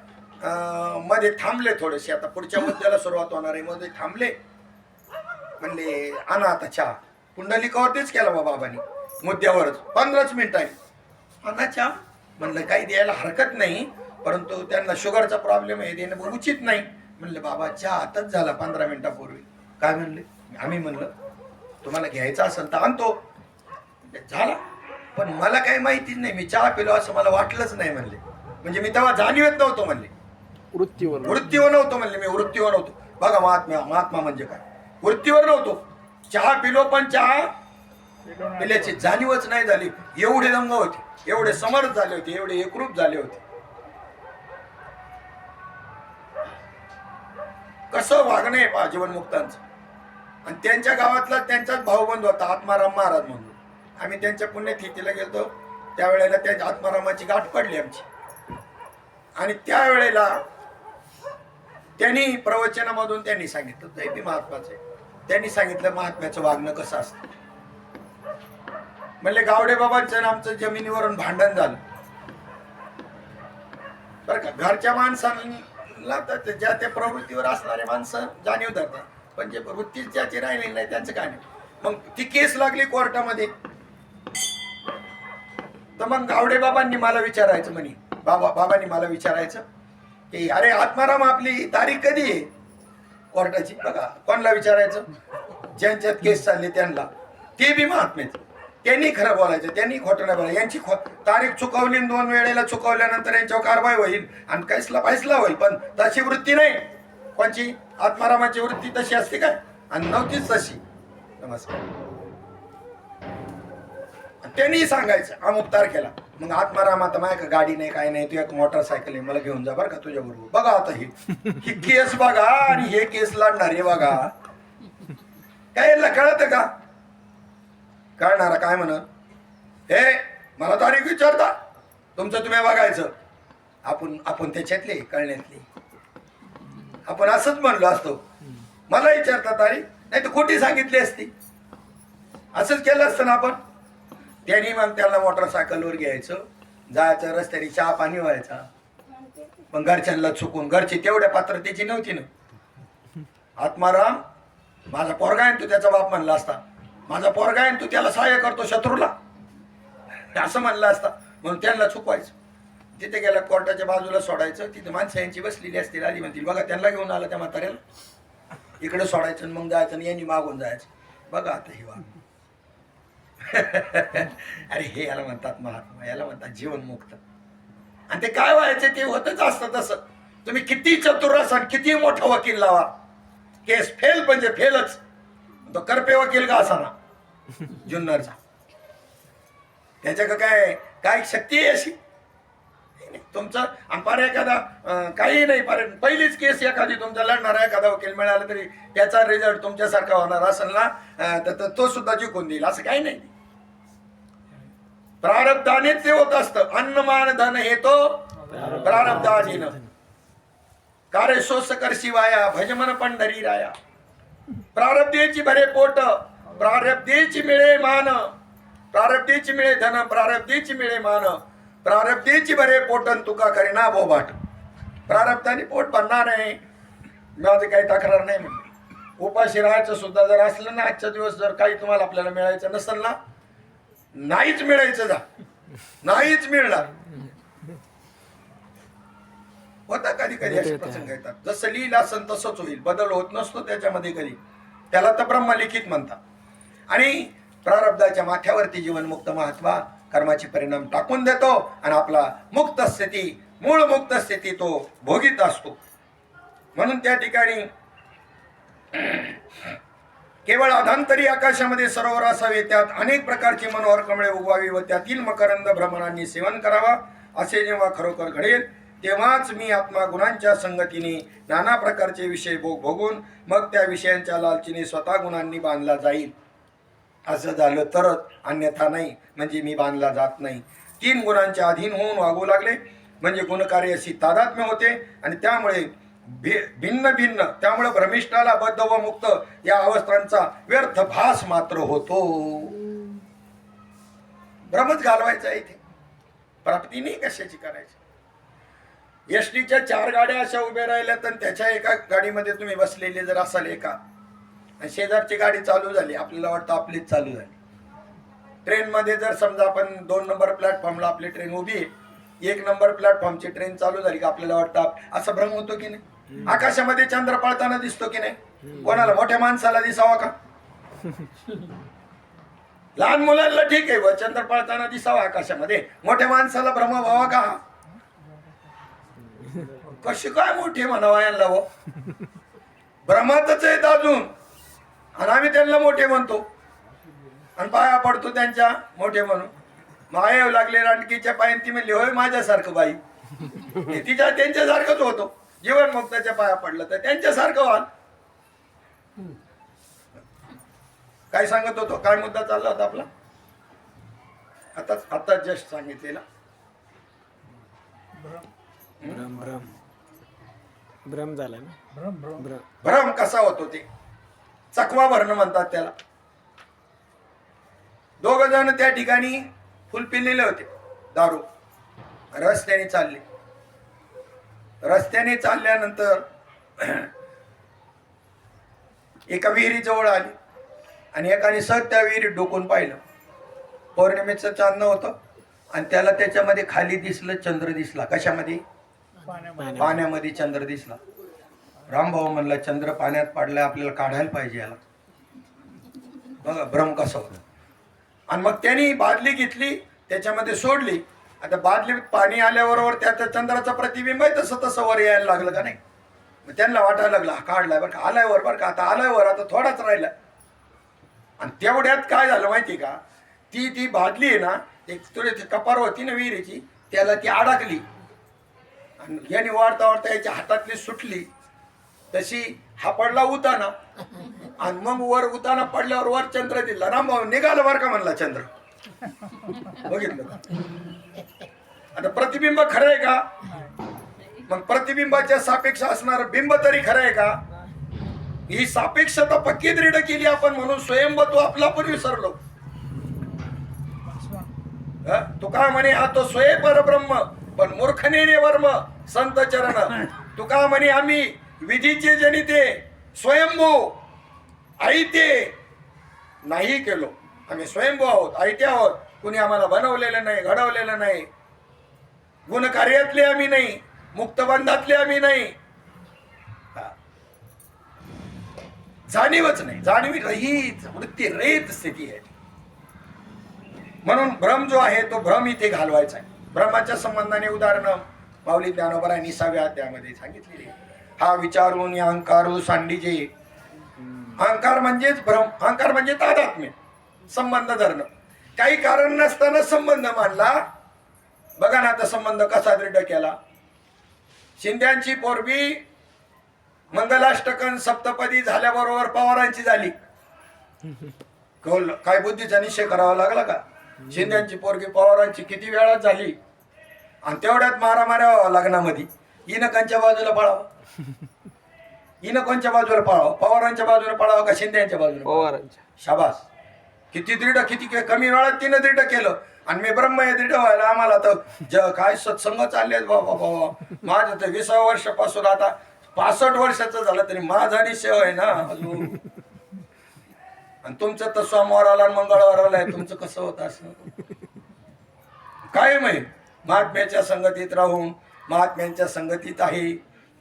मध्ये थांबले थोडेसे. आता पुढच्या मुद्द्याला सुरुवात होणार आहे. मध्ये थांबले, म्हणले आणा आता चहा. पुंडलिकावरतीच केला बाबांनी मुद्द्यावरच 15च मिनिटांनी. आणा चहा म्हणलं, काही द्यायला हरकत नाही, परंतु त्यांना शुगरचा प्रॉब्लेम आहे, देणं उचित नाही. म्हणलं बाबा चहा आताच झाला 15 मिनिटापूर्वी. काय म्हणले? आम्ही म्हणलं तुम्हाला घ्यायचा असेल तर आणतो. झाला, पण मला काही माहितीच नाही, मी चहा पिलो असं मला वाटलंच नाही म्हणले. म्हणजे मी तेव्हा जाणीवत नव्हतो म्हणले, वृत्तीवर नव्हतो म्हणले, मी वृत्तीवर नव्हतो. बघा महात्मा म्हणजे काय, वृत्तीवर नव्हतो. चहा पिलो पण चहा पिल्याची जाणीवच नाही झाली. एवढे दंग होते, एवढे समर्थ झाले होते, एवढे एकरूप झाले होते. कसं वागणं आहे पहा जीवनमुक्तांचं. आणि त्यांच्या गावातला त्यांचाच भाऊबंद होता आत्माराम महाराज म्हणून. आम्ही त्यांच्या पुण्यतिथीला गेलो, त्यावेळेला त्या आत्मारामाची गाठ पडली आमची. आणि त्यावेळेला त्यांनी प्रवचनामधून त्यांनी सांगितलं, ते बी महात्माचं आहे, त्यांनी सांगितलं महात्म्याचं वागणं कसं असतं. म्हणले गावडे बाबांचं आमचं जमिनीवरून भांडण झालं बरं का. घरच्या माणसांना तर ज्या त्या प्रवृत्तीवर असणारे माणसं जाणीव धरतात, पण जे वृत्ती ज्याची राहिलेली नाही त्यांचं काय नाही. मग ती केस लागली कोर्टामध्ये. तर मग गावडे बाबांनी मला विचारायचं, म्हणे बाबांनी मला विचारायचं की अरे आत्माराम आपली तारीख कधी आहे कोर्टाची? बघा कोणाला विचारायचं? ज्यांच्यात केस चालली त्यांना. ते बी महात्मेच, त्यांनी खरं बोलायचं, त्यांनी खोटं नाही बोलायचं. यांची तारीख चुकवली, 2 वेळेला चुकवल्यानंतर यांच्यावर कारवाई होईल आणि कैसला फैसला होईल. पण तशी वृत्ती नाही कोणची. आत्मारामाची वृत्ती तशी असते काय? आणि नव्हतीच तशी. नमस्कार. त्यांनी सांगायचं अमुक तारखेला. मग आत्माराम आता माझ्या गाडी नाही काय नाही, तू एक मोटरसायकल आहे, मला घेऊन जा बरं का तुझ्या बरोबर. बघा आता ही केस बघा आणि हे केस लढणार हे बघा. काय याला कळतं का? कळणारा काय म्हणत, हे मला तारीख विचारता, तुमचं तुम्ही बघायचं. आपण त्याच्यातले कळण्यातले आपण असंच म्हणलो असतो, मला विचारता तारीख, नाही तर खोटी सांगितली असती. असंच केलं असतं ना आपण. त्यांनी मग त्याला मोटरसायकलवर घ्यायचं, जायचं, रस्त्याने चहा पाणी व्हायचा. पण घरच्यांना चुकून, घरची तेवढ्या पात्रतेची नव्हती ना. आत्माराम माझा पोरगा आहे, तू त्याचा बाप म्हणला असता. माझा पोरगा आहे, तू त्याला सहाय्य करतो शत्रूला, असं म्हणलं असता. म्हणून त्यांना चुकवायचं. तिथे गेला कोर्टाच्या बाजूला सोडायचं. तिथे माणसं यांची बसलेली असतील, आधी म्हणतील बघा त्यांना घेऊन आला त्या म्हाताऱ्याला, इकडे सोडायचं मग जायचं आणि यांनी मागून जायचं. बघा आता हे वाग. अरे हे याला म्हणतात महात्मा, याला म्हणतात जीवनमुक्त. आणि ते काय व्हायचं ते होतच असतं तसं. तुम्ही किती चतुर असाल, किती मोठा वकील लावा, केस फेल म्हणजे फेलच. तो करपे वकील का असा ना जुन्नरचा, त्याच्या काय शक्ती आहे अशी? तुमचं अंपार एखादा काही नाही, पहिलीच केस एखादी तुमचा लढणारा एखादा वकील मिळाला तरी त्याचा रिझल्ट तुमच्यासारखा होणार असेल ना, तर तो सुद्धा जिंकून देईल असं काही नाही. प्रारब्धानेच ते होत असतं. अन्नमान धन हे तो प्रारब्धाधीन. कार्य सोस करशी वाया, भजमन पंढरी राया. प्रारब्धेची भरे पोट, प्रारब्धेची मिळे मान, प्रारब्धेची मिळे धन, प्रारब्धेची मिळे मान, प्रारब्धेची भरे पोटन तुका करीना बोबाट. प्रारब्धाने पोट भरणार आहे, माझं काही तक्रार नाही म्हणून. उपाशी राहायचं सुद्धा जर असलं ना, आजच्या दिवस जर काही तुम्हाला आपल्याला मिळायचं नसेल ना, नाहीच मिळायचं, जा नाहीच मिळणार. होता कधी कधी असे प्रसंग येतात. जसं लिहिलं असेल तसंच होईल, बदल होत नसतो त्याच्यामध्ये कधी. त्याला तर ब्रह्मलिखित म्हणतात. आणि प्रारब्धाच्या माथ्यावरती जीवनमुक्त महात्मा कर्माचे परिणाम टाकून देतो आणि आपला मुक्त स्थिती, मूळ मुक्त स्थिती तो भोगीत असतो. म्हणून त्या ठिकाणी केवळ अधांतरी आकाशामध्ये सरोवर असावे, त्यात अनेक प्रकारची मनोहर कमळे उगवावी व त्यातील मकरंद भ्रमणांनी सेवन करावा. असे जेव्हा खरोखर घडेल तेव्हाच मी आत्मा गुणांच्या संगतीने नाना प्रकारचे विषय भोगून मग त्या विषयांच्या लालचीने स्वतः गुणांनी बांधला जाईल. असं झालं तरच, अन्यथा नाही. म्हणजे मी बांधला जात नाही. 3 गुणांच्या अधीन होऊन वागू लागले म्हणजे गुणकार्याशी तादात्म्य होते आणि त्यामुळे भिन्न भिन्न, त्यामुळे भ्रमिष्ठाला बद्ध व मुक्त या अवस्थांचा व्यर्थ भास मात्र होतो. भ्रमच घालवायचा इथे, प्राप्ती नाही कशाची करायची. एसटीच्या 4 गाड्या अशा उभ्या राहिल्या तर त्याच्या एका गाडीमध्ये तुम्ही बसलेले जर असाल एका, आणि शेजारची गाडी चालू झाली, आपल्याला वाटतं आपलीच चालू झाली. ट्रेनमध्ये जर समजा आपण 2 नंबर प्लॅटफॉर्मला आपली ट्रेन उभी आहे, 1 नंबर प्लॅटफॉर्मची ट्रेन चालू झाली का आपल्याला वाटतं असं भ्रम होतो की नाही. आकाशामध्ये चंद्र पळताना दिसतो की नाही. कोणाला, मोठ्या माणसाला दिसावा का? लहान मुलांना ठीक आहे, व चंद्र पळताना दिसावा आकाशामध्ये. मोठ्या माणसाला भ्रम व्हावा का? कशी काय मोठे म्हणावा यांना? व भ्रमातच आहेत अजून, आणि आम्ही त्यांना मोठे म्हणतो आणि पाया पडतो त्यांच्या मोठे म्हणून. माया लागले रानकीच्या पायान ती म्हणली होय माझ्यासारखं बाई. तिच्या त्यांच्यासारखंच होतो. जीवनमुक्ताच्या पाया पडलं तर त्यांच्यासारखं व्हाल. काय सांगत होतो, काय मुद्दा चालला होता आपला? आता जस्ट सांगितलेला भ्रम झाला ना. भ्रम कसा होतो ते चकवा भरणं म्हणतात त्याला. 2 जण त्या ठिकाणी फुल पिलेले होते, दारू. रस्त्याने चालल्यानंतर एका विहिरीजवळ आली आणि एकाने सहज त्या विहिरीत डोकून पाहिलं. पौर्णिमेचं चांदणं होतं आणि त्याला त्याच्यामध्ये खाली दिसलं, चंद्र दिसला. कशामध्ये? पाण्यामध्ये चंद्र दिसला. रामभाऊ म्हणला चंद्र पाण्यात पडलाय, आपल्याला काढायला पाहिजे याला. बघा भ्रम कसा होता. आणि मग त्यांनी बादली घेतली, त्याच्यामध्ये सोडली. आता बादलीत पाणी आल्याबरोबर त्या चंद्राचं प्रतिबिंब आहे तसं तसं वर यायला लागलं का नाही. मग त्यांना वाटायला लागलं हा काढलाय बरं का, आलाय वर बरं का, आता आलाय वर, आता थोडाच राहिला. आणि तेवढ्यात काय झालं माहिती का, ती बादली आहे ना, एक थोडी कपार होती ना विहिरीची, त्याला ती अडकली आणि याने वाढता वाढता याच्या हातातली सुटली. तशी हा पडला उताना आणि मग वर उताना पडल्यावर वर चंद्र दिला. रामभाऊ निघाला बरं का म्हणला चंद्र. बघितलं का? आता प्रतिबिंब खरं आहे का? मग प्रतिबिंबाच्या सापेक्ष असणार बिंब तरी खरं आहे का? ही सापेक्षता पक्की दृढ केली आपण म्हणून स्वयंभत्व आपला पण विसरलो. तुका म्हणे हा तो स्वय परब्रह्म पण मूर्खने वर्म संत चरण. तुका म्हणे आम्ही विधीचे जनिते स्वयंभू आयते नाही केलो. आम्ही स्वयंभू आहोत, आयते आहोत. कुणी आम्हाला बनवलेलं नाही, घडवलेलं नाही. गुणकार्यातले आम्ही नाही, मुक्तबंधातले आम्ही नाही. जाणीवच नाही, जाणीव रहित, वृत्ती रहित स्थिती आहे. म्हणून भ्रम जो आहे तो भ्रम इथे घालवायचा आहे. भ्रमाच्या संबंधाने उदाहरण माऊली ज्ञानोबरांनी 6व्या अध्यायामध्ये सांगितलेली. हा विचारून या अहंकारू सांडीजे. अहंकार म्हणजेच भ्रम, अहंकार म्हणजे तादात्म्य, संबंध धरणं. काही कारण नसताना संबंध मानला. बघा ना आता संबंध कसा दृढ केला. शिंद्यांची पोरगी मंगलाष्टकन सप्तपदी झाल्याबरोबर पवारांची झाली. काय बुद्धीचा निश्चय करावा लागला का? शिंद्यांची पोरगी पवारांची किती वेळात झाली आणि तेवढ्यात मारामाऱ्या व्हावा लग्नामध्ये. हिनं कोणच्या बाजूला पळावं? हिनं कोणच्या बाजूला पळावं? पवारांच्या बाजूला पळावं का शिंद्यांच्या बाजूला? पवारांच्या. शाबास. किती दृढ, किती कमी वेळात तिनं दृढ केलं. आणि मी ब्रह्म हे दृढ व्हायला आम्हाला तर काय सत्संग चालले बाबा बाबा. माझं तर 20व्या वर्षापासून आता 65 वर्षाचं झालं तरी माझा निश्चय आहे ना अजून. आणि तुमचं तर सोमवाराला मंगळवाराला आहे, तुमचं कसं होतं असं? काय माहित. महात्म्याच्या संगतीत राहून महात्म्यांच्या संगतीत आहे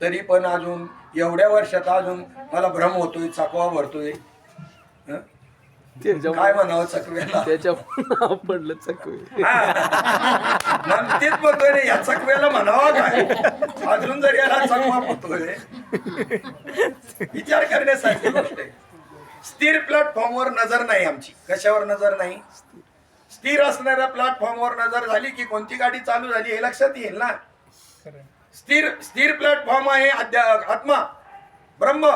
तरी पण अजून एवढ्या वर्षात अजून मला भ्रम होतोय, चकवा भरतोय. हं? त्याच्या काय म्हणावं चकव्याला? त्याच्या नाव पडलं चकवे. मग तेच म्हणतोय रे, या चकव्याला म्हणावा काय? अजून जर याला चकवा होतोय, विचार करण्यासारखी गोष्ट आहे. स्थिर प्लॅटफॉर्मवर नजर नाही आमची. कशावर नजर नाही? स्थिर असणाऱ्या प्लॅटफॉर्मवर नजर झाली की कोणती गाडी चालू झाली हे लक्षात येईल ना. स्थिर स्थिर प्लॅटफॉर्म आहे आत्मा, ब्रह्म.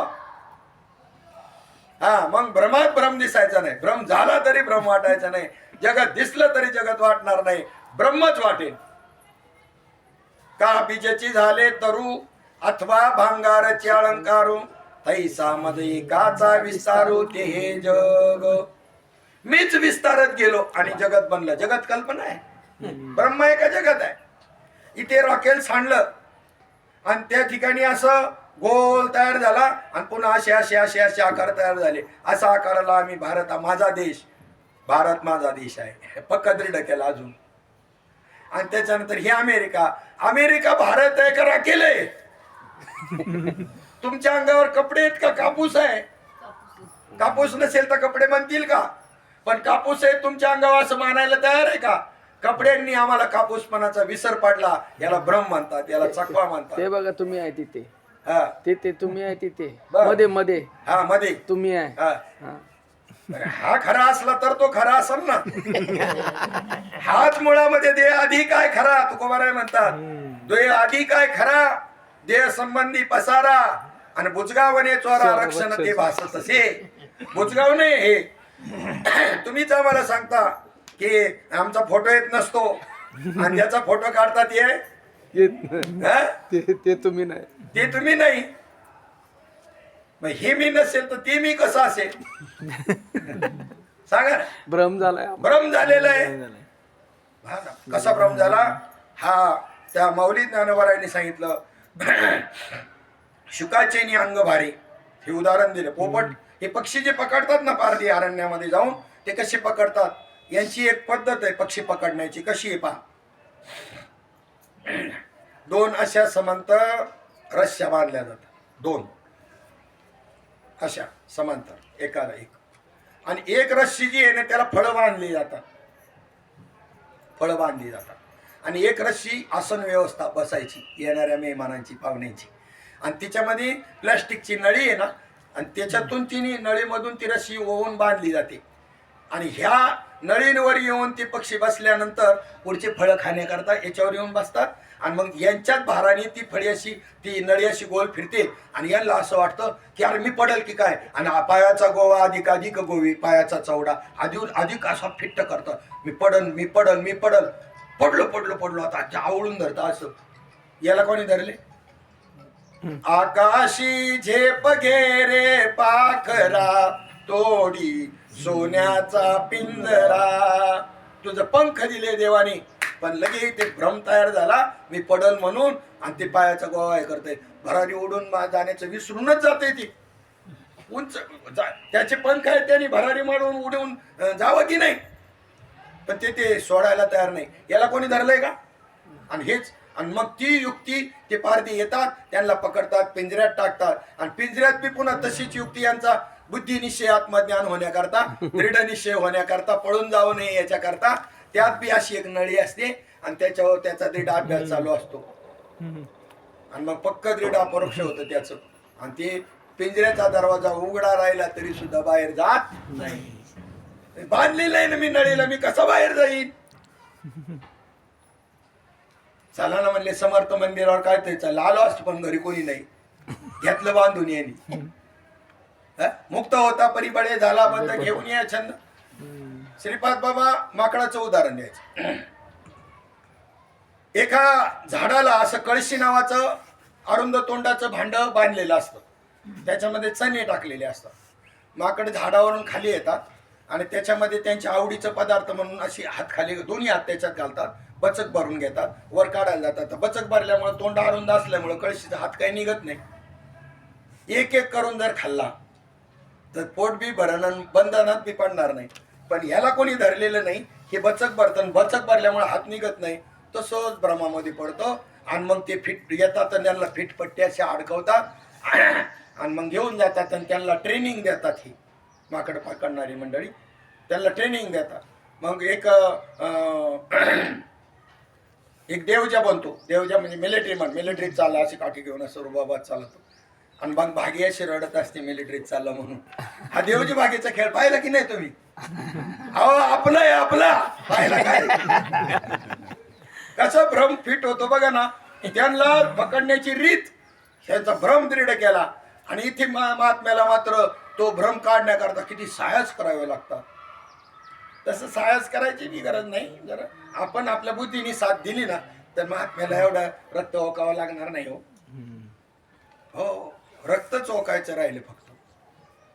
हा, मग भ्रमात भ्रम दिसायचा नाही. भ्रम झाला तरी भ्रम वाटायचा नाही. जगत दिसलं तरी जगत वाटणार नाही, ब्रह्मच वाटेल. का बीजची झाले तरू अथवा भांगारची अलंकारू, तैसा मध्ये काचा विस्तारू ते हे जग. मीच विस्तारत गेलो आणि जगत बनलं. जगत कल्पना आहे, ब्रह्म आहे का जगत आहे? इथे रॉकेल सांडलं आणि त्या ठिकाणी असं गोल तयार झाला आणि पुन्हा असे असे असे असे आकार तयार झाले. असा आकाराला आम्ही भारत, माझा देश, भारत माझा देश आहे, पक्का दृढ केला अजून. आणि त्याच्यानंतर हे अमेरिका. अमेरिका भारत आहे का रॉकेल आहे? तुमच्या अंगावर कपडे आहेत का कापूस आहे? कापूस नसेल तर कपडे बनतील का? पण कापूस आहे तुमच्या अंगावर असं मानायला तयार आहे का? कपड्यांनी आम्हाला कापूसपणाचा विसर पडला. याला भ्रम म्हणतात, याला चकवा म्हणतात. ते बघा तुम्ही आहे तिथे, हा ते तुम्ही आहे तिथे, बरं. मध्ये मध्ये हा मध्ये तुम्ही आहे. हा. हा. हा खरा असला तर तो खरा असेल ना. हाच मुळामध्ये देह आधी काय खरा, तुकोबाराय म्हणतात. देह आधी काय खरा, देह संबंधी पसारा आणि बुजगावणे चोरा रक्षण ते भासत असे. बुजगावणे हे तुम्हीच आम्हाला सांगता की आमचा फोटो येत नसतो आणि ज्याचा फोटो काढतात येत नाही. ते तुम्ही नाही. ते तुम्ही नाही. मग हे मी नसेल तर ते मी कसं असेल? सांगा. भ्रम झालाय. भ्रम झालेला आहे. हा ना. कसा भ्रम झाला? हा त्या माऊली ज्ञानोबारायांनी सांगितलं. शुकाचे नि अंग भारी, हे उदाहरण दिलं. पोपट हे पक्षी जे पकडतात ना पारधी अरण्यामध्ये जाऊन, ते कसे पकडतात? यांची एक पद्धत आहे पक्षी पकडण्याची. कशी आहे पहा. दोन अशा समांतर रस्स्या बांधल्या जातात, दोन अशा समांतर एकाला एक. आणि एक रस्सी जी आहे ना त्याला फळं बांधली जातात, फळं बांधली जातात. आणि एक रस्सी आसन व्यवस्था बसायची येणाऱ्या मेहमानांची, पाहुण्यांची. आणि तिच्यामध्ये प्लॅस्टिकची नळी आहे ना, आणि त्याच्यातून तिने नळीमधून ती रस्सी ओवून बांधली जाते. आणि ह्या नळींवर येऊन ते पक्षी बसल्यानंतर पुढचे फळं खाण्याकरता याच्यावर येऊन बसतात. आणि मग यांच्याच भाराने ती फळी अशी, ती नळी अशी गोल फिरते. आणि यांना असं वाटतं की अरे मी पडेल की काय. आणि पायाचा गोवा अधिक गोवी, पायाचा चवडा अधिक असा फिट्ट करतं. मी पडल मी पडल मी पडल. पडलो आता आवळून धरतं असं. याला कोणी धरले? आकाशी झेप घे रे पाखरा, तोडी सोन्याचा पिंजरा. तुझं पंख दिले देवाने, पण लगे ते भ्रम तयार झाला मी पडल म्हणून. आणि ते पायाचा गोवा हे करते, भरारी उडून जाण्याचं विसरूनच जाते. ती उंच त्याचे पंख आहेत, त्यांनी भरारी मारून उडून जावं की नाही, पण ते सोडायला तयार नाही. याला कोणी धरलंय का? आणि हेच. आणि मग ती युक्ती ते पारधी येतात, त्यांना पकडतात, पिंजऱ्यात टाकतात. आणि पिंजऱ्यात बी पुन्हा तशीच युक्ती यांचा बुद्धी निश्चय आत्मज्ञान होण्याकरता, दृढ निश्चय होण्याकरता, पळून जाऊ नये याच्याकरता. त्यात बी अशी एक नळी असते आणि त्याच्यावर त्याचा दृढ अभ्यास चालू असतो. आणि मग पक्क दृढ अपरोक्ष होतं त्याचं. आणि ते पिंजऱ्याचा दरवाजा उघडा राहिला तरी सुद्धा बाहेर जात नाही. बांधलेलं आहे ना मी नळीला, मी कसा बाहेर जाईन? चला ना म्हणले समर्थ मंदिरावर, काय ते चाललं आलो असतो पण घरी कोणी नाही. घेतलं बांधून यांनी. मुक्त होता परिबळे झाला बंद, घेऊन या छंद. श्रीपाद बाबा माकडाचं उदाहरण द्यायचं. एका झाडाला असं कळशी नावाचं अरुंद तोंडाचं भांड बांधलेलं असतं, त्याच्यामध्ये चणे टाकलेले असतात. माकड झाडावरून खाली येतात आणि त्याच्यामध्ये त्यांच्या आवडीचं पदार्थ म्हणून अशी हात खाली, दोन्ही हात त्याच्यात घालतात, बचक भरून घेतात, वर काढायला जातात. बचक भरल्यामुळे तोंड अरुंद असल्यामुळे कळशीचा हात काही निघत नाही. एक एक करून जर खाल्ला तर पोट बी भरण, बंधनात बी पडणार नाही. पण याला कोणी धरलेलं नाही. हे बचक भरतं, बचक भरल्यामुळे हात निघत नाही, तो सहज भ्रमामध्ये पडतो. आणि मग ते फिट येतात आणि त्यांना फिटपट्टी अशा अडकवतात आणि मग घेऊन जातात आणि त्यांना ट्रेनिंग देतात. ही माकड पकडणारी मंडळी, त्यांना ट्रेनिंग देतात. मग एक देवजा बनतो. देवजा म्हणजे मिलिटरीत चालला अशी काठी घेऊन असं रुबाबात चालतो आणि मग भागी अशी रडत असते मिलिटरीत चालला म्हणून. हा देवजी भागीचा खेळ पाहिला की नाही तुम्ही? अहो आपला आहे आपला, पाहिला काय कसा भ्रम फिट होतो बघा ना. त्यांना पकडण्याची रीत त्यांचा भ्रम दृढ केला आणि इथे महात्म्याला मात्र तो भ्रम काढण्याकरता किती साहस करावे लागतात. तसं साहस करायची बी गरज नाही. जर आपण आपल्या बुद्धीने साथ दिली ना तर महात्म्याला एवढं रक्त ओकावं लागणार नाही. हो रक्तच ओकायचं राहिले फक्त.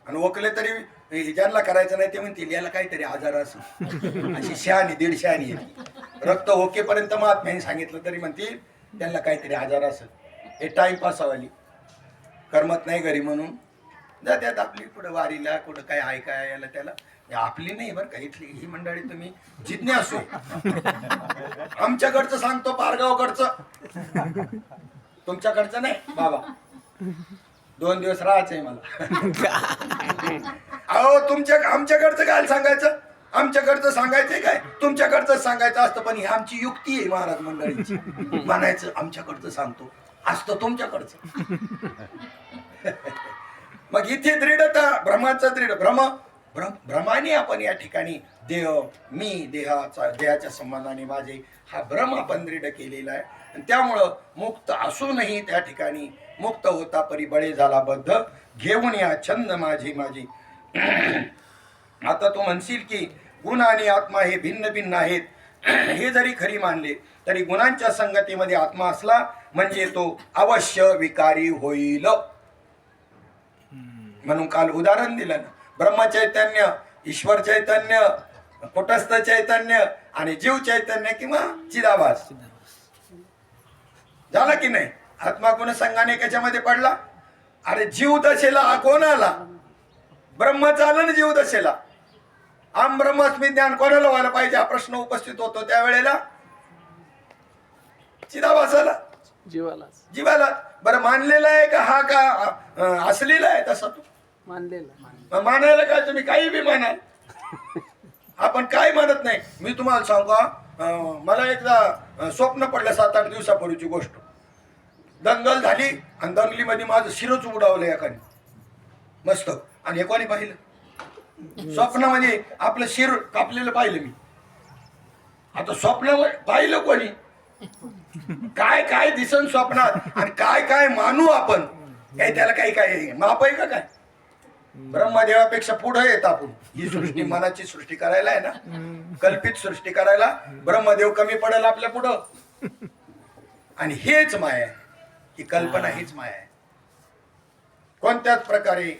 आणि ओकले तरी ज्यांना करायचं नाही ते म्हणतील याला काहीतरी आजार असं, अशी शहाणी 150 येते. रक्त ओकेपर्यंत महात्म्याने सांगितलं तरी म्हणतील त्यांना काहीतरी आजार असं. हे टाईमपास वाली करमत नाही घरी म्हणून जात्यात आपली पुढे वारीला, कुठं काय ऐकाय याला त्याला. आपली नाही बरं का इथली ही मंडळी, तुम्ही जिज्ञासू आमच्याकडचं सांगतो पारगावकडचं, तुमच्याकडचं नाही बाबा. 2 दिवस राहायचंय मला. अहो आमच्याकडचं काय सांगायचं, आमच्याकडचं सांगायचंय काय, तुमच्याकडचं सांगायचं असतं. पण ही आमची युक्ती आहे महाराज मंडळीची, म्हणायचं आमच्याकडचं सांगतो असतं तुमच्याकडचं. मग इथे दृढता भ्रमाचं दृढ भ्रमाने आपण या ठिकाणी मी देहाच्या संबंधाने माझे हा भ्रम आपण दृढ केलेला आहे. आणि त्यामुळं मुक्त असूनही त्या ठिकाणी मुक्त होता परी बळे झाला बद्ध, घेऊन या छंद माझी. आता तू म्हणशील की गुण आणि आत्मा हे भिन्न भिन्न आहेत. हे जरी खरी मानले तरी गुणांच्या संगतीमध्ये आत्मा असला म्हणजे तो अवश्य विकारी होईल. म्हणून काल उदाहरण दिलं ना, ब्रह्मचैतन्य, ईश्वर चैतन्य, कुटस्थ चैतन्य आणि जीव चैतन्य किंवा चिदाभास झाला की नाही. आत्मा गुण संघाने कशामध्ये पडला? अरे जीव दशेला कोण आला? ब्रह्मच आलं ना जीव दशेला. आम ब्रह्मास्मी ज्ञान कोणाला व्हायला पाहिजे हा प्रश्न उपस्थित होतो त्यावेळेला चिदाभासाला, जीवाला. बरं मानलेला आहे का हा का असलेला आहे? तसा तू मानलेला. मानायला काय तुम्ही काही बी मानाल, आपण काय मानत नाही. मी तुम्हाला सांगू का, मला एकदा स्वप्न पडलं 7-8 दिवसापूर्वीची गोष्ट. दंगल झाली आणि दंगलीमध्ये माझं शिरच उडावलं एकाने मस्त. आणि हे कोणी पाहिलं? स्वप्नामध्ये आपलं शिर कापलेलं पाहिलं मी. आता स्वप्नावर पाहिलं कोणी? काय काय दिसन स्वप्नात आणि काय काय मानू आपण? काय त्याला काही काय माप आहे का? काय ब्रह्मदेवापेक्षा पुढे येत आपण. ही सृष्टी मनाची सृष्टी करायला आहे ना, कल्पित सृष्टी करायला ब्रह्मदेव कमी पडेल आपल्या पुढं. आणि हेच माया आहे, ही कल्पना हीच माया आहे. कोणत्याच प्रकारे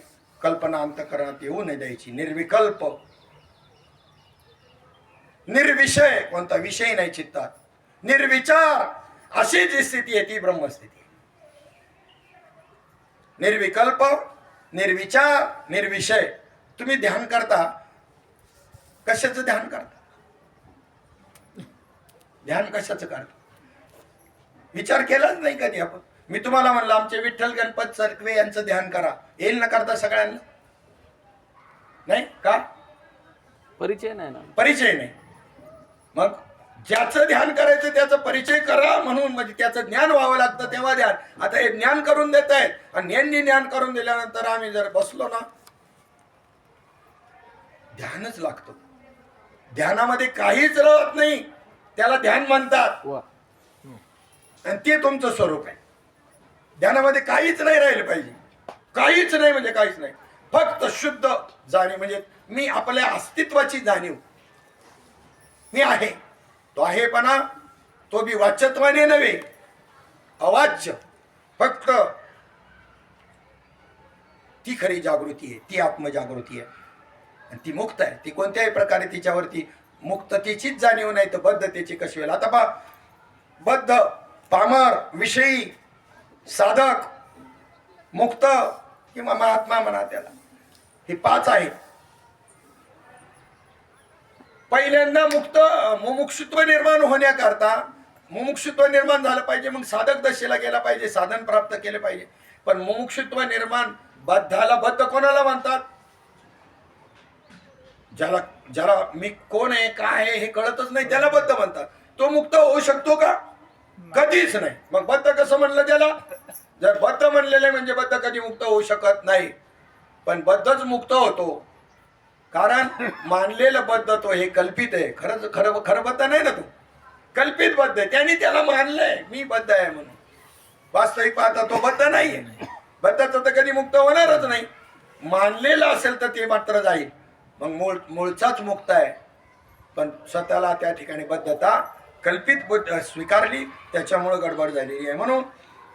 कल्पना अंतःकरणात येऊ नाही द्यायची. निर्विकल्प, निर्विषय, कोणता विषय नाही चित्तात, निर्विचार अशी जी स्थिती आहे ती ब्रह्मस्थिती. निर्विकल्प, निर्विचार, निर्विषय. तुम्ही ध्यान करता, कशाचं ध्यान करता? ध्यान कशाचं करता? विचार केलाच नाही कधी आपण. मी तुम्हाला म्हणलं आमचे विठ्ठल गणपत सरकवे यांचं ध्यान करा, येईल ना करता सगळ्यांना? नाही का? परिचय नाही ना. परिचय नाही. मग ज्याचं ध्यान करायचं त्याचा परिचय करा म्हणून, म्हणजे त्याचं ज्ञान व्हावं लागतं तेव्हा ध्यान. आता हे ज्ञान करून देत आहेत आणि यांनी ज्ञान करून दिल्यानंतर आम्ही जर बसलो ना, ध्यानच लागतं. ध्यानामध्ये काहीच राहत नाही, त्याला ध्यान म्हणतात. आणि ते तुमचं स्वरूप आहे. ध्यानामध्ये काहीच नाही राहिलं पाहिजे, काहीच नाही म्हणजे काहीच नाही. फक्त शुद्ध जाणीव, म्हणजे मी आपल्या अस्तित्वाची जाणीव. मी आहे, तो आहेपणा, तो बी वाच्यत्वाने नव्हे, अवाच्य. फक्त ती खरी जागृती आहे, ती आत्मजागृती आहे. आणि ती मुक्त आहे. ती कोणत्याही प्रकारे तिच्यावरती मुक्ततेचीच जाणीव नाही तर बद्धतेची कशी होईल? आता पहा, बद्ध, पामर, विषयी, साधक, मुक्त किंवा महात्मा म्हणा त्याला, हे 5 आहे. पहिल्यांदा मुमुक्षुत्व निर्माण होण्याकरता, मुमुक्षुत्व निर्माण झालं पाहिजे, मग साधक दशेला गेला पाहिजे, साधन प्राप्त केले पाहिजे. पण मुमुक्षुत्व निर्माण, बद्धाला, बद्ध कोणाला म्हणतात? ज्याला ज्याला मी कोण आहे काय आहे हे कळतच नाही त्याला बद्ध म्हणतात. तो मुक्त होऊ शकतो का? कधीच नाही. मग बद्ध कसं म्हणलं त्याला? जर बद्ध म्हणलेले म्हणजे बद्ध कधी मुक्त होऊ शकत नाही. पण बद्धच मुक्त होतो, कारण मानलेलं बद्ध तो हे कल्पित आहे. खरंच खरं खरं बद्ध नाही ना, तो कल्पित बद्ध आहे. त्यांनी त्याला मानलंय मी बद्ध आहे म्हणून. वास्तविक पाहता तो बद्ध नाहीये. बद्धाचं तर कधी मुक्त होणारच नाही. मानलेलं असेल तर ते मात्र जाईल. मग मूळचाच मुक्त आहे, पण स्वतःला त्या ठिकाणी बद्धता कल्पित स्वीकारली, त्याच्यामुळे गडबड झालेली आहे. म्हणून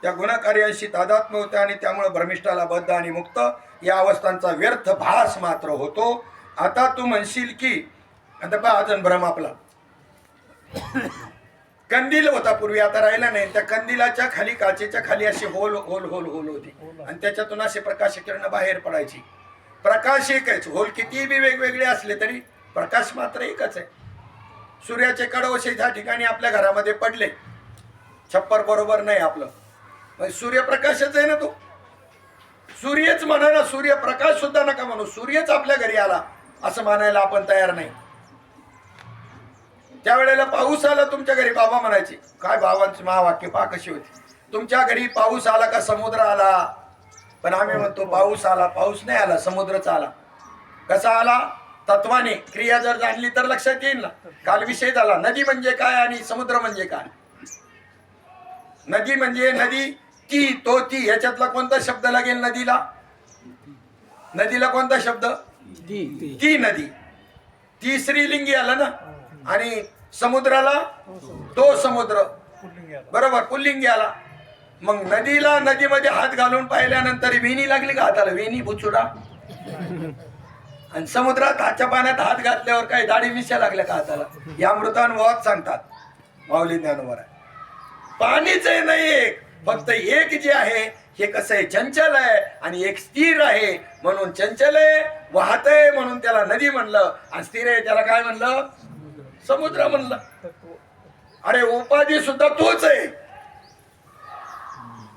त्या गुणकार्यांशी तादात्म्य होतं आणि त्यामुळे भ्रमिष्ठाला बद्ध आणि मुक्त या अवस्थांचा व्यर्थ भास मात्र होतो. आता तू म्हणशील की आता पहा अजून भ्रम आपला कंदील होता पूर्वी, आता राहिला नाही. त्या कंदिलाच्या खाली काचेच्या खाली अशी होल होल होल होल होती आणि त्याच्यातून असे प्रकाश किरण बाहेर पडायची. प्रकाश एकच, होल कितीही बी वेगवेगळे असले तरी प्रकाश मात्र एकच आहे. सूर्याचे कडवशे त्या ठिकाणी आपल्या घरामध्ये पडले, छप्पर बरोबर नाही आपलं, सूर्यप्रकाशच आहे ना तो. सूर्यच म्हणा ना, सूर्यप्रकाश सुद्धा नका म्हणू, सूर्यच आपल्या घरी आला असं मानायला आपण तयार नाही. त्यावेळेला पाऊस आला तुमच्या घरी, बाबा म्हणायचे, काय बाबांची महावाक्य पहा कशी होती, तुमच्या घरी पाऊस आला का समुद्र आला? पण आम्ही म्हणतो पाऊस आला, पाऊस नाही आला, समुद्रच आला. कसा आला? तत्वाने. क्रिया जर जाणली तर लक्षात येईल ना. काल विषय झाला नदी म्हणजे काय आणि समुद्र म्हणजे काय. नदी म्हणजे नदी, ती तो ती, याच्यातला कोणता शब्द लागेल नदीला? नदीला कोणता शब्द? ती नदी. ती स्त्रीलिंगी आला ना. आणि समुद्राला तो समुद्र, बरोबर, पुल्लिंगी आला. मग नदीला नदीमध्ये हात घालून पाहिल्यानंतर वेणी लागली का हाताला? वेणी बुचुडा. आणि समुद्रात हातच्या पाण्यात हात घातल्यावर काय दाढी मिशा लागल्या का हाताला? या अमृतानुभवात सांगतात माऊली ज्ञानोबा. पाणीच आहे नाही एक, फक्त एक जे आहे हे कसं आहे, चंचल आहे आणि एक स्थिर आहे. म्हणून चंचल आहे, वाहत आहे, म्हणून त्याला नदी म्हणलं. आणि स्थिर आहे त्याला काय म्हणलं? समुद्र म्हणलं. अरे उपाधी सुद्धा तोच आहे.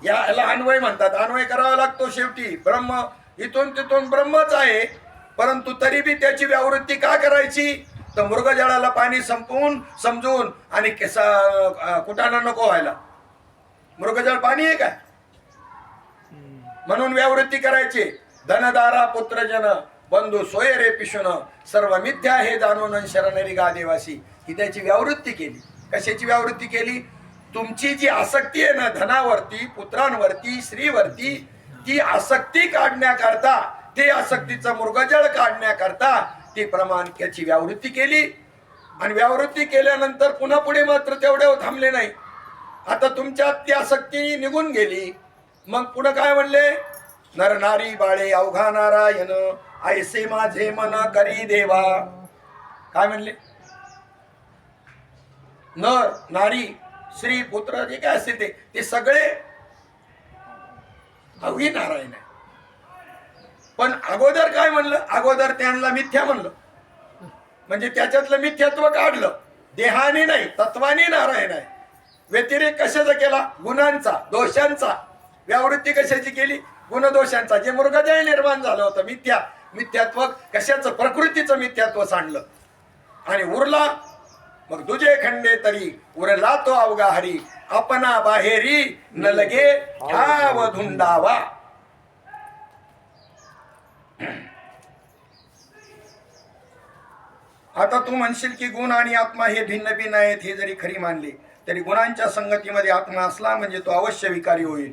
याला अन्वय म्हणतात. अन्वय करावा लागतो शेवटी. ब्रह्म इथून तिथून ब्रह्मच आहे, परंतु तरी बी त्याची व्यावृत्ती का करायची? तर मृगजळाला पाणी संपवून समजून आणि कुटाणा नको व्हायला. मृगजळ पाणी आहे काय? म्हणून व्यावृत्ती करायची. धनदारा पुत्रजन बंधू सोय रे पिशुन सर्व मिथ्या हे जाणून शरणरी गा देवासी. ही त्याची व्यावृत्ती केली. कशाची व्यावृत्ती केली? तुमची जी आसक्ती आहे ना धनावरती, पुत्रांवरती, स्त्रीवरती, ती आसक्ती काढण्याकरता, ते आसक्तीचं मृगजळ काढण्याकरता ती प्रमाणिकेची व्यावृत्ती केली. आणि व्यावृत्ती केल्यानंतर पुन्हा पुढे मात्र तेवढे थांबले नाही. आता तुमच्यात ती आसक्ती निघून गेली. मग पुढे काय म्हणले? नर नारी बाळे अवघा नारायण ऐसे माझे मन करी देवा. काय म्हणले? नर नारी स्त्री पुत्र जे काय असतील ते सगळे अवघी नारायण आहे. पण अगोदर काय म्हणलं? अगोदर त्यांना मिथ्या म्हणलं, म्हणजे त्याच्यातलं मिथ्यात्व काढलं. देहाने नाही, तत्वाने नारायण आहे. व्यतिरेक कशाचा केला? गुणांचा, दोषांचा. व्यावृत्ती कशाची केली? गुणदोषांचा. जे मृगजळ निर्माण झालं होतं मिथ्यात्व कशाचं? प्रकृतीचं मिथ्यात्व सांडलं. आणि उरला मग दुजे खंडे तरी उरला तो अवघा हरी अपना बाहेरी न लगे ठाव धुंडावा. आता तू म्हणशील की गुण आणि आत्मा हे भिन्न भिन्न आहेत. हे जरी खरी मानले तरी गुणांच्या संगतीमध्ये आत्मा असला म्हणजे तो अवश्य विकारी होईल,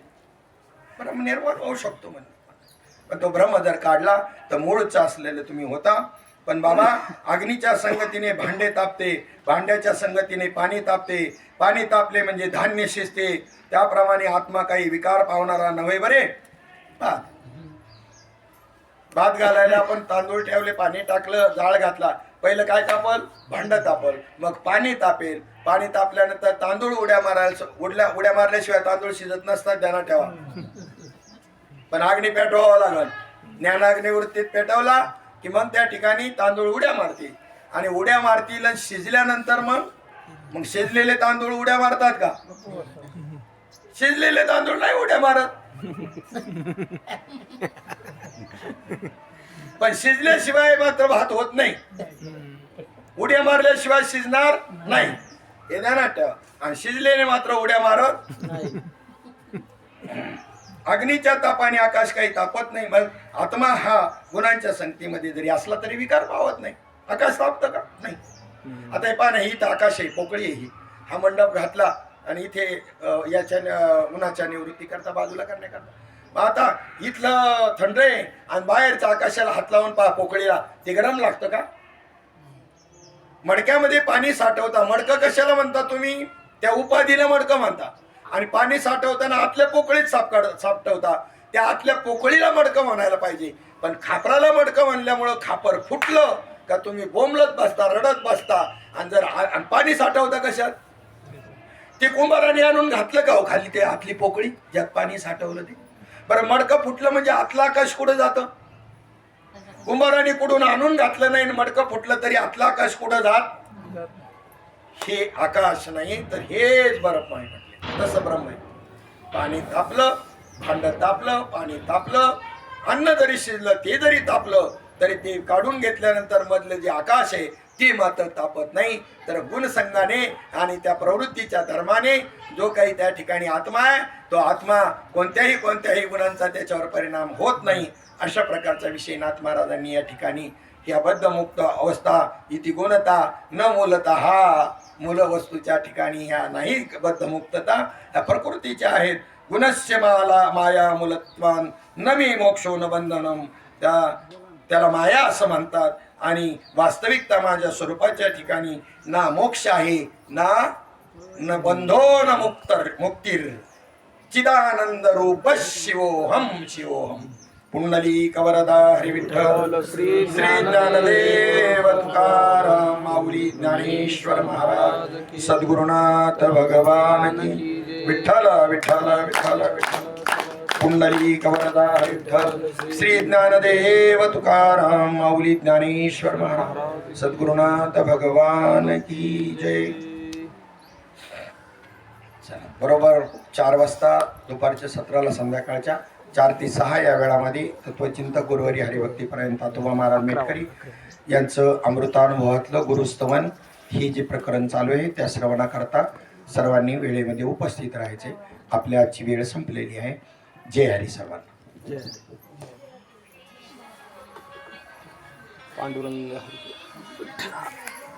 ब्रह्म निर्माण होऊ शकतो म्हणजे. पण तो ब्रह्म जर काढला तर मूळचा असलेलं तुम्ही होता. पण बाबा अग्नीच्या संगतीने भांडे तापते, भांड्याच्या संगतीने पाणी तापते, पाणी तापले म्हणजे धान्य शिजते. त्याप्रमाणे आत्मा काही विकार पावणारा नव्हे बरे. भात घालायला आपण तांदूळ ठेवले, पाणी टाकलं, जाळ घातला, पहिलं काय तापल? भांड तापल, मग पाणी तापेल. पाणी तापल्यानंतर तांदूळ उड्या मारल्याशिवाय तांदूळ शिजत नसतात, ध्यानात ठेवा. पण अग्नी पेटवावा लागल. ज्ञानाग्निवृत्तीत पेटवला की मग त्या ठिकाणी तांदूळ उड्या मारतील. आणि उड्या मारतील आणि शिजल्यानंतर मग शिजलेले तांदूळ उड्या मारतात का? शिजलेले तांदूळ नाही उड्या मारत. पण शिजल्याशिवाय मात्र भात होत नाही. उड्या मारल्याशिवाय शिजणार नाही हे ध्यानात ठेवा. आणि शिजलेले मात्र उड्या मारत अग्नीच्या तापाने आकाश काही तापत नाही. मग आत्मा हा गुणांच्या संगतीमध्ये जरी असला तरी विकार पावत नाही. आकाश तापतं का? नाही. आता हे पाहा, ही तर आकाश आहे, पोकळी आहे ही. हा मंडप घातला आणि इथे याच्या उन्हाच्या निवृत्ती करता बाजूला करण्याकरता. मग आता इथलं थंड आहे आणि बाहेरचं आकाशाला हात लावून पहा पोकळीला, ते गरम लागतं का? मडक्यामध्ये पाणी साठवता, मडकं कशाला म्हणता तुम्ही? त्या उपाधीला मडकं म्हणता. आणि पाणी साठवताना आतल्या पोकळीत साठवता, त्या आतल्या पोकळीला मडकं म्हणायला पाहिजे. पण खापराला मडकं म्हणल्यामुळं खापर फुटलं का तुम्ही बोंबलत बसता, रडत बसता. आणि जर पाणी साठवता कशात? ते कुंभाराने आणून घातलं का हो खाली ते आतली पोकळी ज्यात पाणी साठवलं ते? बरं, मडकं फुटलं म्हणजे आतला आकाश कुठं जातं? कुंभाराने कुठून आणून घातलं नाही, मडकं फुटलं तरी आतला आकाश कुठं जात? हे आकाश नाही तर हेच बरं पाणी म्हटले. तसं ब्रह्म आहे. पाणी तापलं, भांड तापलं, पाणी तापलं, अन्न जरी शिजलं ते जरी तापलं तरी ते काढून घेतल्यानंतर मधलं जे आकाश आहे ते मात्र तापत नाही. तर गुणसंगाने आणि त्या प्रवृत्तीच्या धर्माने जो काही त्या ठिकाणी आत्मा आहे तो आत्मा कोणत्याही गुणांचा त्याच्यावर परिणाम होत नाही. अशा प्रकारचा विषय नाथ महाराजांनी या ठिकाणी ही अबद्धमुक्त अवस्था इति गुणता न मूलता, हा मूल वस्तूच्या ठिकाणी ह्या नाही बद्धमुक्तता, ह्या प्रकृतीच्या आहेत. गुणस्य माया मूलत्वान न मे मोक्षो न बंधनम, त्याला माया असं म्हणतात. आणि वास्तविकता माझ्या स्वरूपाच्या ठिकाणी ना मोक्ष आहे न बंधो न मुक्तीर चिदानंद रूप शिवोहम शिवोहम. पुंडलिक वरदा हरी विठ्ठल श्री ज्ञानदेव तुकाराम माऊली ज्ञानेश्वर महाराज सद्गुरुनाथ भगवान की. विठ्ठल विठ्ठल विठ्ठल विठ्ठल. पुंडलिक वरदा हरी विठ्ठल श्री ज्ञानदेव तुकाराम माऊली ज्ञानेश्वर महाराज सद्गुरुनाथ भगवान की जय. बरोबर 4 वाजता दुपारच्या सत्राला संध्याकाळच्या 4 ते 6 या वेळामध्ये तत्वचिंतक गुरुवारी हरिभक्तीपर्यंत तुबा महाराज मेटकरी यांचं अमृतानुभवातलं गुरुस्तवन हे जे प्रकरण चालू आहे त्या श्रवणाकरता सर्वांनी वेळेमध्ये उपस्थित राहायचे. आपल्या आजची वेळ संपलेली आहे. जय हरी सर्वांना. पांडुरंग.